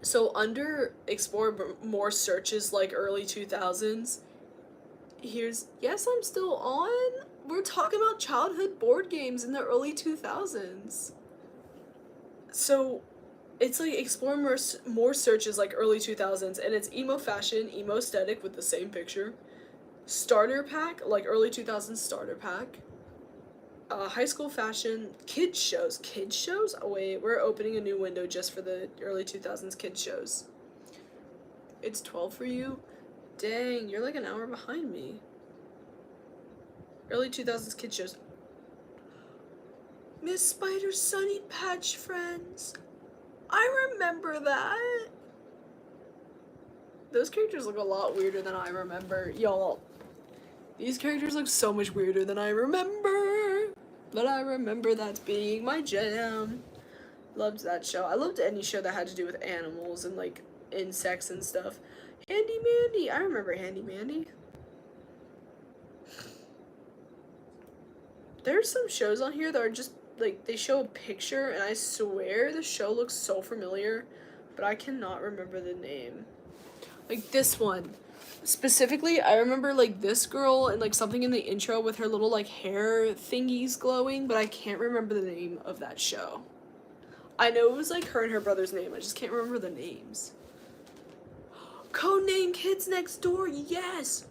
Speaker 1: So under explore more searches like early 2000s, yes, I'm still on. We're talking about childhood board games in the early 2000s. So it's like explore more searches like early 2000s, and it's emo fashion, emo aesthetic with the same picture. Starter pack, like early 2000s starter pack. High school fashion, kids shows. Kids shows? Oh wait, we're opening a new window just for the early 2000s kids shows. It's 12 for you? Dang, you're like an hour behind me. Early 2000s kids shows. Miss Spider's Sunny Patch Friends. I remember that. Those characters look a lot weirder than I remember. Y'all, these characters look so much weirder than I remember. But I remember that being my jam. Loved that show. I loved any show that had to do with animals and like insects and stuff. Handy Mandy. I remember Handy Mandy. There's some shows on here that are just like they show a picture and I swear the show looks so familiar, but I cannot remember the name. Like this one. Specifically, I remember like this girl and like something in the intro with her little like hair thingies glowing, but I can't remember the name of that show. I know it was like her and her brother's name, I just can't remember the names. Codename Kids Next Door, yes!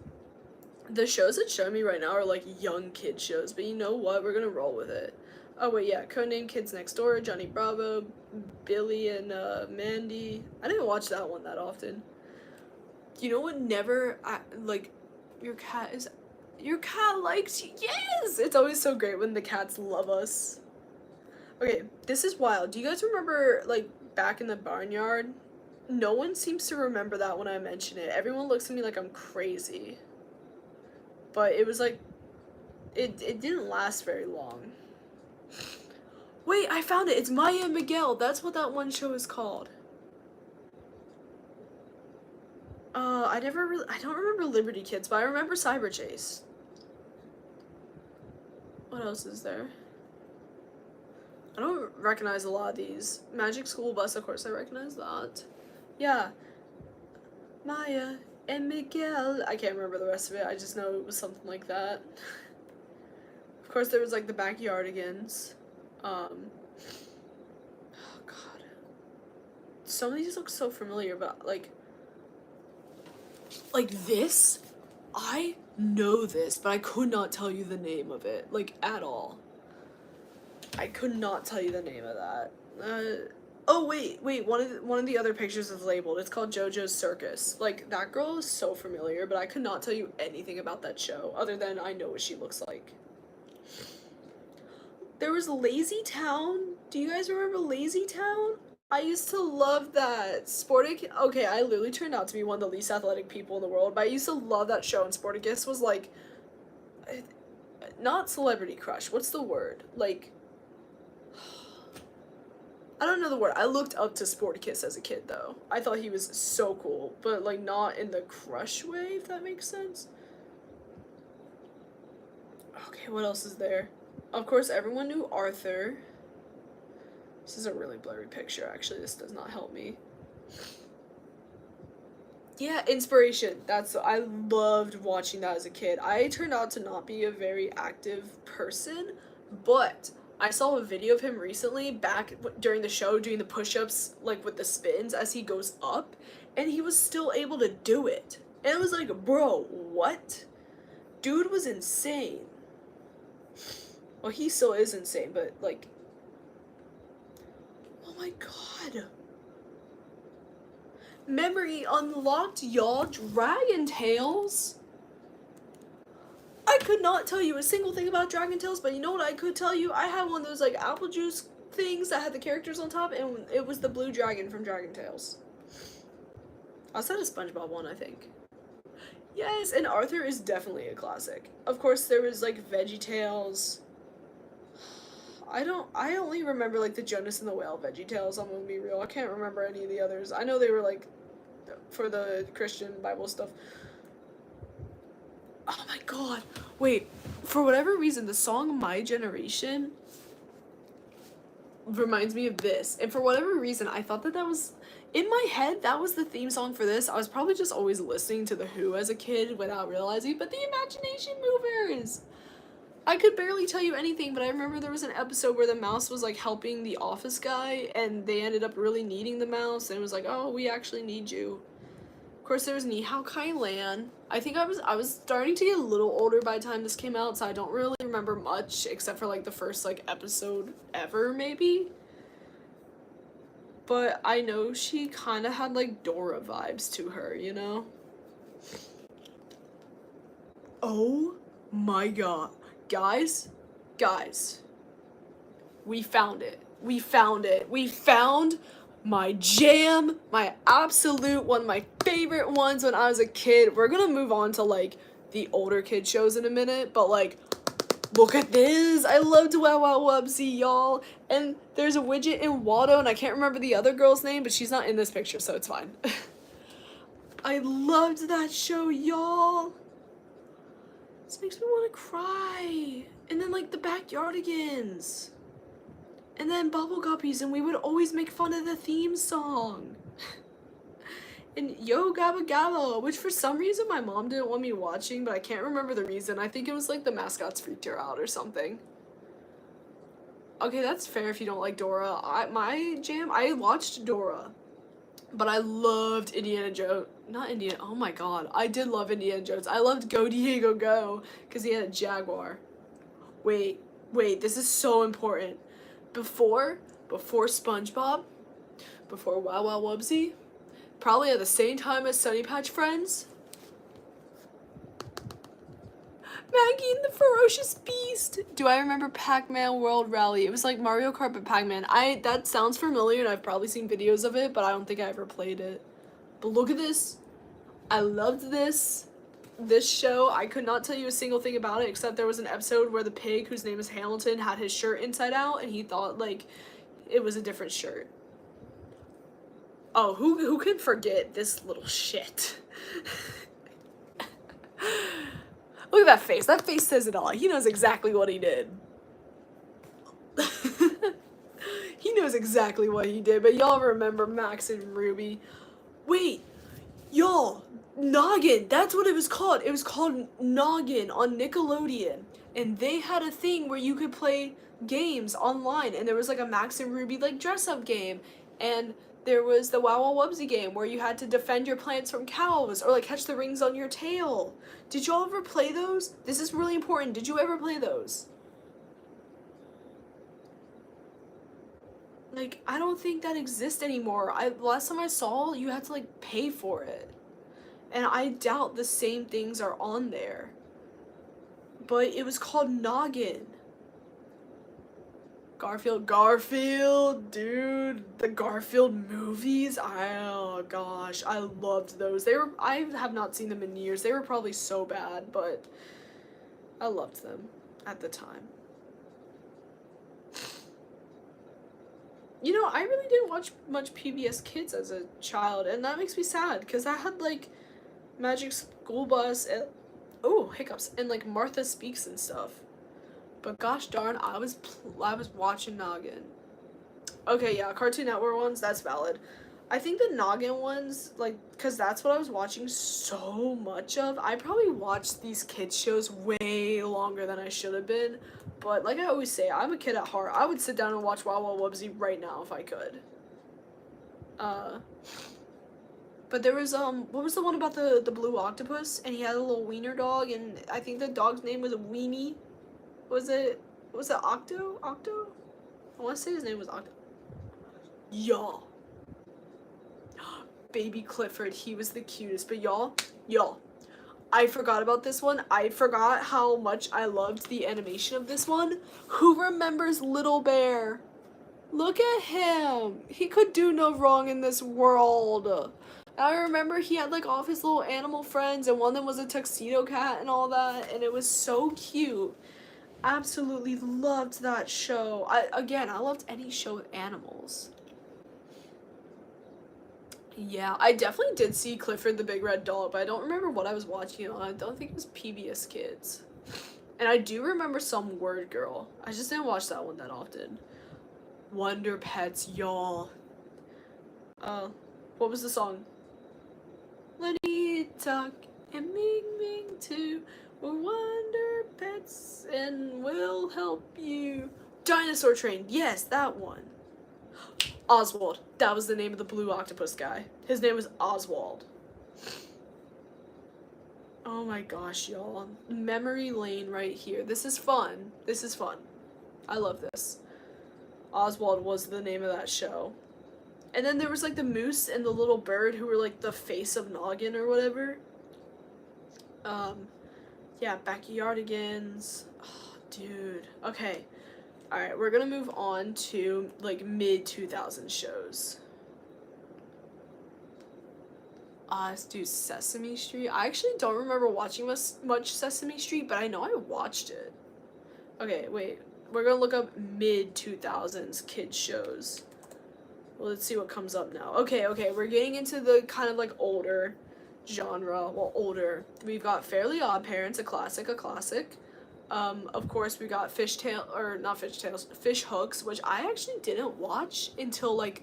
Speaker 1: The shows it's showing me right now are like young kid shows, but you know what? We're gonna roll with it. Oh wait, yeah, Codename Kids Next Door, Johnny Bravo, Billy and Mandy. I didn't watch that one that often. You know what? Never, like, your cat likes you. Yes! It's always so great when the cats love us. Okay, this is wild. Do you guys remember, like, back in the barnyard? No one seems to remember that when I mention it. Everyone looks at me like I'm crazy. But it was like, it didn't last very long. Wait, I found it. It's Maya and Miguel. That's what that one show is called. I don't remember Liberty Kids, but I remember Cyber Chase. What else is there? I don't recognize a lot of these. Magic School Bus, of course I recognize that. Yeah. Maya and Miguel. I can't remember the rest of it. I just know it was something like that. Of course there was like the Backyardigans. Oh god. Some of these look so familiar, but like this, I know this, but I could not tell you the name of it, like, at all. I could not tell you the name of that. Oh, wait, one of the other pictures is labeled. It's called JoJo's Circus. Like, that girl is so familiar, but I could not tell you anything about that show, other than I know what she looks like. There was Lazy Town. Do you guys remember Lazy Town? I used to love that. Okay, I literally turned out to be one of the least athletic people in the world, but I used to love that show, and Sporticus was like, not celebrity crush, what's the word? Like, I don't know the word. I looked up to Sporticus as a kid, though. I thought he was so cool, but like not in the crush way, if that makes sense. Okay, what else is there? Of course, everyone knew Arthur. This is a really blurry picture, actually. This does not help me. Yeah, Inspiration. I loved watching that as a kid. I turned out to not be a very active person, but I saw a video of him recently back during the show doing the push-ups, like with the spins as he goes up, and he was still able to do it. And it was like, bro, what? Dude was insane. Well, he still is insane, but like, oh my god. Memory unlocked, y'all. Dragon Tales. I could not tell you a single thing about Dragon Tales, but you know what I could tell you? I had one of those like apple juice things that had the characters on top, and it was the blue dragon from Dragon Tales. I said a SpongeBob one, I think. Yes, and Arthur is definitely a classic. Of course, there was like VeggieTales. I only remember like the Jonas and the Whale VeggieTales, I'm gonna be real. I can't remember any of the others. I know they were like for the Christian Bible stuff. Oh my god. Wait, for whatever reason, the song My Generation reminds me of this. And for whatever reason, I thought that was, in my head, that was the theme song for this. I was probably just always listening to The Who as a kid without realizing, but the Imagination Movers! I could barely tell you anything, but I remember there was an episode where the mouse was like helping the office guy, and they ended up really needing the mouse, and it was like, oh, we actually need you. Of course, there was Ni Hao Kai Lan. I think I was starting to get a little older by the time this came out, so I don't really remember much, except for like the first like episode ever, maybe. But I know she kind of had like Dora vibes to her, you know? Oh my god. Guys, We found it. We found it. We found my jam, my absolute one of my favorite ones when I was a kid. We're gonna move on to like the older kid shows in a minute, but like, look at this. I loved Wow Wow Wubsy, y'all. And there's a widget in Watto, and I can't remember the other girl's name, but she's not in this picture, so it's fine. I loved that show, y'all. This makes me want to cry. And then like the Backyardigans. And then Bubble Guppies, and we would always make fun of the theme song. And Yo Gabba Gabba, which for some reason my mom didn't want me watching, but I can't remember the reason. I think it was like the mascots freaked her out or something. Okay, that's fair if you don't like Dora. My jam, I watched Dora, but I loved Indiana Jones. Not Indiana, oh my god. I did love Indiana Jones. I loved Go Diego Go, because he had a jaguar. Wait, this is so important. Before SpongeBob, before Wow Wow Wubsy, probably at the same time as Sunny Patch Friends, Maggie and the Ferocious Beast. Do I remember Pac-Man World Rally? It was like Mario Kart but Pac-Man. That sounds familiar and I've probably seen videos of it, but I don't think I ever played it. But look at this. I loved this show. I could not tell you a single thing about it except there was an episode where the pig, whose name is Hamilton, had his shirt inside out and he thought like it was a different shirt. Oh, who could forget this little shit? Look at that face. That face says it all. He knows exactly what he did. He knows exactly what he did, but y'all remember Max and Ruby. Wait, y'all, Noggin, that's what it was called. It was called Noggin on Nickelodeon. And they had a thing where you could play games online, and there was like a Max and Ruby like dress-up game, and there was the Wow Wow Wubsy game where you had to defend your plants from cows or like catch the rings on your tail. Did y'all ever play those? This is really important. Did you ever play those? Like, I don't think that exists anymore. Last time I saw, you had to like pay for it. And I doubt the same things are on there. But it was called Noggin. Garfield, dude, the Garfield movies, oh gosh, I loved those. I have not seen them in years. They were probably so bad, but I loved them at the time. You know, I really didn't watch much PBS Kids as a child, and that makes me sad, because I had, like, Magic School Bus, and, oh, hiccups, and, like, Martha Speaks and stuff. But gosh darn, I was watching Noggin. Okay, yeah, Cartoon Network ones, that's valid. I think the Noggin ones, like, because that's what I was watching so much of. I probably watched these kids shows way longer than I should have been. But like I always say, I'm a kid at heart. I would sit down and watch Wow Wow Wubsy right now if I could. But there was, what was the one about the blue octopus? And he had a little wiener dog, and I think the dog's name was Weenie. Was it Octo? Octo? I want to say his name was Octo. Y'all. Baby Clifford, he was the cutest. But y'all, I forgot about this one. I forgot how much I loved the animation of this one. Who remembers Little Bear? Look at him. He could do no wrong in this world. I remember he had like all of his little animal friends, and one of them was a tuxedo cat and all that, and it was so cute. Absolutely loved that show. I loved any show with animals. Yeah, I definitely did see Clifford the Big Red Dog, but I don't remember what I was watching on. I don't think it was PBS Kids. And I do remember some Word Girl. I just didn't watch that one that often. Wonder Pets, y'all. What was the song? Lenny Tuck and Ming Ming too. We're Wonder Pets and we'll help you. Dinosaur Train, yes, that one. Oswald, that was the name of the blue octopus guy. His name was Oswald. Oh my gosh, y'all. Memory lane right here. This is fun. This is fun. I love this. Oswald was the name of that show. And then there was like the moose and the little bird who were like the face of Noggin or whatever. Yeah, Backyardigans. Oh, dude. Okay. Alright, we're gonna move on to, like, mid-2000s shows. Let's do Sesame Street. I actually don't remember watching much Sesame Street, but I know I watched it. Okay, wait. We're gonna look up mid-2000s kids shows. Well, let's see what comes up now. Okay, we're getting into the kind of, like, older genre. Well, older. We've got Fairly Odd Parents, a classic. Of course, we got Fish Hooks, which I actually didn't watch until, like,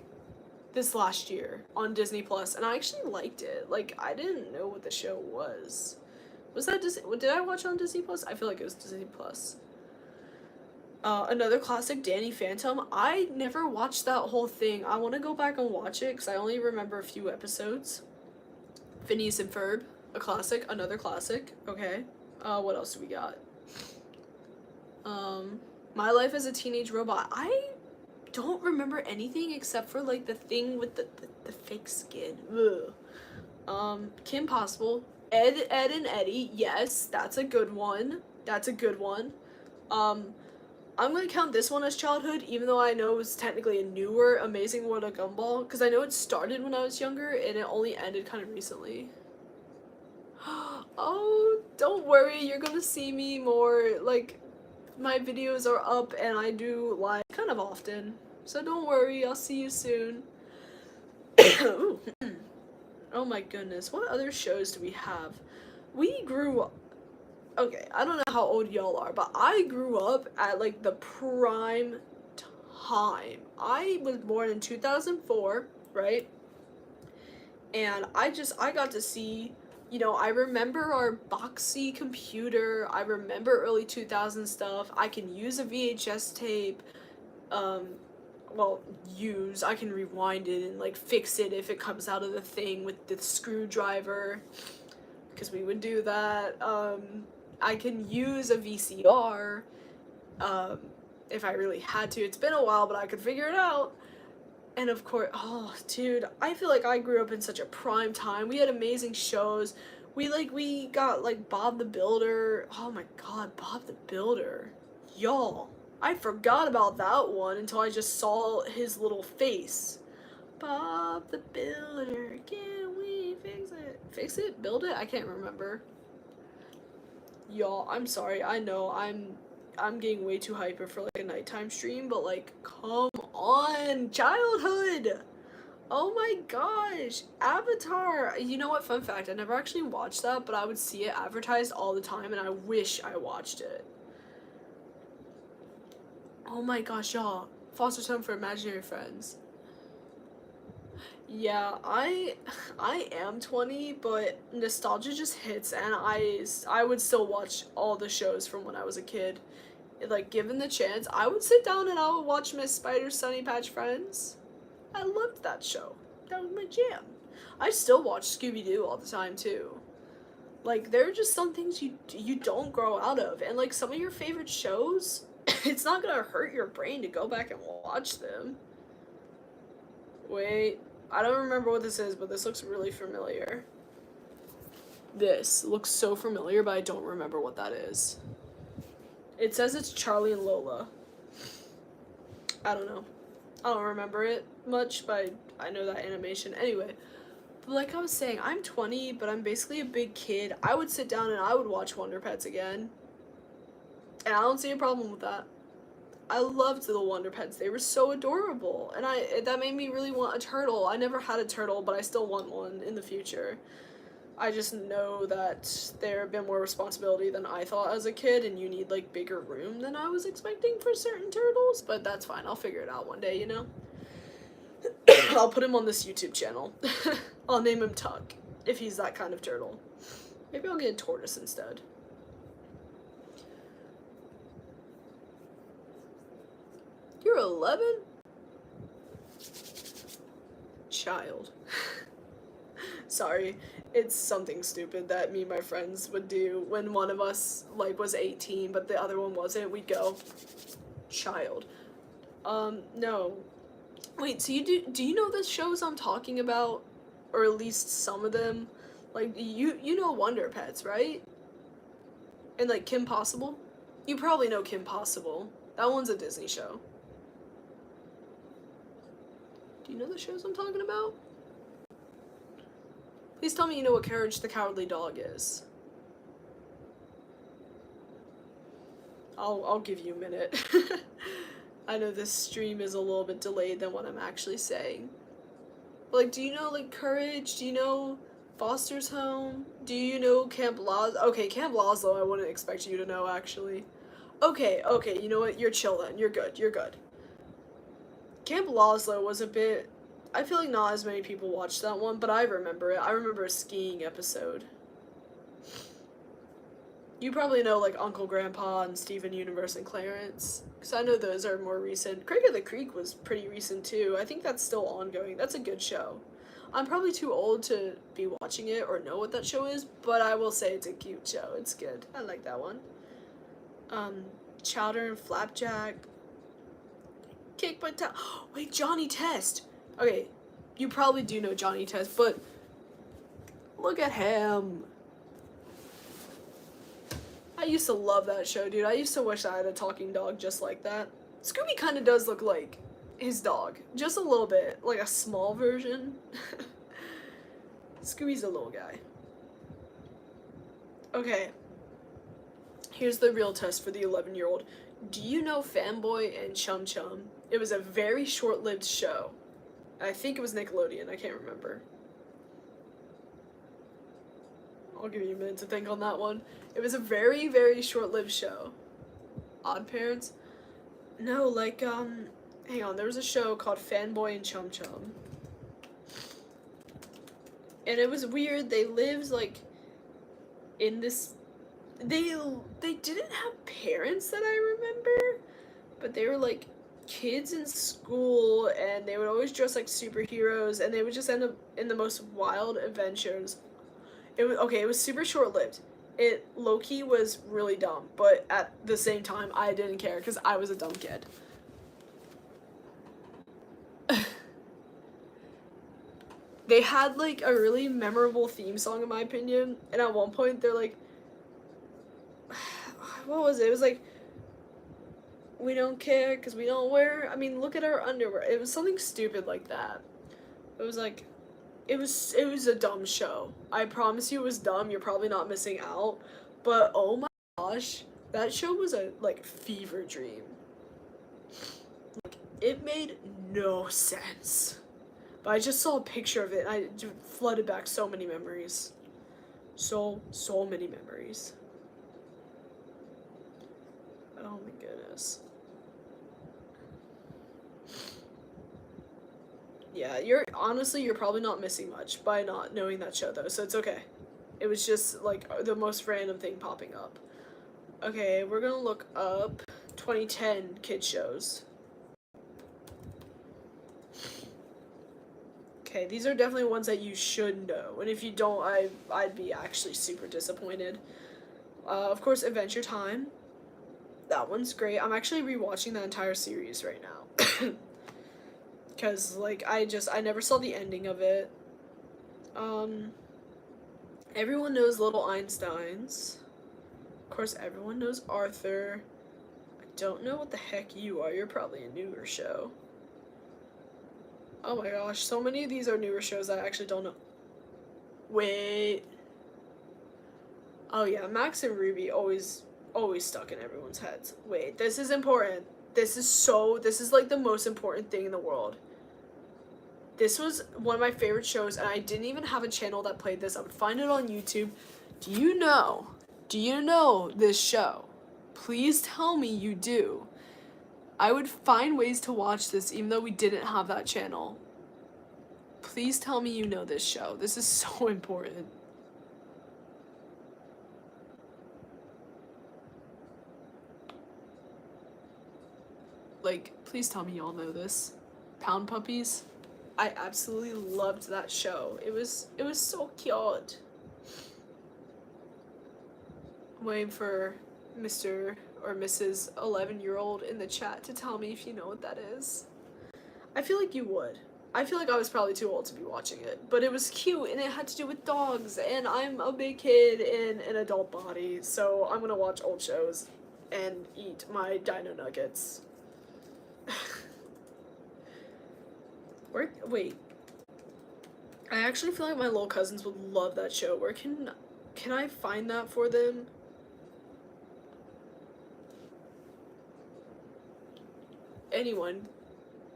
Speaker 1: this last year on Disney Plus, and I actually liked it. Like, I didn't know what the show was. Was that Disney? Did I watch it on Disney Plus? I feel like it was Disney Plus. Another classic, Danny Phantom. I never watched that whole thing. I want to go back and watch it because I only remember a few episodes. Phineas and Ferb, a classic, another classic. Okay. What else do we got? My Life as a Teenage Robot. I don't remember anything except for, like, the thing with the fake skin. Ugh. Kim Possible. Ed, and Eddie. Yes, that's a good one. I'm gonna count this one as childhood, even though I know it was technically a newer Amazing World of Gumball, because I know it started when I was younger, and it only ended kind of recently. Oh, don't worry, you're gonna see me more, like, my videos are up, and I do live kind of often, so don't worry, I'll see you soon. Oh my goodness, what other shows do we have? We grew up. Okay, I don't know how old y'all are, but I grew up at, like, the prime time. I was born in 2004, right? And I got to see, you know, I remember our boxy computer. I remember early 2000 stuff. I can use a VHS tape. I can rewind it and, like, fix it if it comes out of the thing with the screwdriver, because we would do that. I can use a VCR, if I really had to. It's been a while, but I could figure it out. And of course, oh, dude, I feel like I grew up in such a prime time. We had amazing shows. We got, like, Bob the Builder. Oh my god, Bob the Builder. Y'all, I forgot about that one until I just saw his little face. Bob the Builder, can we fix it? Fix it? Build it? I can't remember. Y'all, I'm sorry. I know I'm getting way too hyper for, like, a nighttime stream, but, like, come on, childhood. Oh my gosh, Avatar. You know what? Fun fact: I never actually watched that, but I would see it advertised all the time, and I wish I watched it. Oh my gosh, y'all! Foster Home for Imaginary Friends. Yeah, I am 20, but nostalgia just hits, and I would still watch all the shows from when I was a kid. Like, given the chance, I would sit down and I would watch Miss Spider's Sunny Patch Friends. I loved that show. That was my jam. I still watch Scooby-Doo all the time, too. Like, there are just some things you don't grow out of, and, like, some of your favorite shows, it's not gonna hurt your brain to go back and watch them. Wait. I don't remember what this is, but this looks really familiar. This looks so familiar, but I don't remember what that is. It says it's Charlie and Lola. I don't know. I don't remember it much, but I know that animation. Anyway, but like I was saying, I'm 20, but I'm basically a big kid. I would sit down and I would watch Wonder Pets again. And I don't see a problem with that. I loved the Wonder Pets. They were so adorable, and that made me really want a turtle. I never had a turtle, but I still want one in the future. I just know that there have been more responsibility than I thought as a kid, and you need, like, bigger room than I was expecting for certain turtles, but that's fine. I'll figure it out one day, you know? I'll put him on this YouTube channel. I'll name him Tuck, if he's that kind of turtle. Maybe I'll get a tortoise instead. You're 11? Child. Sorry, it's something stupid that me and my friends would do when one of us, like, was 18, but the other one wasn't. We'd go, child. No. Wait, so do you know the shows I'm talking about? Or at least some of them? Like, you know Wonder Pets, right? And, like, Kim Possible? You probably know Kim Possible. That one's a Disney show. Do you know the shows I'm talking about? Please tell me you know what Courage the Cowardly Dog is. I'll give you a minute. I know this stream is a little bit delayed than what I'm actually saying. But, like, do you know, like, Courage? Do you know Foster's Home? Do you know Camp Laszlo? Okay, Camp Laszlo I wouldn't expect you to know, actually. Okay, you know what? You're chillin'. You're good. Camp Laszlo was a bit... I feel like not as many people watched that one, but I remember it. I remember a skiing episode. You probably know, like, Uncle Grandpa and Steven Universe and Clarence, because I know those are more recent. Craig of the Creek was pretty recent, too. I think that's still ongoing. That's a good show. I'm probably too old to be watching it or know what that show is, but I will say it's a cute show. It's good. I like that one. Chowder and Flapjack. Kick my tail. Wait, Johnny Test. Okay, you probably do know Johnny Test, but look at him. I used to love that show, dude. I used to wish I had a talking dog just like that. Scooby kind of does look like his dog. Just a little bit. Like a small version. Scooby's a little guy. Okay. Here's the real test for the 11-year-old. Do you know Fanboy and Chum Chum? It was a very short-lived show. I think it was Nickelodeon. I can't remember. I'll give you a minute to think on that one. It was a very, very short-lived show. Odd Parents? No, like, hang on. There was a show called Fanboy and Chum Chum. And it was weird. They lived, like, in this... They didn't have parents that I remember. But they were, like, kids in school. And they would always dress like superheroes. And they would just end up in the most wild adventures. It was super short-lived. It low-key was really dumb, but at the same time, I didn't care because I was a dumb kid. They had, like, a really memorable theme song, in my opinion, and at one point, they're like, what was it? It was like, we don't care because we don't wear, I mean, look at our underwear. It was something stupid like that. It was like, it was a dumb show. I promise you it was dumb. You're probably not missing out. But oh my gosh, that show was a, like, fever dream. Like, it made no sense. But I just saw a picture of it and I flooded back so many memories. So many memories. Oh my goodness. Yeah, you're probably not missing much by not knowing that show, though, so it's okay. It was just, like, the most random thing popping up. Okay, we're gonna look up 2010 kid shows. Okay, these are definitely ones that you should know, and if you don't, I'd be actually super disappointed. Of course, Adventure Time. That one's great. I'm actually rewatching that entire series right now. Because, like, I never saw the ending of it. Everyone knows Little Einsteins. Of course, everyone knows Arthur. I don't know what the heck you are. You're probably a newer show. Oh my gosh, so many of these are newer shows I actually don't know. Wait. Oh yeah, Max and Ruby always stuck in everyone's heads. Wait, this is important. This is like the most important thing in the world. This was one of my favorite shows, and I didn't even have a channel that played this. I would find it on YouTube. Do you know this show? Please tell me you do. I would find ways to watch this even though we didn't have that channel. Please tell me you know this show. This is so important. Like, please tell me y'all know this. Pound Puppies. I absolutely loved that show. It was so cute. I'm waiting for Mr. or Mrs. 11-year-old in the chat to tell me if you know what that is. I feel like you would. I feel like I was probably too old to be watching it, but it was cute and it had to do with dogs, and I'm a big kid in an adult body, so I'm gonna watch old shows. and eat my dino nuggets. Wait. I actually feel like my little cousins would love that show. Where can I find that for them? Anyone?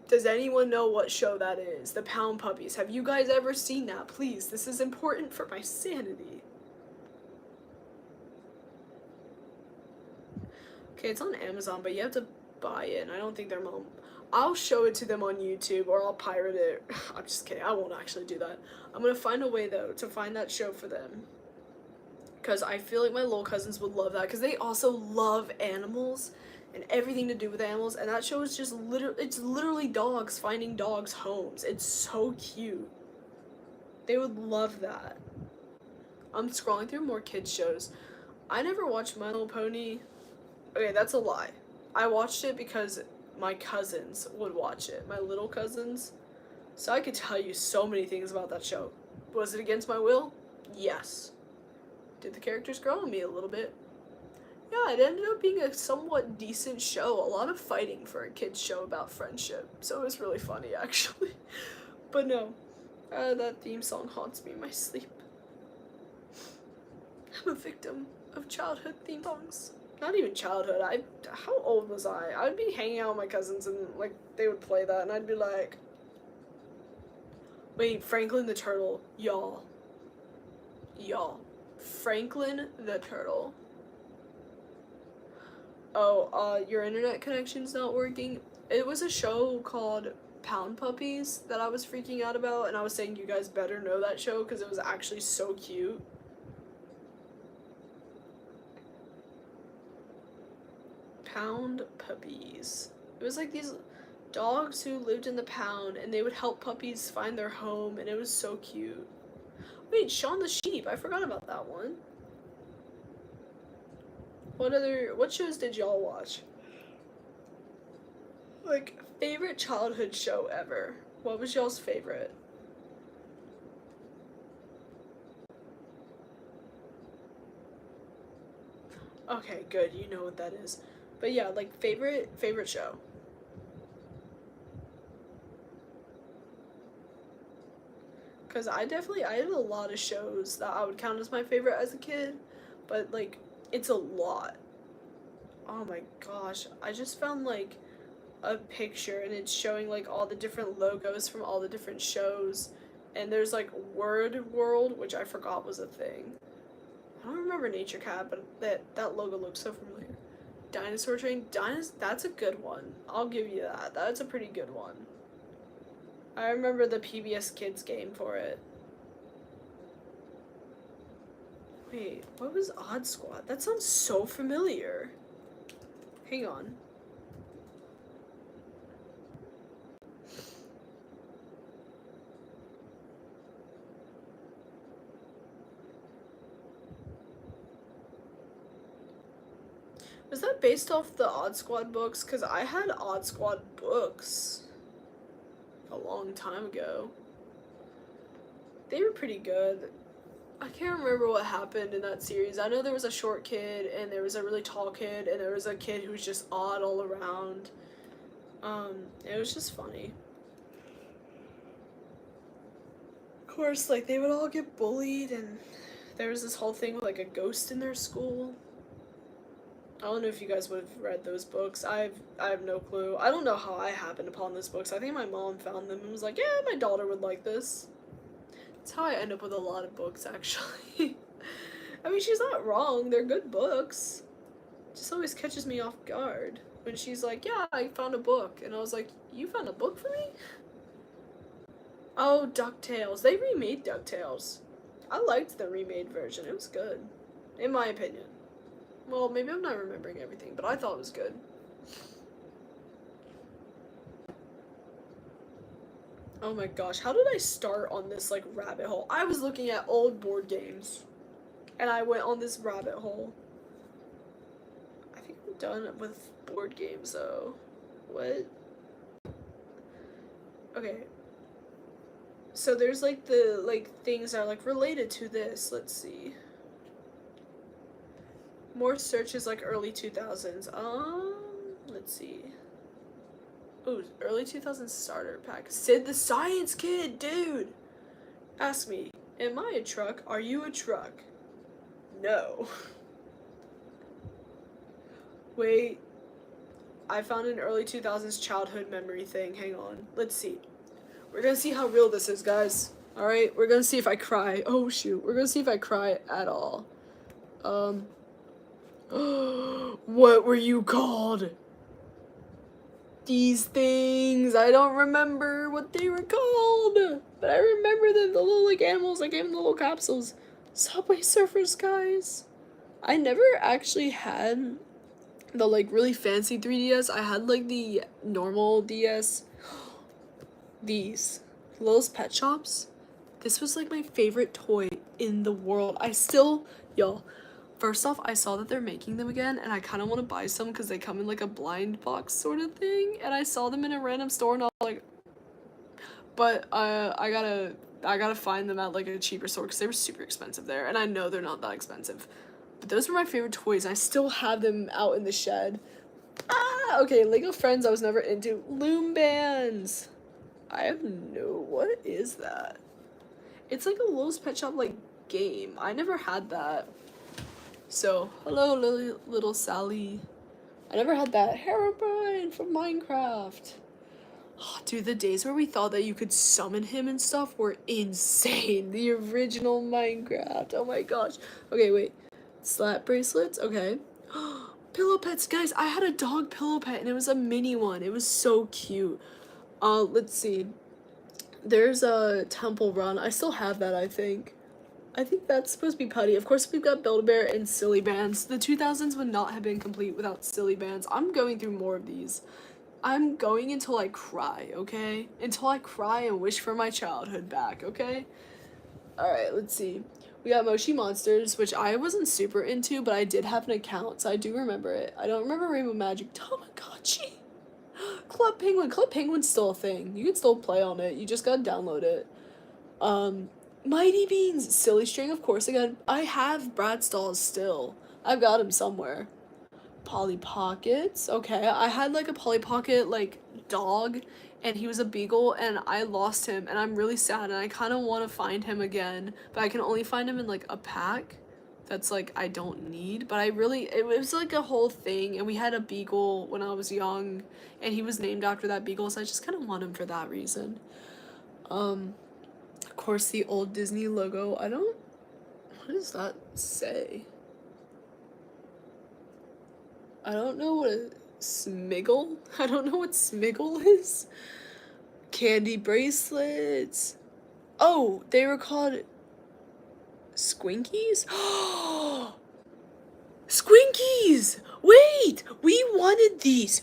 Speaker 1: Does anyone know what show that is? The Pound Puppies. Have you guys ever seen that? Please, this is important for my sanity. Okay, it's on Amazon, but you have to buy it, and I don't think their mom... I'll show it to them on YouTube, or I'll pirate it. I'm just kidding, I won't actually do that. I'm gonna find a way, though, to find that show for them. Because I feel like my little cousins would love that, because they also love animals, and everything to do with animals, and that show is just it's literally dogs finding dogs' homes. It's so cute. They would love that. I'm scrolling through more kids shows. I never watched My Little Pony. Okay, that's a lie. I watched it because my cousins would watch it, my little cousins. So I could tell you so many things about that show. Was it against my will? Yes. Did the characters grow on me a little bit? Yeah, it ended up being a somewhat decent show. A lot of fighting for a kid's show about friendship. So it was really funny, actually. But no, that theme song haunts me in my sleep. I'm a victim of childhood theme songs. Not even childhood. How old was I? I'd be hanging out with my cousins and, like, they would play that and I'd be like, wait, Franklin the Turtle. Y'all. Franklin the Turtle. Oh, your internet connection's not working. It was a show called Pound Puppies that I was freaking out about, and I was saying you guys better know that show because it was actually so cute. Pound Puppies. It was like these dogs who lived in the pound, and they would help puppies find their home, and it was so cute. Wait, Shaun the Sheep. I forgot about that one. What shows did y'all watch? Like, favorite childhood show ever. What was y'all's favorite? Okay, good. You know what that is. But yeah, like, favorite show. Because I had a lot of shows that I would count as my favorite as a kid, but, like, it's a lot. Oh my gosh, I just found, like, a picture, and it's showing, like, all the different logos from all the different shows, and there's, like, Word World, which I forgot was a thing. I don't remember Nature Cat, but that logo looks so familiar. Dinosaur Train, that's a good one. I'll give you that. That's a pretty good one. I remember the PBS Kids game for it. Wait, what was Odd Squad? That sounds so familiar. Hang on. Was that based off the Odd Squad books? Because I had Odd Squad books a long time ago. They were pretty good. I can't remember what happened in that series. I know there was a short kid, and there was a really tall kid, and there was a kid who was just odd all around. It was just funny. Of course, like, they would all get bullied, and there was this whole thing with, like, a ghost in their school. I don't know if you guys would have read those books. I have no clue. I don't know how I happened upon those books. I think my mom found them and was like, yeah, my daughter would like this. That's how I end up with a lot of books, actually. I mean, she's not wrong. They're good books. It just always catches me off guard when she's like, yeah, I found a book. And I was like, you found a book for me? Oh, DuckTales. They remade DuckTales. I liked the remade version. It was good, in my opinion. Well, maybe I'm not remembering everything, but I thought it was good. Oh my gosh, how did I start on this, like, rabbit hole? I was looking at old board games, and I went on this rabbit hole. I think I'm done with board games, though. What? Okay. So there's, like, things that are, like, related to this. Let's see. More searches like early 2000s. Let's see. Ooh, early 2000s starter pack. Sid the Science Kid, dude! Ask me, am I a truck? Are you a truck? No. Wait. I found an early 2000s childhood memory thing. Hang on. Let's see. We're gonna see how real this is, guys. Alright? We're gonna see if I cry. Oh, shoot. We're gonna see if I cry at all. What were you called? These things. I don't remember what they were called. But I remember them. The little, like, animals that came in the little capsules. Subway Surfers, guys. I never actually had the, like, really fancy 3DS. I had, like, the normal DS. These. Little's Pet Shops. This was, like, my favorite toy in the world. Y'all, first off, I saw that they're making them again, and I kind of want to buy some because they come in, like, a blind box sort of thing, and I saw them in a random store, and I was like, but, I gotta find them at, like, a cheaper store because they were super expensive there, and I know they're not that expensive. But those were my favorite toys. I still have them out in the shed. Okay, Lego Friends I was never into. Loom Bands. I have what is that? It's like a Little's Pet Shop, like, game. I never had that. So, hello, little Sally. I never had that. Herobrine from Minecraft. Oh, dude, the days where we thought that you could summon him and stuff were insane. The original Minecraft. Oh my gosh. Okay, wait. Slap bracelets? Okay. Pillow pets. Guys, I had a dog pillow pet, and it was a mini one. It was so cute. Let's see. There's a Temple Run. I still have that, I think. I think that's supposed to be Putty. Of course, we've got Build-A-Bear and Silly Bands. The 2000s would not have been complete without Silly Bands. I'm going through more of these. I'm going until I cry, okay? Until I cry and wish for my childhood back, okay? Alright, let's see. We got Moshi Monsters, which I wasn't super into, but I did have an account, so I do remember it. I don't remember Rainbow Magic. Tamagotchi! Club Penguin. Club Penguin's still a thing. You can still play on it. You just gotta download it. Mighty Beans. Silly String, of course. Again, I have Bratz dolls still. I've got them somewhere. Polly Pockets. Okay, I had, like, a Polly Pocket, like, dog, and he was a beagle, and I lost him, and I'm really sad, and I kind of want to find him again, but I can only find him in, like, a pack that's, like, I don't need, but it was, like, a whole thing, and we had a beagle when I was young, and he was named after that beagle, so I just kind of want him for that reason. Of course, the old Disney logo. What does that say? I don't know what a Smiggle? I don't know what Smiggle is. Candy bracelets. Oh, they were called Squinkies? Squinkies! Wait! We wanted these.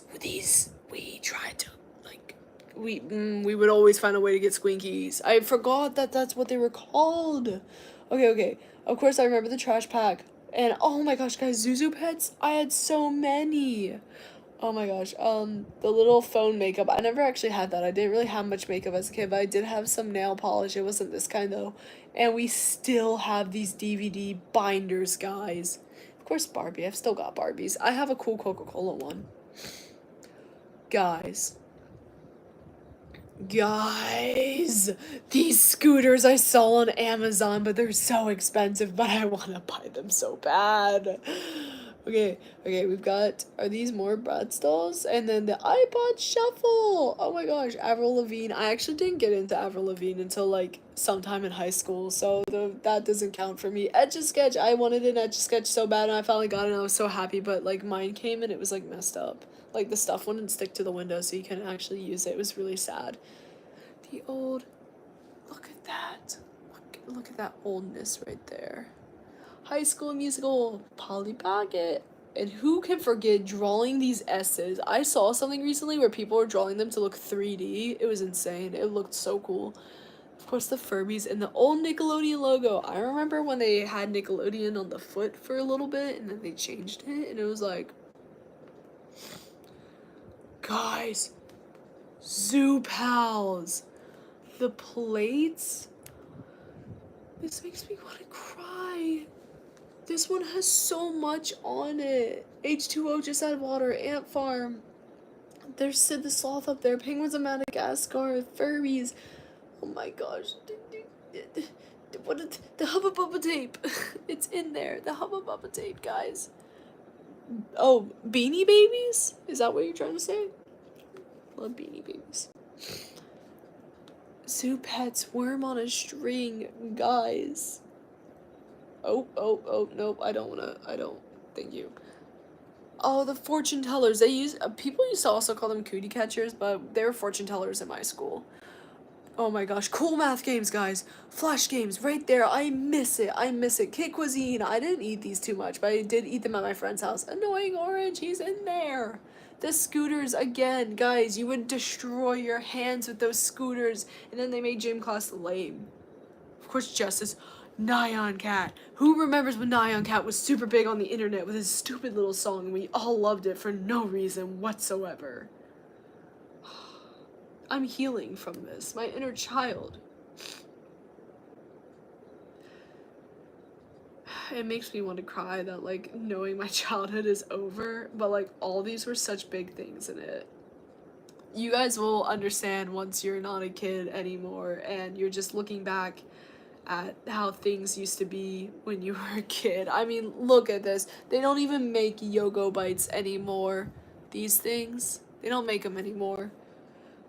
Speaker 1: We tried to, like, we would always find a way to get Squinkies. I forgot that that's what they were called. Okay. Of course, I remember the trash pack. And, oh my gosh, guys, Zuzu pets? I had so many. Oh my gosh, the little phone makeup. I never actually had that. I didn't really have much makeup as a kid, but I did have some nail polish. It wasn't this kind, though. And we still have these DVD binders, guys. Of course, Barbie. I've still got Barbies. I have a cool Coca-Cola one. Guys, these scooters I saw on Amazon, but they're so expensive, but I want to buy them so bad. Okay, we've got, are these more Bratz dolls? And then the iPod Shuffle! Oh my gosh, Avril Lavigne. I actually didn't get into Avril Lavigne until, like, sometime in high school, so that doesn't count for me. Etch-a-Sketch, I wanted an Etch-a-Sketch so bad, and I finally got it, and I was so happy, but, like, mine came and it was, like, messed up. Like, the stuff wouldn't stick to the window, so you couldn't actually use it. It was really sad. The old, look at that. Look at that oldness right there. High School Musical, Polly Pocket. And who can forget drawing these S's? I saw something recently where people were drawing them to look 3D. It was insane. It looked so cool. Of course, the Furbies and the old Nickelodeon logo. I remember when they had Nickelodeon on the foot for a little bit, and then they changed it, and it was like, guys, Zoo Pals. The plates. This makes me want to cry. This one has so much on it. H2O, just add water, ant farm. There's Sid the Sloth up there, penguins of Madagascar, furries. Oh my gosh. What is the Hubba Bubba tape? It's in there. The Hubba Bubba tape, guys. Oh, Beanie Babies? Is that what you're trying to say? Love Beanie Babies. Zoo Pets, worm on a string, guys. Oh, nope, I don't, thank you. Oh, the fortune tellers, people used to also call them cootie catchers, but they were fortune tellers in my school. Oh my gosh, cool math games, guys. Flash games, right there. I miss it. Kid Cuisine. I didn't eat these too much, but I did eat them at my friend's house. Annoying Orange, he's in there. The scooters, again, guys, you would destroy your hands with those scooters, and then they made gym class lame. Of course, Justice. Nyan Cat. Who remembers when Nyan Cat was super big on the internet with his stupid little song, and we all loved it for no reason whatsoever? I'm healing from this. My inner child. It makes me want to cry that, like, knowing my childhood is over, but, like, all these were such big things in it. You guys will understand once you're not a kid anymore and you're just looking back at how things used to be when you were a kid. I mean, look at this. They don't even make Yogo Bites anymore. These things. They don't make them anymore.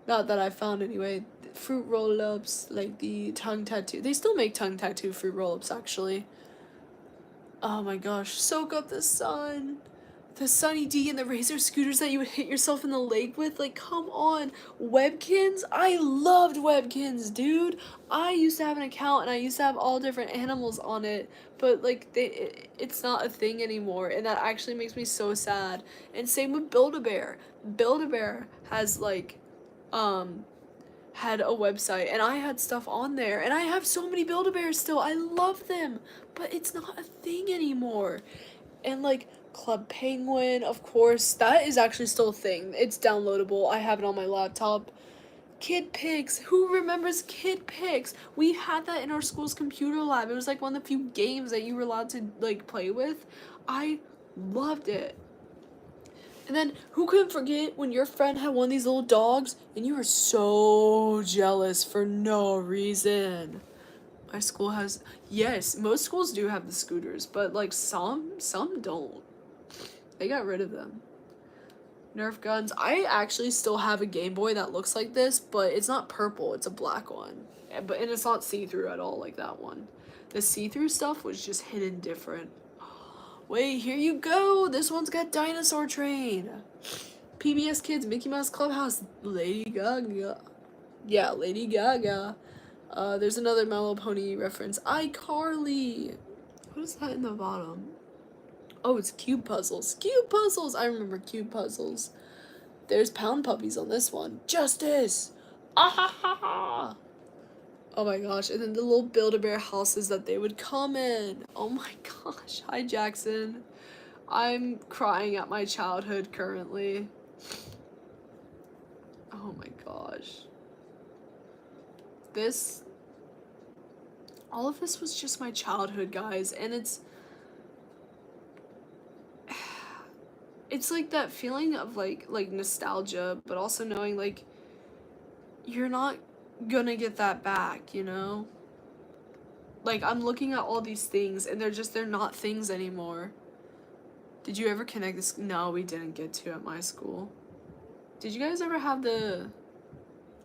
Speaker 1: Not that I found anyway. Fruit roll-ups, like the tongue tattoo. They still make tongue tattoo fruit roll-ups, actually. Oh my gosh. Soak up the sun. The Sunny D and the Razor scooters that you would hit yourself in the leg with. Like, come on. Webkins? I loved Webkins, dude. I used to have an account and I used to have all different animals on it. But, like, it's not a thing anymore. And that actually makes me so sad. And same with Build-A-Bear. Build-A-Bear has, like, had a website and I had stuff on there and I have so many Build-A-Bears still. I love them, but it's not a thing anymore. And like Club Penguin, of course, that is actually still a thing. It's downloadable. I have it on my laptop. Kid Pics. Who remembers Kid Pics? We had that in our school's computer lab. It was like one of the few games that you were allowed to like play with. I loved it. And then, who couldn't forget when your friend had one of these little dogs and you were so jealous for no reason? My school has, yes, most schools do have the scooters, but like some don't. They got rid of them. Nerf guns. I actually still have a Game Boy that looks like this, but it's not purple, it's a black one. And it's not see-through at all like that one. The see-through stuff was just hidden different. Wait, here you go. This one's got Dinosaur Train. PBS Kids, Mickey Mouse Clubhouse, Lady Gaga. Yeah, Lady Gaga. There's another My Little Pony reference. iCarly. What is that in the bottom? Oh, it's Cube Puzzles. Cube Puzzles. I remember Cube Puzzles. There's Pound Puppies on this one. Justice. Ah ha ha ha. Oh my gosh, and then the little Build-A-Bear houses that they would come in. Oh my gosh. Hi, Jackson. I'm crying at my childhood currently. Oh my gosh. All of this was just my childhood, guys, and it's like that feeling of like nostalgia, but also knowing like you're not gonna get that back, you know? Like, I'm looking at all these things and they're not things anymore. Did you ever connect this? No, we didn't get to at my school. Did you guys ever have the,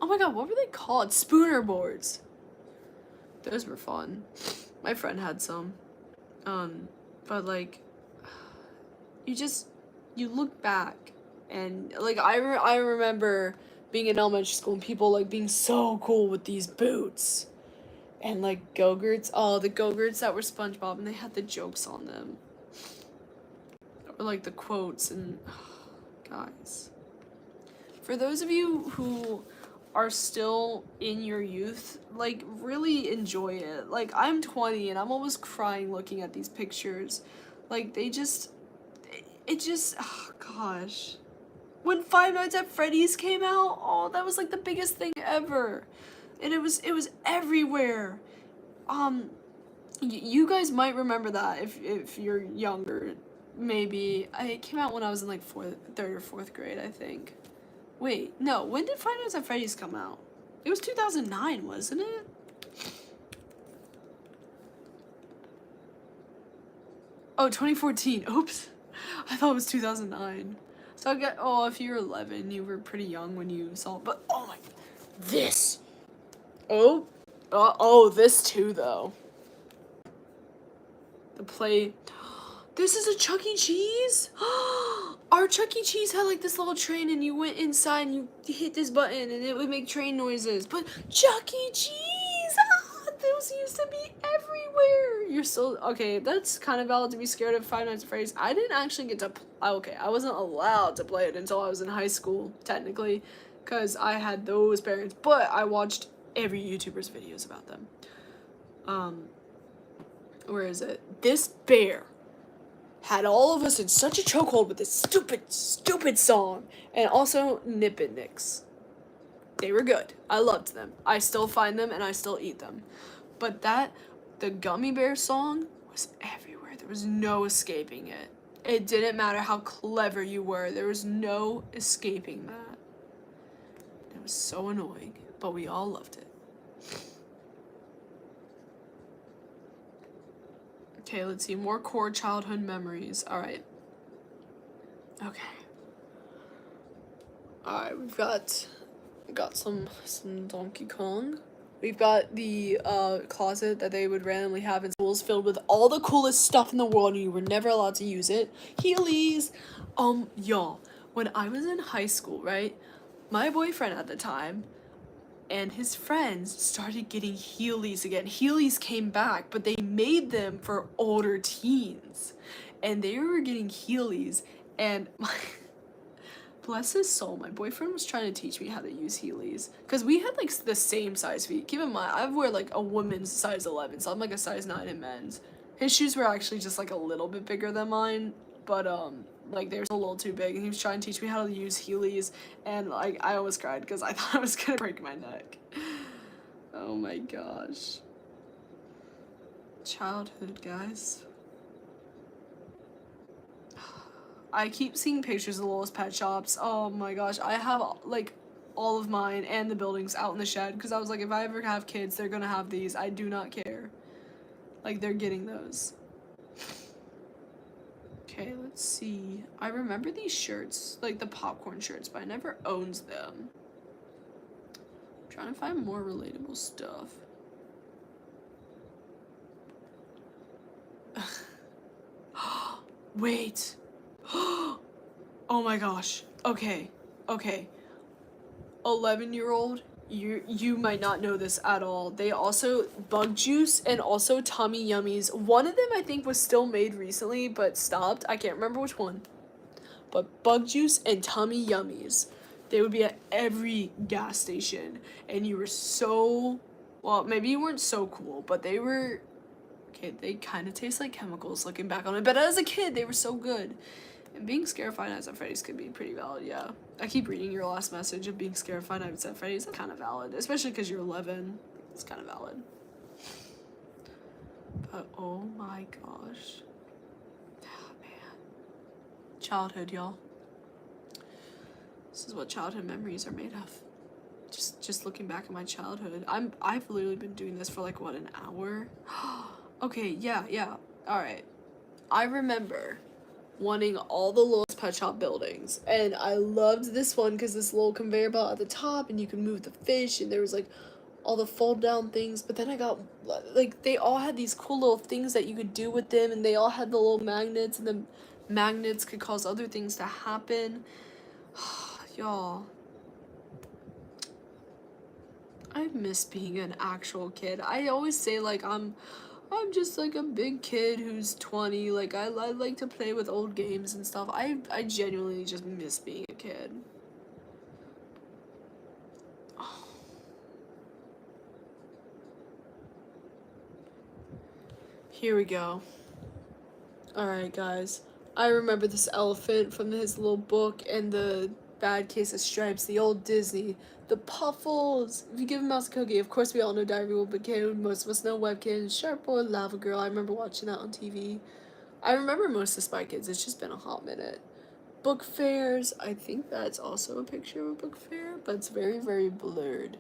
Speaker 1: oh my god, what were they called? Spooner boards. Those were fun. My friend had some. But like, you look back and like, I remember being in elementary school and people like being so cool with these boots and like Go-Gurts. Oh, the Go-Gurts that were SpongeBob and they had the jokes on them. Or like the quotes and guys. For those of you who are still in your youth, like really enjoy it. Like, I'm 20 and I'm almost crying looking at these pictures. Like, it just, oh gosh. When Five Nights at Freddy's came out, oh, that was like the biggest thing ever. And it was everywhere.
Speaker 2: You guys might remember that if you're younger. Maybe it came out when I was in like third or fourth grade, I think. Wait, no. When did Five Nights at Freddy's come out? It was 2009, wasn't it? Oh, 2014. Oops. I thought it was 2009. So I get, oh, if you're 11, you were pretty young when you saw it. But, oh my, this. Oh, this too, though. The play. This is a Chuck E. Cheese? Our Chuck E. Cheese had like this little train and you went inside and you hit this button and it would make train noises. But Chuck E. Cheese! Those used to be everywhere. You're still, okay, that's kind of valid to be scared of Five Nights at Freddy's. I didn't actually get to, okay, I wasn't allowed to play it until I was in high school, technically, because I had those parents, but I watched every YouTuber's videos about them. Where is it? This bear had all of us in such a chokehold with this stupid song. And also Nip and Nicks. They were good. I loved them. I still find them and I still eat them. But the Gummy Bear song was everywhere. There was no escaping it. It didn't matter how clever you were. There was no escaping that. It was so annoying, but we all loved it. Okay, let's see. More core childhood memories. Alright. Okay. Alright, we've got some Donkey Kong. We've got the closet that they would randomly have in schools filled with all the coolest stuff in the world and you were never allowed to use it. Heelys. Y'all, when I was in high school, right? My boyfriend at the time and his friends started getting Heelys again. Heelys came back, but they made them for older teens. And they were getting Heelys, and bless his soul, my boyfriend was trying to teach me how to use Heelys. Because we had, like, the same size feet. Keep in mind, I wear, like, a woman's size 11, so I'm, like, a size 9 in men's. His shoes were actually just, like, a little bit bigger than mine, but, like, they were a little too big, and he was trying to teach me how to use Heelys, and, like, I almost cried because I thought I was gonna break my neck. Oh my gosh. Childhood, guys. I keep seeing pictures of Lola's Pet Shops. Oh my gosh, I have, like, all of mine and the buildings out in the shed, because I was like, if I ever have kids, they're gonna have these. I do not care. Like, they're getting those. Okay, let's see. I remember these shirts, like the popcorn shirts, but I never owned them. I'm trying to find more relatable stuff. Wait. Oh my gosh. Okay. 11-year-old, you might not know this at all. They also, Bug Juice and also Tummy Yummies. One of them I think was still made recently but stopped. I can't remember which one. But Bug Juice and Tummy Yummies, they would be at every gas station. And you were so, well, maybe you weren't so cool, but they were, okay, they kind of taste like chemicals looking back on it. But as a kid, they were so good. And being scared of Five Nights at Freddy's could be pretty valid, yeah. I keep reading your last message of being scared of Five Nights at Freddy's. That's kind of valid, especially because you're 11. It's kind of valid. But oh my gosh. Oh, man. Childhood, y'all. This is what childhood memories are made of. Just looking back at my childhood. I've literally been doing this for like, what, an hour? Okay, yeah. Alright. I remember wanting all the Lola's Pet Shop buildings, and I loved this one because this little conveyor belt at the top and you could move the fish and there was like all the fold down things, but then I got, like, they all had these cool little things that you could do with them, and they all had the little magnets, and the magnets could cause other things to happen. Y'all, I miss being an actual kid. I always say, like, I'm just like a big kid who's 20. Like, I like to play with old games and stuff. I genuinely just miss being a kid. Oh. Here we go. Alright, guys. I remember this elephant from his little book and the Bad Case of Stripes, the old Disney, the Puffles. If you give a mouse a cookie, of course we all know Diary of a Wimpy Kid. Most of us know Webkins, Sharp Boy, Lava Girl. I remember watching that on TV. I remember most of Spy Kids. It's just been a hot minute. Book fairs. I think that's also a picture of a book fair, but it's very, very blurred.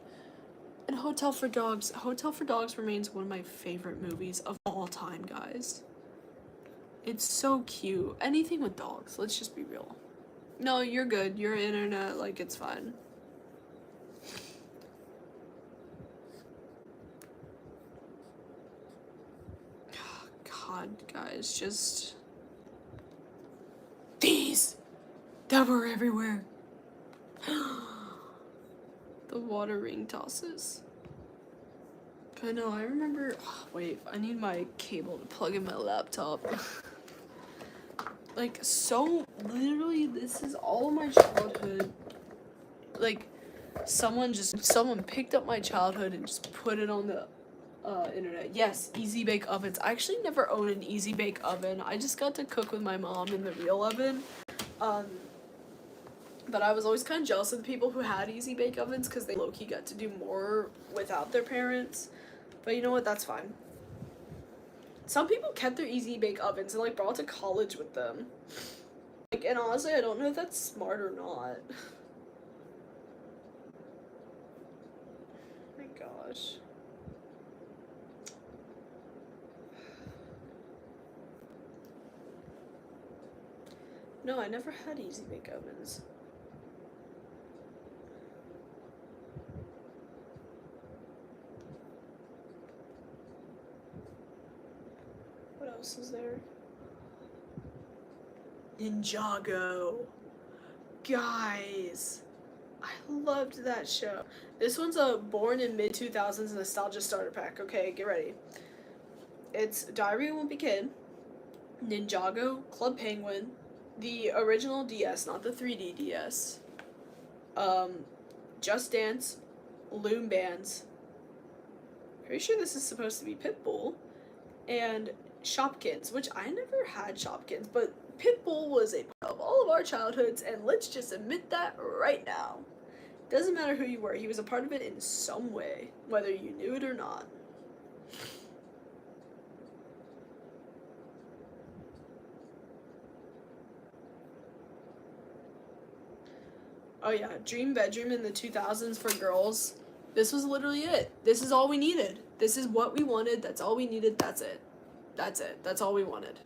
Speaker 2: And Hotel for Dogs. Hotel for Dogs remains one of my favorite movies of all time, guys. It's so cute. Anything with dogs. Let's just be real. No, you're good. Your internet, like, it's fine. God, guys, just... These! That were everywhere. The water ring tosses. I know, I remember... Oh, wait, I need my cable to plug in my laptop. Like, so, literally, this is all of my childhood. Like, someone picked up my childhood and just put it on the internet. Yes, easy bake ovens. I actually never owned an easy bake oven. I just got to cook with my mom in the real oven. But I was always kind of jealous of the people who had easy bake ovens because they low-key got to do more without their parents. But you know what? That's fine. Some people kept their easy bake ovens and like brought to college with them. Like, and honestly, I don't know if that's smart or not. Oh my gosh. No, I never had easy bake ovens. What else is there? Ninjago. Guys, I loved that show. This one's a born in mid-2000s nostalgia starter pack. Okay, get ready. It's Diary of a Wimpy Kid, Ninjago, Club Penguin, the original DS, not the 3D DS, Just Dance, Loom Bands, pretty sure this is supposed to be Pitbull, and Shopkins, which I never had Shopkins, but Pitbull was a part of all of our childhoods, and let's just admit that right now. Doesn't matter who you were, he was a part of it in some way, whether you knew it or not. Oh yeah, Dream Bedroom in the 2000s for girls. This was literally it. This is all we needed. This is what we wanted. That's all we needed. That's it. That's it. That's all we wanted.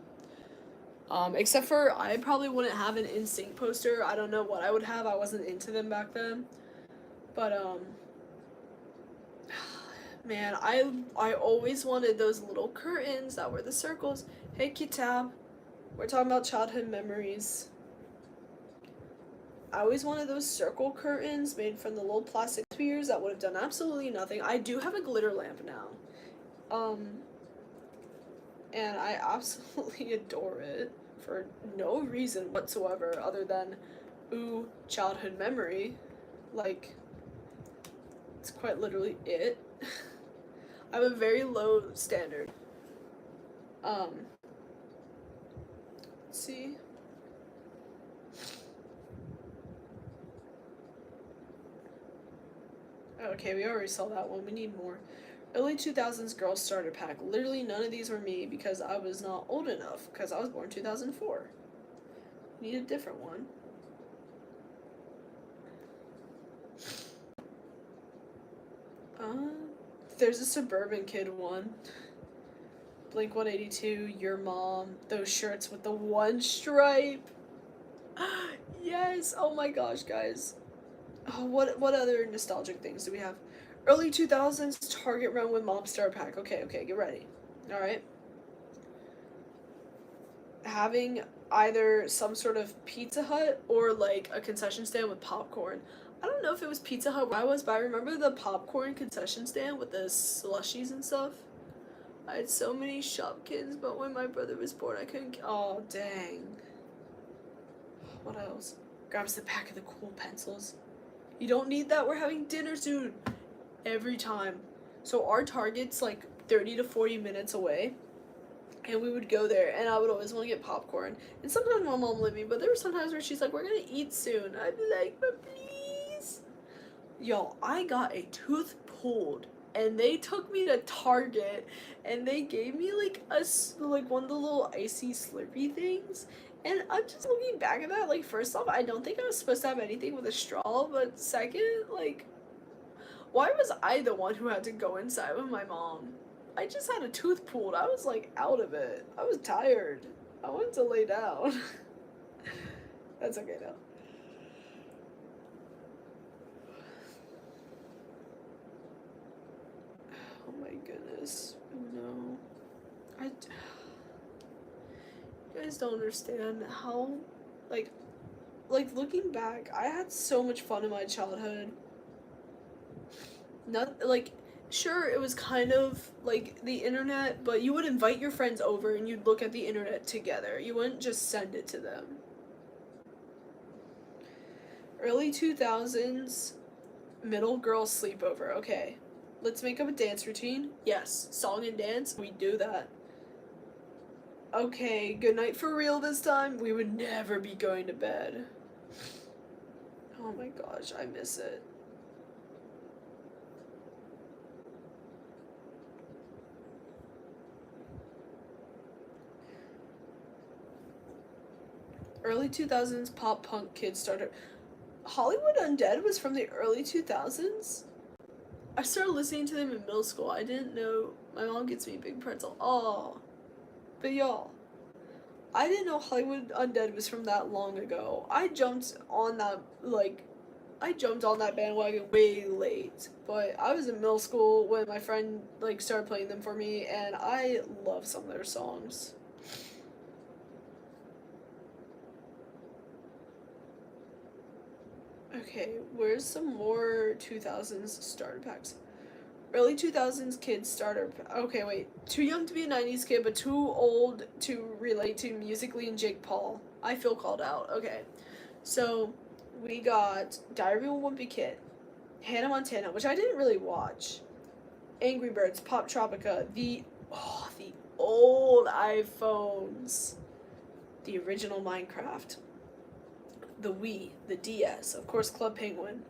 Speaker 2: Except for I probably wouldn't have an NSYNC poster. I don't know what I would have. I wasn't into them back then. But man, I always wanted those little curtains that were the circles. Hey Kitab, we're talking about childhood memories. I always wanted those circle curtains made from the little plastic spheres that would have done absolutely nothing. I do have a glitter lamp now. And I absolutely adore it for no reason whatsoever other than, ooh, childhood memory. Like, it's quite literally it. I have a very low standard. Let's see. Okay, we already saw that one. We need more. Early 2000s girls starter pack. Literally none of these were me because I was not old enough because I was born 2004. Need a different one. There's a Suburban Kid one. Blink 182, Your Mom, those shirts with the one stripe. Yes, oh my gosh, guys. Oh, what other nostalgic things do we have? Early 2000s Target Run with Mom Star Pack. Okay, get ready. Alright. Having either some sort of Pizza Hut or like a concession stand with popcorn. I don't know if it was Pizza Hut where I was, but I remember the popcorn concession stand with the slushies and stuff. I had so many Shopkins, but when my brother was born, I couldn't. Oh, dang. What else? Grabs the pack of the cool pencils. You don't need that. We're having dinner soon. Every time. So our Target's like 30 to 40 minutes away. And we would go there, and I would always want to get popcorn. And sometimes my mom let me, but there were some times where she's like, "We're gonna eat soon." I'd be like, "But please." Yo, I got a tooth pulled, and they took me to Target, and they gave me like one of the little icy slurpy things. And I'm just looking back at that, like, first off, I don't think I was supposed to have anything with a straw, but second, like, why was I the one who had to go inside with my mom? I just had a tooth pulled. I was like out of it. I was tired. I wanted to lay down. That's okay now. Oh my goodness. No. You guys don't understand how, like looking back, I had so much fun in my childhood. Not, like, sure, it was kind of like the internet, but you would invite your friends over and you'd look at the internet together. You wouldn't just send it to them. Early 2000s, middle girl sleepover. Okay, let's make up a dance routine. Yes, song and dance, we do that. Okay, good night for real this time. We would never be going to bed. Oh my gosh, I miss it. Early 2000s pop punk kid started. Hollywood Undead was from the early 2000s? I started listening to them in middle school. I didn't know. My mom gets me a big pretzel. Oh. But y'all, I didn't know Hollywood Undead was from that long ago. I jumped on that bandwagon way late. But I was in middle school when my friend started playing them for me, and I love some of their songs. Okay, where's some more 2000s starter packs? Early 2000s kids starter. Okay, wait. Too young to be a 90s kid, but too old to relate to Musically and Jake Paul. I feel called out. Okay. So, we got Diary of a Wimpy Kid, Hannah Montana, which I didn't really watch, Angry Birds, Pop Tropica, the old iPhones, the original Minecraft, the Wii, the DS, of course, Club Penguin,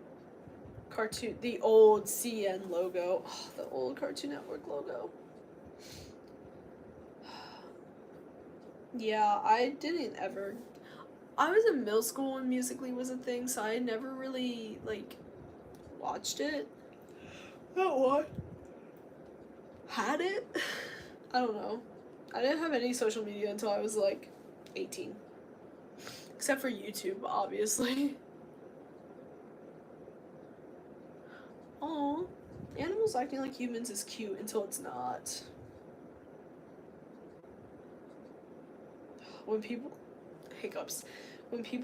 Speaker 2: cartoon, the old CN logo, the old Cartoon Network logo. Yeah, I was in middle school when Musically was a thing, so I never really, watched it. Not what? Had it? I don't know. I didn't have any social media until I was, 18. Except for YouTube, obviously. Aw, animals acting like humans is cute until it's not. When people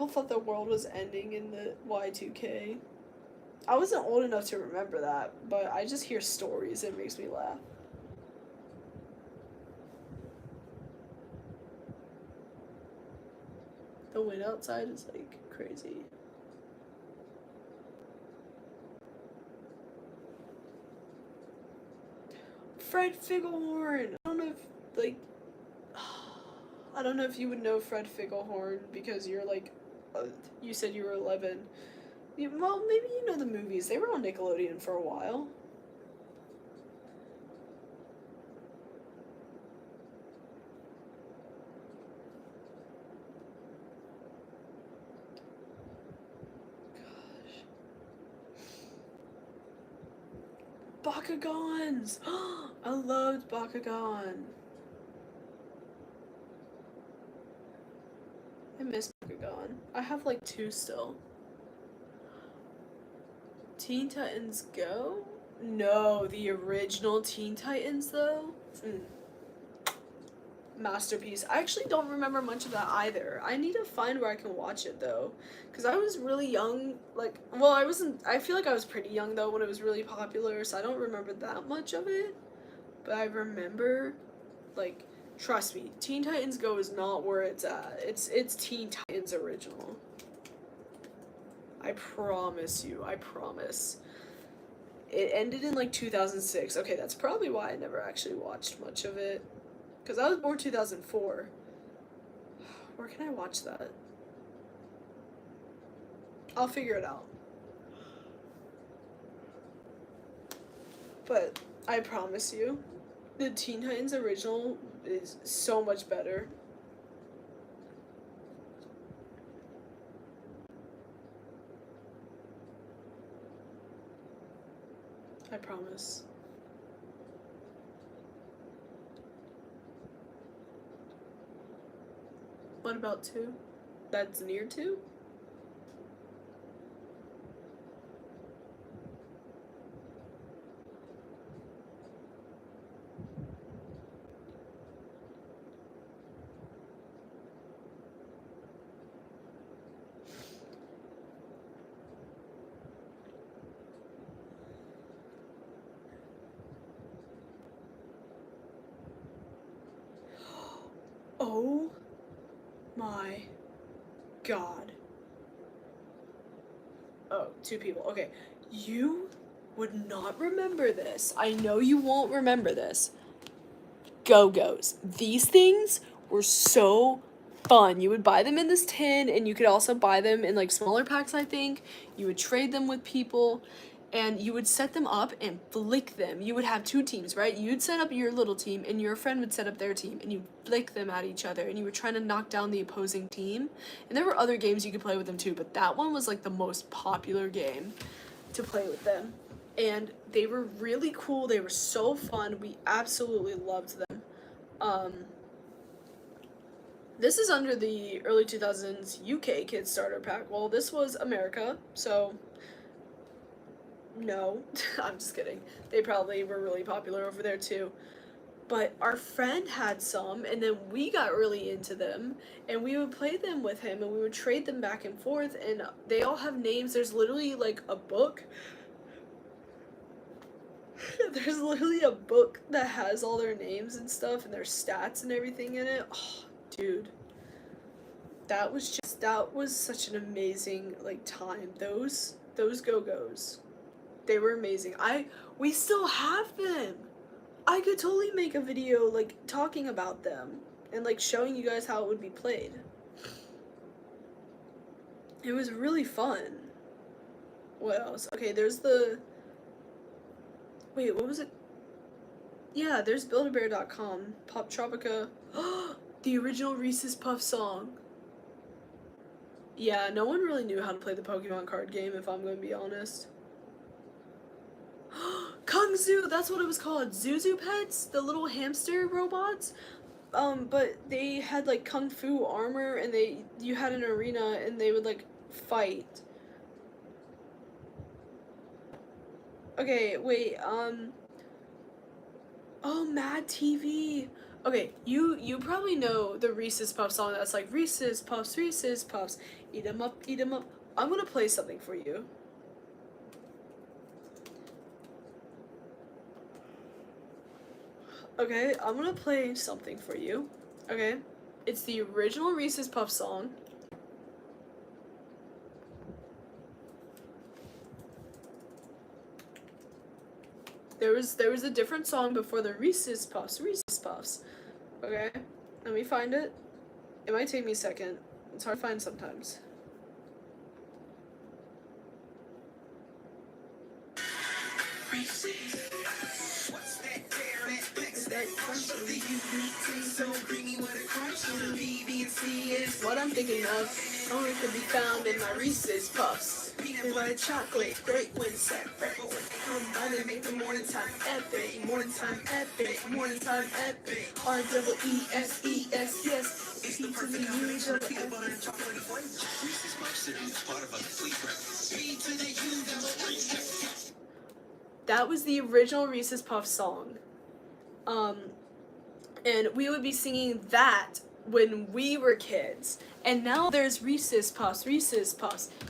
Speaker 2: thought the world was ending in the Y2K. I wasn't old enough to remember that, but I just hear stories and it makes me laugh. The wind outside is crazy. Fred Figglehorn. I don't know if you would know Fred Figglehorn because you're you said you were 11. Well, maybe you know the movies. They were on Nickelodeon for a while. Bakugans! I loved Bakugan. I miss Bakugan. I have 2 still. Teen Titans Go? No, the original Teen Titans though? Masterpiece. I actually don't remember much of that either. I need to find where I can watch it though, because I was really young. I feel like I was pretty young though when it was really popular, so I don't remember that much of it. But I remember, trust me, Teen Titans Go is not where it's at. It's Teen Titans original. I promise you. I promise. It ended in 2006. Okay, that's probably why I never actually watched much of it.
Speaker 1: Because I was born 2004. Where can I watch that? I'll figure it out. But I promise you, the Teen Titans original is so much better. I promise. What about 2? That's near 2? Oh my god. Oh, 2 people. Okay. You would not remember this. I know you won't remember this. Go-Go's. These things were so fun. You would buy them in this tin, and you could also buy them in like smaller packs, I think. You would trade them with people, and you would set them up and flick them. You would have 2 teams, right? You'd set up your little team, and your friend would set up their team, and you'd flick them at each other, and you were trying to knock down the opposing team. And there were other games you could play with them too, but that one was like the most popular game to play with them. And they were really cool. They were so fun. We absolutely loved them. This is under the early 2000s UK Kids Starter Pack. Well, this was America, so no, I'm just kidding. They probably were really popular over there too. But our friend had some, and then we got really into them, and we would play them with him, and we would trade them back and forth, and they all have names. There's literally like a book. There's literally a book that has all their names and stuff and their stats and everything in it. Oh, dude. That was such an amazing like time. Those Go-Go's. They were amazing. We still have them. I could totally make a video like talking about them and like showing you guys how it would be played. It was really fun. What else? Okay, there's the wait, what was it? Yeah, there's Build-A-Bear.com. Pop Tropica. The original Reese's Puff song. Yeah, no one really knew how to play the Pokemon card game, if I'm going to be honest. Kung Zu, that's what it was called. Zuzu Pets, the little hamster robots. But they had like kung fu armor, and you had an arena, and they would like fight. Okay, wait, oh, Mad TV. Okay, you probably know the Reese's Puff song that's like Reese's Puffs, eat 'em up, eat 'em up. I'm gonna play something for you. Okay, I'm gonna play something for you. Okay, it's the original Reese's Puff song. There was a different song before the Reese's Puffs. Okay, let me find it. It might take me a second. It's hard to find sometimes. What I'm thinking of only could be found in my Reese's Puffs. Peanut butter chocolate, great when set. Come by and make the morning time epic. Morning time epic. Morning time epic. R-double-E-S-E-S, yes. It's the perfect combination of peanut butter and chocolate flavor. Reese's Puffs cereal, part of a complete breakfast. That was the original Reese's Puffs song. And we would be singing that when we were kids. And now there's Reese's Puffs.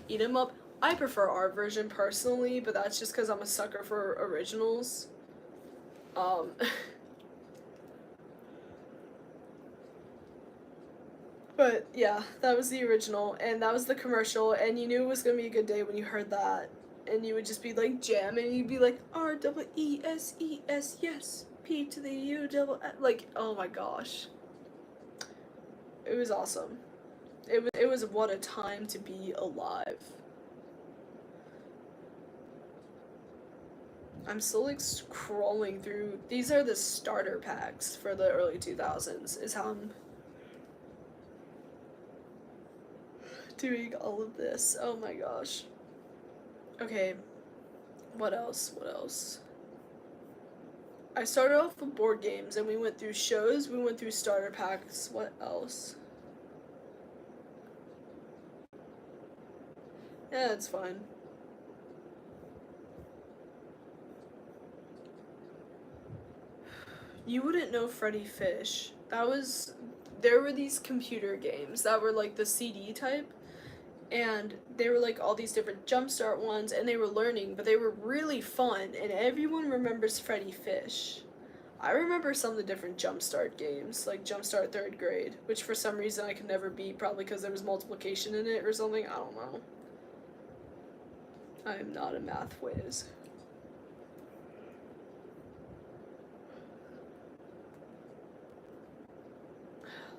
Speaker 1: Eat 'em up. I prefer our version personally, but that's just because I'm a sucker for originals. But yeah, that was the original, and that was the commercial, and you knew it was gonna be a good day when you heard that. And you would just be like jamming, and you'd be like, R-double-E-S-E-S, yes. P to the U double F. Like, oh my gosh. It was awesome. It was what a time to be alive. I'm still like scrolling through. These are the starter packs for the early 2000s, is how I'm doing all of this. Oh my gosh. Okay. What else? What else? I started off with board games and we went through shows, we went through starter packs. What else? Yeah, it's fine. You wouldn't know Freddy Fish. There were these computer games that were like the CD type, and they were like all these different Jumpstart ones, and they were learning, but they were really fun, and everyone remembers Freddy Fish. I remember some of the different Jumpstart games, like Jumpstart 3rd grade, which for some reason I could never beat, probably because there was multiplication in it or something, I don't know. I am not a math whiz.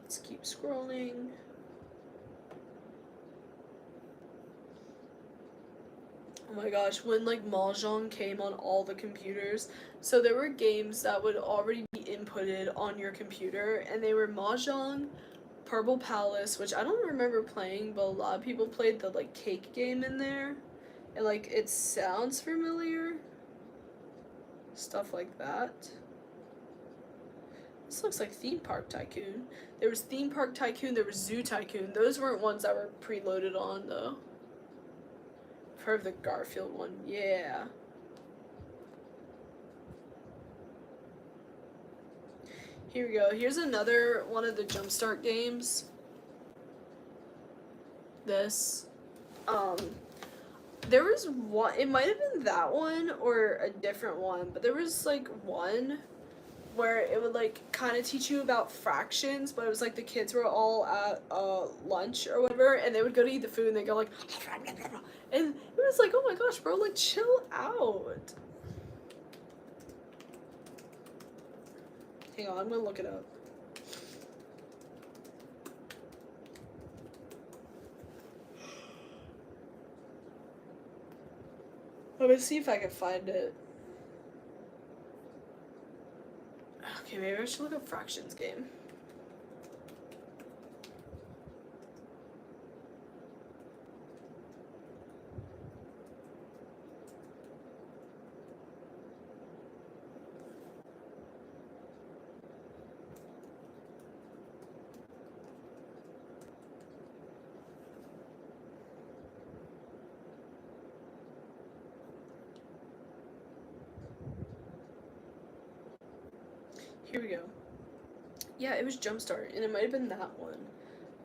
Speaker 1: Let's keep scrolling. Oh my gosh, when like Mahjong came on all the computers, so there were games that would already be inputted on your computer, and they were Mahjong, Purple Palace, which I don't remember playing, but a lot of people played the like cake game in there, and like it sounds familiar. Stuff like that. This looks like Theme Park Tycoon. There was Theme Park Tycoon, there was Zoo Tycoon. Those weren't ones that were preloaded on though. I've heard of the Garfield one, yeah. Here we go. Here's another one of the Jumpstart games. This. There was one, it might have been that one or a different one, but there was like one where it would like kind of teach you about fractions, but it was like the kids were all at lunch or whatever, and they would go to eat the food and they go like, and it was like, oh my gosh, bro, like chill out. Hang on, I'm gonna look it up. I'm gonna see if I can find it. Okay, maybe I should look up fractions game. Here we go. Yeah, it was Jumpstart, and it might have been that one.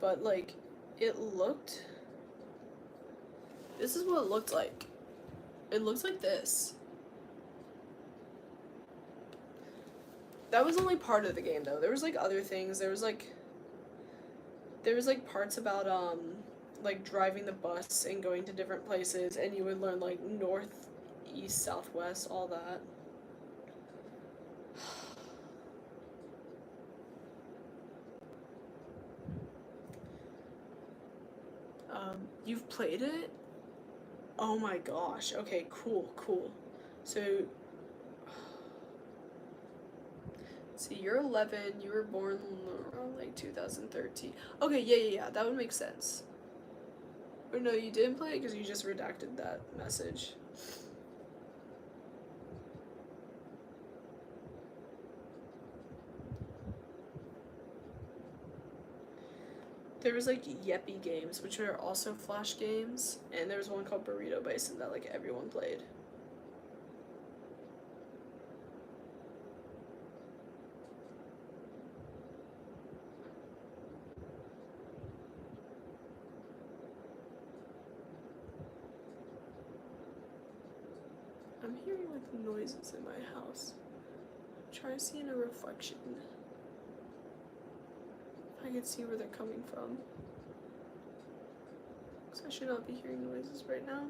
Speaker 1: But, like, it looked... This is what it looked like. It looks like this. That was only part of the game, though. There was, like, other things. There was, like, parts about, like, driving the bus and going to different places, and you would learn, like, north, east, southwest, all that. You've played it? Oh my gosh. Okay, cool. So, see, you're 11, you were born around like 2013. Okay, yeah, that would make sense. Or no, you didn't play it because you just redacted that message. There was like Yeppy games, which are also Flash games, and there was one called Burrito Bison that like everyone played. I'm hearing like noises in my house. I'm trying to see in a reflection. I can see where they're coming from. So I should not be hearing noises right now.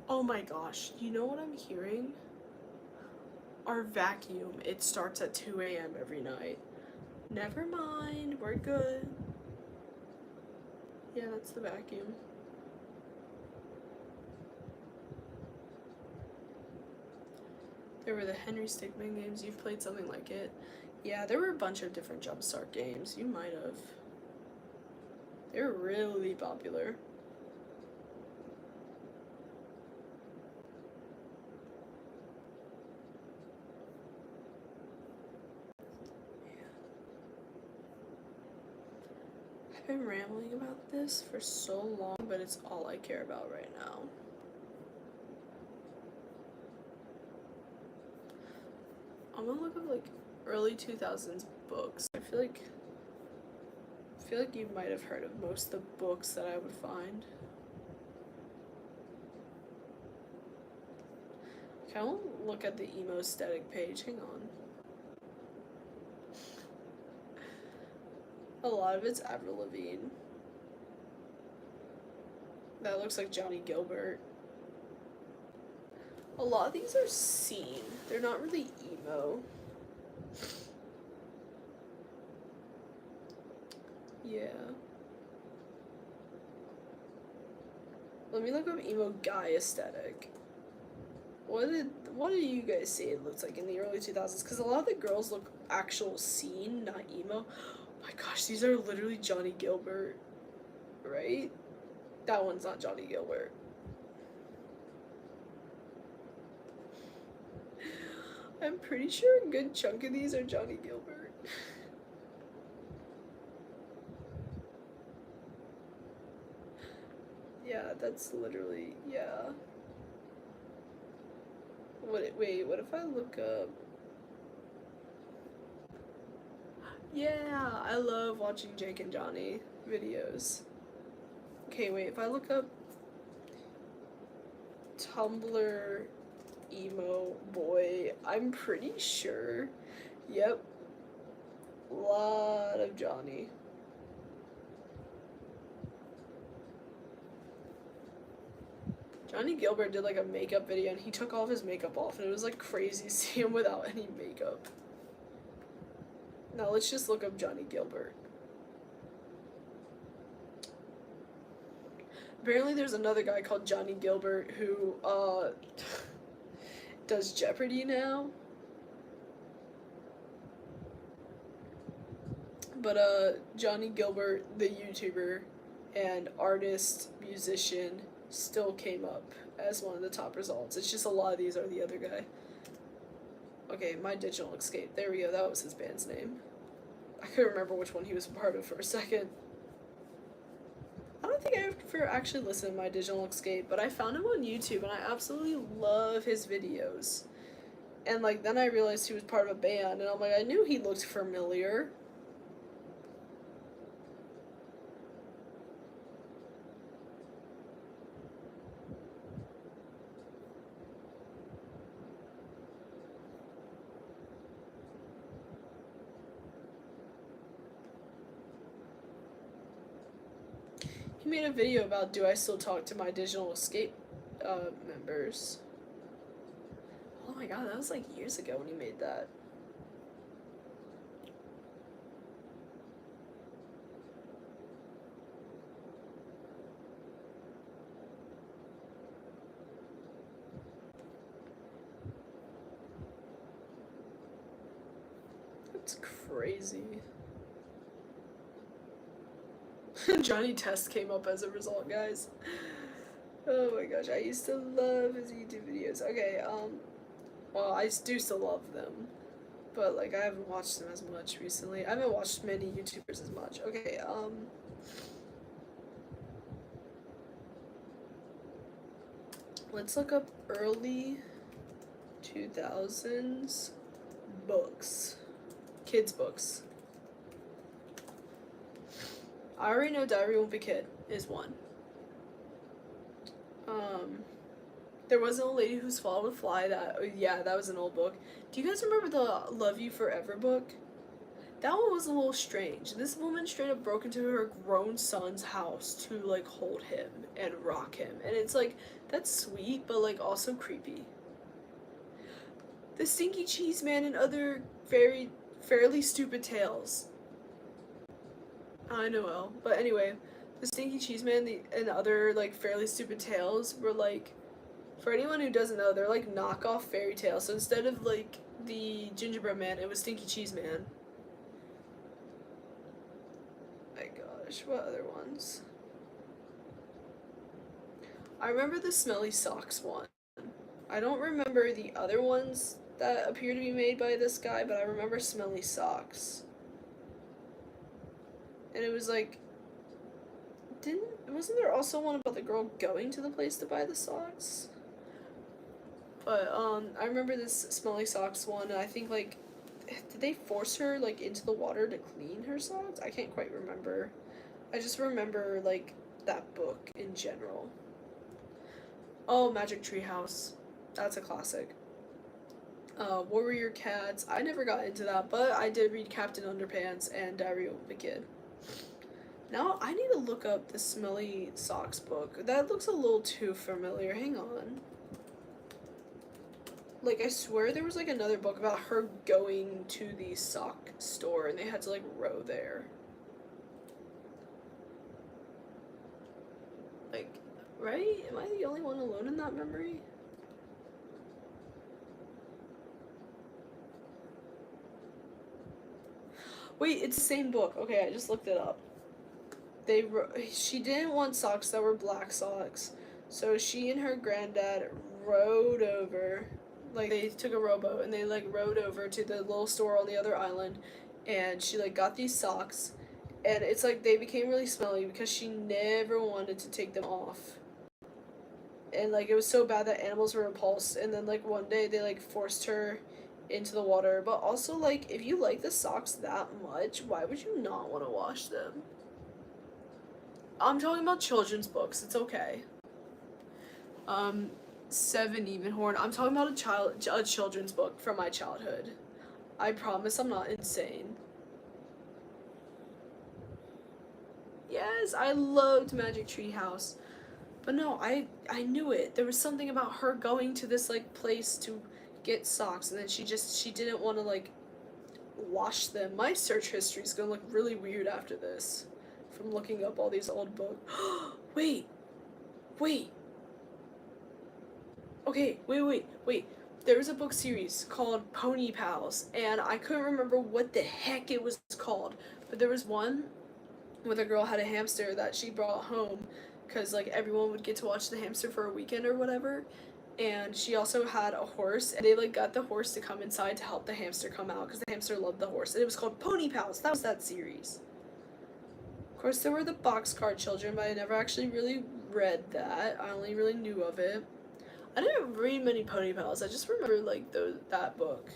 Speaker 1: Oh my gosh, you know what I'm hearing? Our vacuum, it starts at 2 a.m. every night. Never mind, we're good. Yeah, that's the vacuum. There were the Henry Stickmin games. You've played something like it. Yeah, there were a bunch of different Jumpstart games. You might have. They were really popular. I've been rambling about this for so long, but it's all I care about right now. I'm gonna look up like early 2000s books. I feel like you might have heard of most of the books that I would find. Okay, I won't look at the emo aesthetic page. Hang on. A lot of it's Avril Lavigne. That looks like Johnny Gilbert. A lot of these are scene. They're not really emo. Yeah. Let me look up emo guy aesthetic. What do you guys say it looks like in the early 2000s? Because a lot of the girls look actual scene, not emo. Oh my gosh, these are literally Johnny Gilbert, right? That one's not Johnny Gilbert. I'm pretty sure a good chunk of these are Johnny Gilbert. Yeah, that's literally, yeah. Wait, what if I look up? Yeah, I love watching Jake and Johnny videos. Okay, wait, if I look up Tumblr emo boy, I'm pretty sure, yep, lot of Johnny. Johnny Gilbert did like a makeup video and he took all of his makeup off and it was like crazy to see him without any makeup. Now let's just look up Johnny Gilbert. Apparently there's another guy called Johnny Gilbert who does Jeopardy now. But Johnny Gilbert, the YouTuber and artist, musician, still came up as one of the top results. It's just a lot of these are the other guy. Okay, My Digital Escape. There we go. That was his band's name. I couldn't remember which one he was a part of for a second. I don't think I ever actually listened to My Digital Escape, but I found him on YouTube and I absolutely love his videos. And like then I realized he was part of a band and I'm like, I knew he looked familiar. He made a video about do I still talk to my Digital Escape members. Oh my god, that was like years ago when he made that. That's crazy. Johnny Test came up as a result, guys. Oh my gosh, I used to love his YouTube videos. Okay, well, I do still love them, but like I haven't watched them as much recently. I haven't watched many YouTubers as much. Okay, let's look up early 2000s books, kids books. I already know Diary Won't Be Kid is one. There was an old lady who swallowed a fly. That was an old book. Do you guys remember the Love You Forever book?
Speaker 2: That one was a little strange. This woman straight up broke into her grown son's house to like hold him and rock him. And it's like, that's sweet, but like also creepy. The Stinky Cheese Man and other fairly stupid tales. I know, well, but anyway, the Stinky Cheese Man and other like fairly stupid tales were like, for anyone who doesn't know, they're like knockoff fairy tales. So instead of like the Gingerbread Man, it was Stinky Cheese Man. My gosh, what other ones? I remember the Smelly Socks one. I don't remember the other ones that appear to be made by this guy, but I remember Smelly Socks. And it was like, wasn't there also one about the girl going to the place to buy the socks? But I remember this Smelly Socks one, and I think like, did they force her like into the water to clean her socks? I can't quite remember. I just remember like that book in general. Oh, Magic Tree House. That's a classic. Warrior Cats. I never got into that, but I did read Captain Underpants and Diary of a Kid. Now, I need to look up the Smelly Socks book. That looks a little too familiar. Hang on. Like, I swear there was, like, another book about her going to the sock store and they had to, like, row there. Like, right? Am I the only one alone in that memory? Wait, it's the same book. Okay, I just looked it up. She didn't want socks that were black socks, so she and her granddad rowed over. Like, they took a rowboat and they like rowed over to the little store on the other island, and she like got these socks, and it's like they became really smelly because she never wanted to take them off. And like it was so bad that animals were repulsed, and then like one day they like forced her into the water. But also, like, if you like the socks that much, why would you not want to wash them? I'm talking about children's books. It's okay. Seven Even Horn. I'm talking about a children's book from my childhood. I promise I'm not insane. Yes, I loved Magic Tree House. But no, I knew it. There was something about her going to this like place to get socks, and then she didn't want to like wash them. My search history is gonna look really weird after this from looking up all these old books. wait okay, wait, there was a book series called Pony Pals, and I couldn't remember what the heck it was called, but there was one where the girl had a hamster that she brought home because like everyone would get to watch the hamster for a weekend or whatever. And she also had a horse, and they like got the horse to come inside to help the hamster come out because the hamster loved the horse. And it was called Pony Pals. That was that series. Of course, there were the Boxcar Children, but I never actually really read that. I only really knew of it. I didn't read many Pony Pals. I just remember like that book.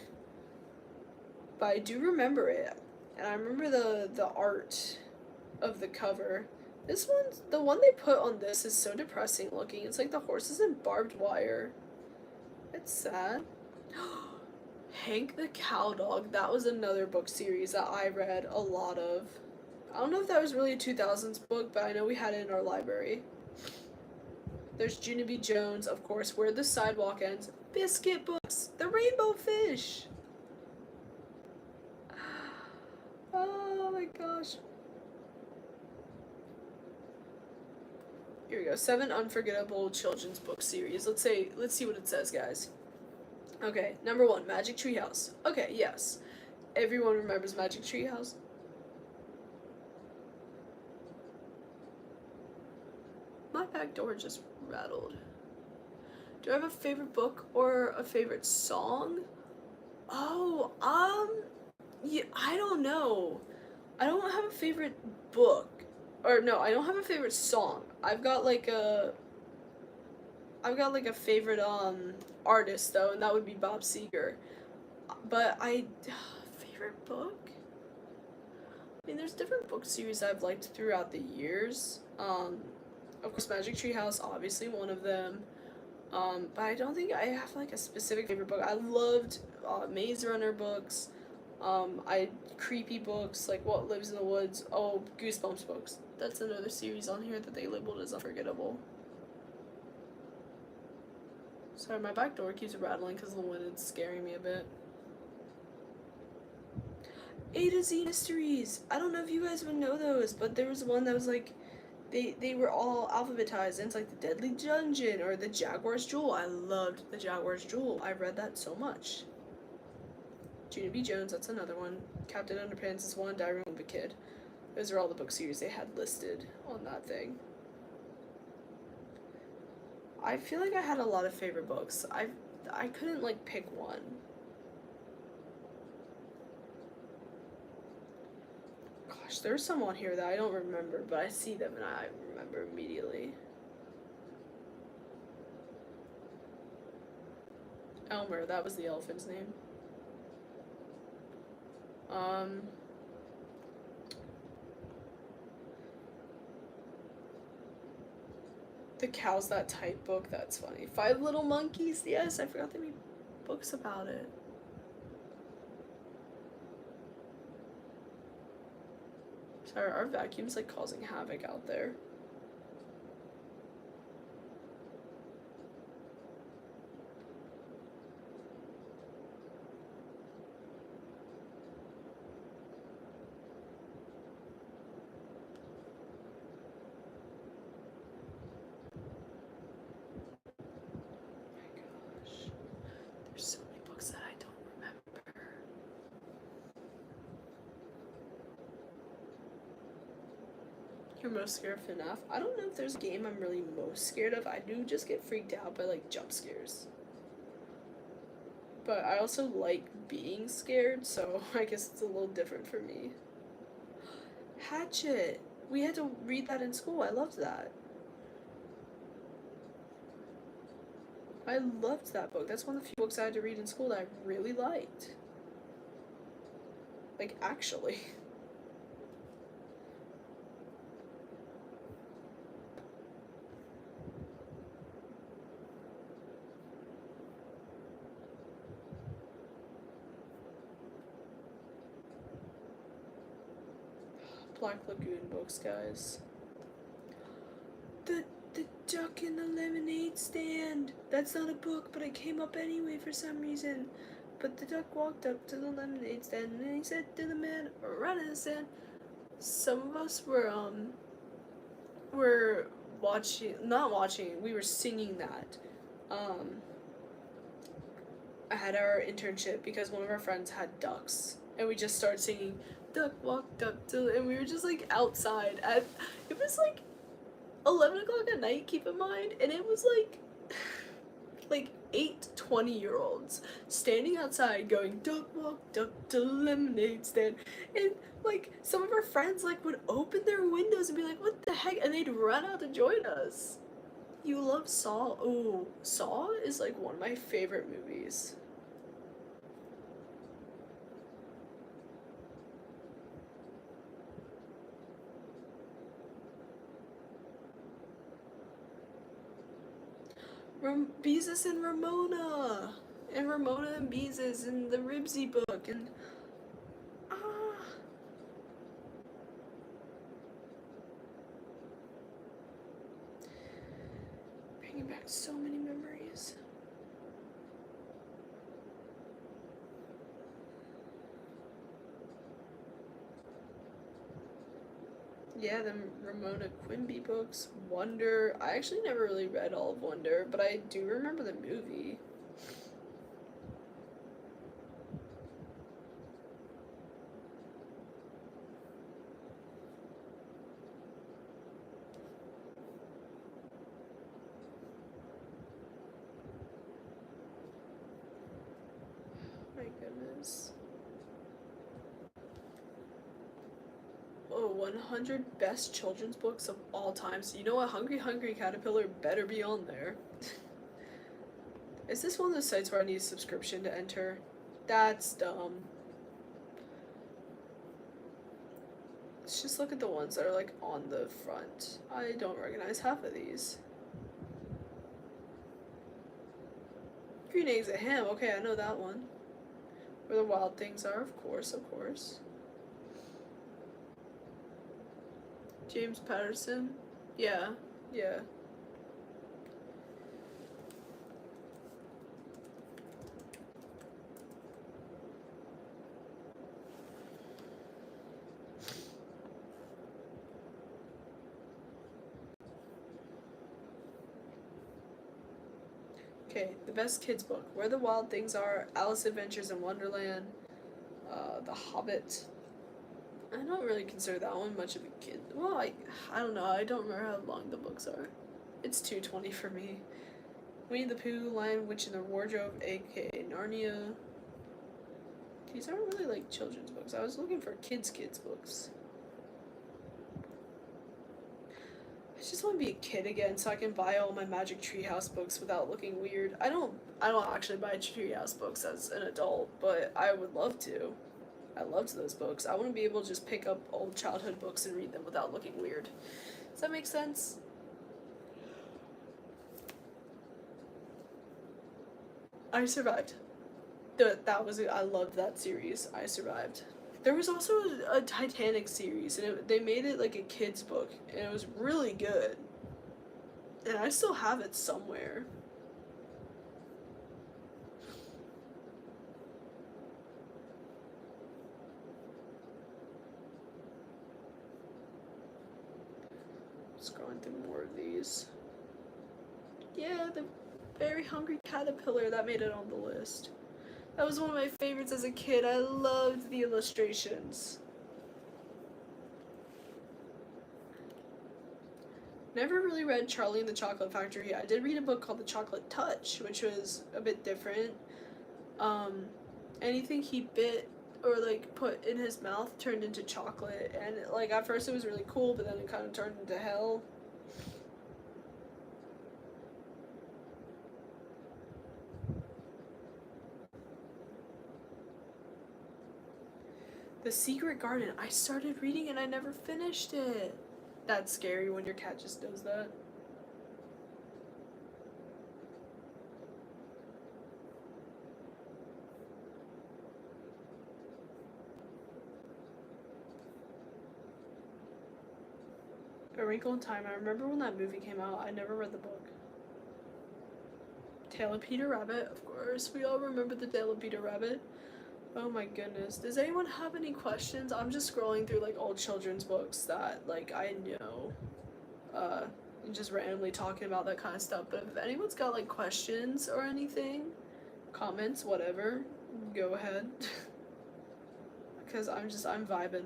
Speaker 2: But I do remember it, and I remember the art of the cover. This one's, the one they put on this is so depressing looking. It's like the horse is in barbed wire. It's sad. Hank the Cowdog. That was another book series that I read a lot of. I don't know if that was really a 2000s book, but I know we had it in our library. There's Junie Jones, of course, Where the Sidewalk Ends. Biscuit Books. The Rainbow Fish. Oh my gosh. Here we go. 7 unforgettable children's book series. Let's see what it says, guys. Okay, number 1, Magic Tree House. Okay, yes. Everyone remembers Magic Tree House. My back door just rattled. Do I have a favorite book or a favorite song? Oh, yeah, I don't know. I don't have a favorite book. Or no, I don't have a favorite song. I've got like a favorite artist though, and that would be Bob Seger. But favorite book? I mean, there's different book series I've liked throughout the years. Of course, Magic Tree House, obviously one of them. But I don't think I have like a specific favorite book. I loved Maze Runner books.
Speaker 1: I creepy books like What Lives in the Woods. Oh, Goosebumps books. That's another series on here that they labeled as unforgettable. Sorry, my back door keeps rattling because the wind is scaring me a bit. A to Z mysteries. I don't know if you guys would know those, but there was one that was like, they were all alphabetized, and it's like the Deadly Dungeon or the Jaguar's Jewel. I loved the Jaguar's Jewel. I read that so much. Junie B. Jones, that's another one. Captain Underpants is one. Diary of a Kid. Those are all the book series they had listed on that thing. I feel like I had a lot of favorite books. I couldn't like pick one. Gosh, there's some on here that I don't remember, but I see them and I remember immediately. Elmer, that was the elephant's name. The Cows That Type book, that's funny. Five Little Monkeys, yes, I forgot they made books about it. Sorry, our vacuum's like causing havoc out there. So many books that I don't remember. You're most scared of FNAF? I don't know if there's a game I'm really most scared of. I do just get freaked out by like jump scares. But I also like being scared, so I guess it's a little different for me. Hatchet! We had to read that in school. I loved that. I loved that book. That's one of the few books I had to read in school that I really liked. Like, actually. Black Lagoon books, guys. The duck in the lemonade stand. That's not a book, but it came up anyway for some reason. But the duck walked up to the lemonade stand and he said to the man running the stand. Some of us were not watching, we were singing that at our internship because one of our friends had ducks and we just started singing duck walked up to, and we were just like outside at, it was like 11 o'clock at night, keep in mind, and it was like 8 20-year-olds standing outside going duck walked up to the lemonade stand, and like some of our friends like would open their windows and be like, what the heck, and they'd run out to join us. You love Saw? Oh, Saw is like one of my favorite movies. Beezus and Ramona and Beezus and the Ribsy book and bringing back so many memories. Yeah, the Ramona Quimby books, Wonder. I actually never really read all of Wonder, but I do remember the movie. My goodness. Oh, 100 best children's books of all time. So you know what? Hungry Hungry Caterpillar better be on there. Is this one of those sites where I need a subscription to enter? That's dumb. Let's just look at the ones that are like on the front. I don't recognize half of these. Green Eggs and Ham. Okay, I know that one. Where the wild things are, of course, of course. James Patterson. Yeah, yeah. Okay, the best kids book. Where the Wild Things Are, Alice Adventures in Wonderland, The Hobbit. I don't really consider that one much of a kid. Well, I don't know. I don't remember how long the books are. It's 220 for me. Winnie the Pooh, Lion, Witch in the Wardrobe, aka Narnia. These aren't really like children's books. I was looking for kids books. I just want to be a kid again so I can buy all my Magic Treehouse books without looking weird. I don't actually buy Treehouse books as an adult, but I would love to. I loved those books. I want to be able to just pick up old childhood books and read them without looking weird. Does that make sense? I survived. I loved that series. I survived. There was also a Titanic series, and they made it like a kid's book, and it was really good. And I still have it somewhere. Scrolling through more of these. Yeah, the Very Hungry Caterpillar, that made it on the list. That was one of my favorites as a kid. I loved the illustrations. Never really read Charlie and the Chocolate Factory. I did read a book called The Chocolate Touch, which was a bit different. Anything he bit or like put in his mouth turned into chocolate, and like at first it was really cool, but then it kind of turned into hell. The Secret Garden. I started reading and I never finished it. That's scary when your cat just does that. A Wrinkle in Time. I remember when that movie came out. I never read the book. Tale of Peter Rabbit. Of course, we all remember the Tale of Peter Rabbit. Oh my goodness. Does anyone have any questions? I'm just scrolling through like old children's books that like I know. And just randomly talking about that kind of stuff. But if anyone's got like questions or anything, comments, whatever, go ahead. Because I'm vibing.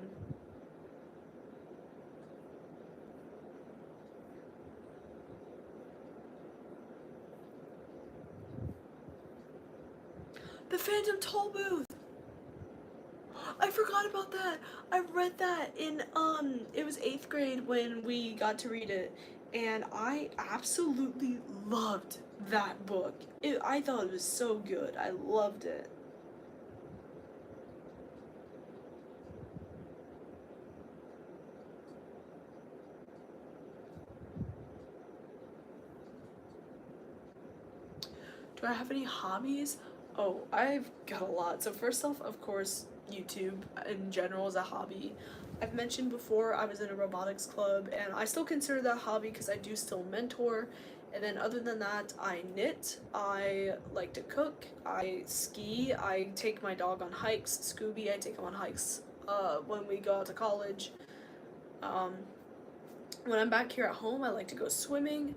Speaker 1: The Phantom Toll Booth! I forgot about that. I read that in it was 8th grade when we got to read it, and I absolutely loved that book. I thought it was so good. I loved it. Do I have any hobbies? Oh, I've got a lot. So first off, of course, YouTube in general is a hobby. I've mentioned before I was in a robotics club, and I still consider that a hobby because I do still mentor. And then other than that, I knit, I like to cook, I ski, I take my dog on hikes, Scooby, I take him on hikes when we go out to college. Um, when I'm back here at home, I like to go swimming.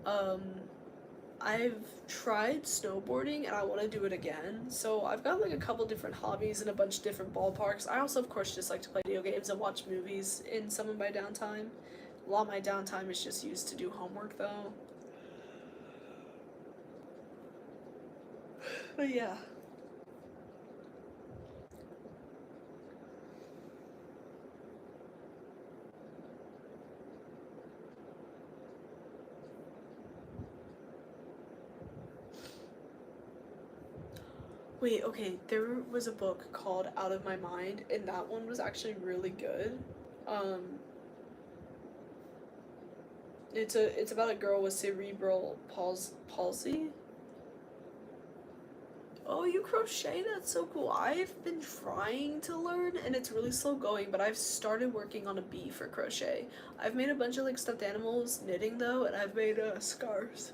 Speaker 1: Um, I've tried snowboarding and I want to do it again. So I've got like a couple different hobbies in a bunch of different ballparks. I also, of course, just like to play video games and watch movies in some of my downtime. A lot of my downtime is just used to do homework though. But yeah. Wait, okay, there was a book called Out of My Mind, and that one was actually really good. Um, it's about a girl with cerebral palsy.
Speaker 2: Oh, you crochet? That's so cool. I've been trying to learn and it's really slow going, but I've started working on a bee for crochet. I've made a bunch of like stuffed animals knitting though, and I've made scarves.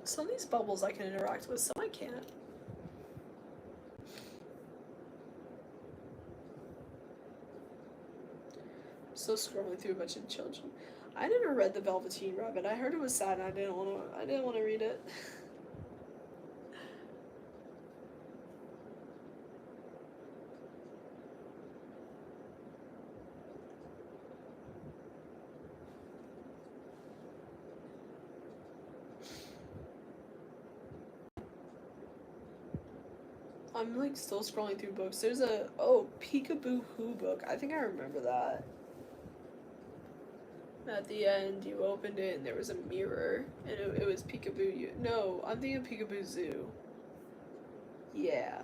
Speaker 2: Some of these bubbles I can interact with, some I can't. So scrolling through a bunch of children. I never read The Velveteen Rabbit. I heard it was sad and I didn't want to read it. I'm like still scrolling through books. There's a Peekaboo Who book. I think I remember that. At the end, you opened it and there was a mirror, and it was Peekaboo. No, I'm thinking Peekaboo Zoo. Yeah.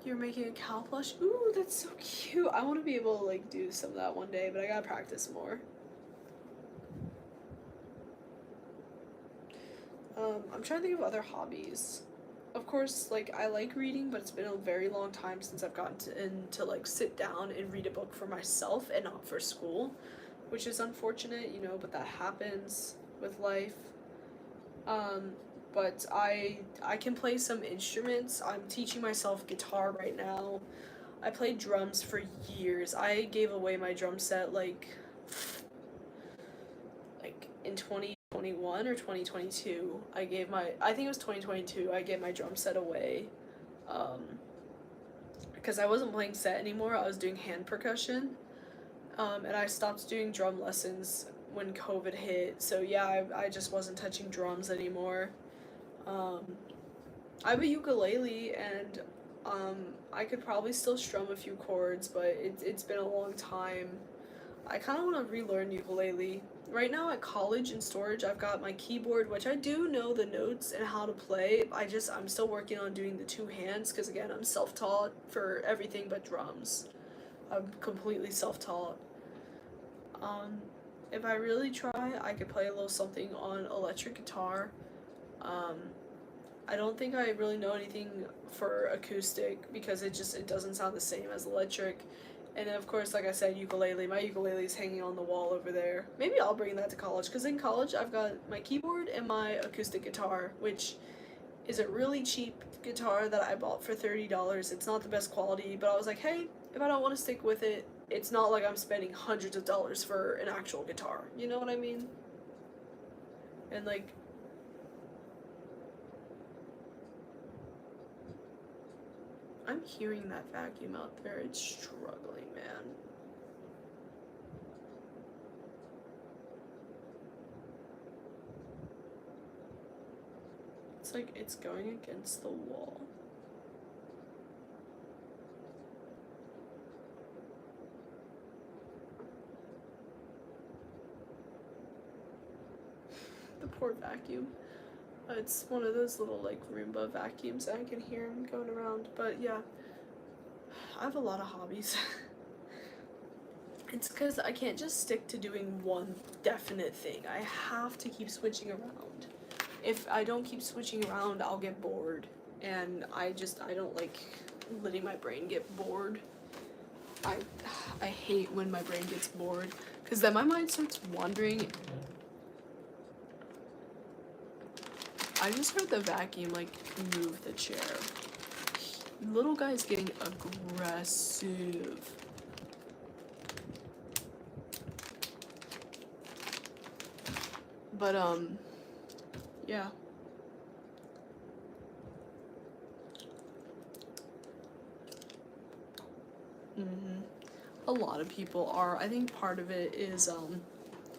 Speaker 2: You're making a cow plush? Ooh, that's so cute. I want to be able to like do some of that one day, but I gotta practice more. I'm trying to think of other hobbies. Of course, like I like reading, but it's been a very long time since I've gotten to like sit down and read a book for myself and not for school, which is unfortunate, you know, but that happens with life. But I can play some instruments. I'm teaching myself guitar right now. I played drums for years. I gave away my drum set like in 2021 or 2022. I think it was 2022. I gave my drum set away. Because I wasn't playing set anymore. I was doing hand percussion. And I stopped doing drum lessons when COVID hit. So yeah, I just wasn't touching drums anymore. I have a ukulele and I could probably still strum a few chords, but it's been a long time. I kind of want to relearn ukulele. Right now at college in storage, I've got my keyboard, which I do know the notes and how to play. I'm still working on doing the two hands because again, I'm self-taught for everything but drums. I'm completely self-taught. If I really try, I could play a little something on electric guitar. I don't think I really know anything for acoustic because it doesn't sound the same as electric. And then of course, like I said, ukulele. My ukulele is hanging on the wall over there. Maybe I'll bring that to college because in college I've got my keyboard and my acoustic guitar, which is a really cheap guitar that I bought for $30. It's not the best quality, but I was like, hey, if I don't want to stick with it, it's not like I'm spending hundreds of dollars for an actual guitar. You know what I mean? And like, I'm hearing that vacuum out there. It's struggling, man. It's like it's going against the wall. The poor vacuum. It's one of those little like Roomba vacuums that I can hear him going around. But yeah, I have a lot of hobbies. It's because I can't just stick to doing one definite thing. I have to keep switching around. If I don't keep switching around, I'll get bored. And I don't like letting my brain get bored. I hate when my brain gets bored because then my mind starts wandering. I just heard the vacuum like move the chair. Little guy's getting aggressive. But yeah. A lot of people are. I think part of it is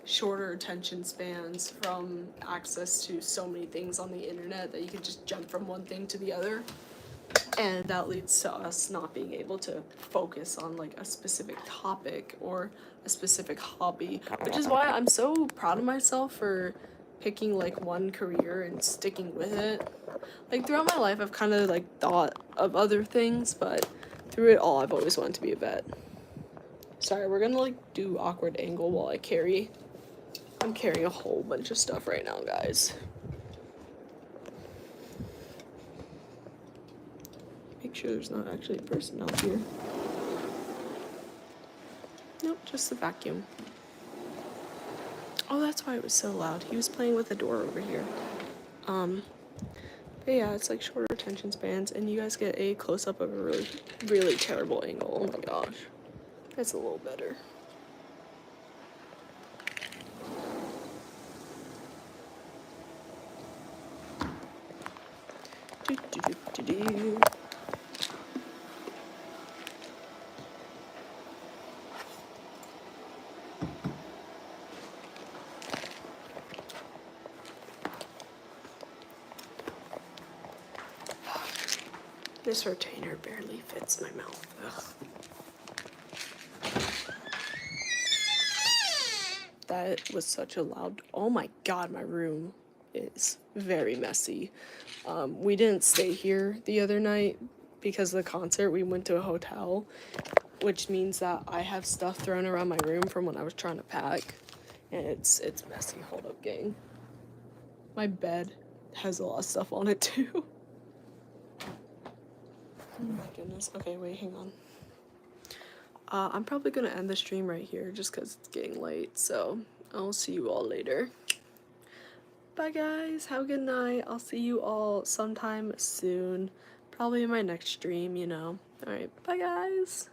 Speaker 2: shorter attention spans from access to so many things on the internet that you can just jump from one thing to the other. And that leads to us not being able to focus on like a specific topic or a specific hobby, which is why I'm so proud of myself for
Speaker 1: picking like one career and sticking with it. Like throughout my life I've kind of like thought of other things, but through it all I've always wanted to be a vet. Sorry, we're gonna like do awkward angle while I carry. I'm carrying a whole bunch of stuff right now, guys. Make sure there's not actually a person out here. Nope, just the vacuum. Oh, that's why it was so loud. He was playing with the door over here. But yeah, it's like shorter attention spans, and you guys get a close-up of a really, really terrible angle. Oh my gosh. That's a little better. Do, do, do, do, do. This retainer barely fits my mouth. Ugh. That was such a loud... Oh my god, my room is very messy. We didn't stay here the other night because of the concert. We went to a hotel, which means that I have stuff thrown around my room from when I was trying to pack. And it's messy. Hold up, gang. My bed has a lot of stuff on it too. Oh my goodness. Okay, wait, hang on. I'm probably gonna end the stream right here just because it's getting late, so I'll see you all later. Bye guys, have a good night. I'll see you all sometime soon. Probably in my next stream, you know. Alright, bye guys.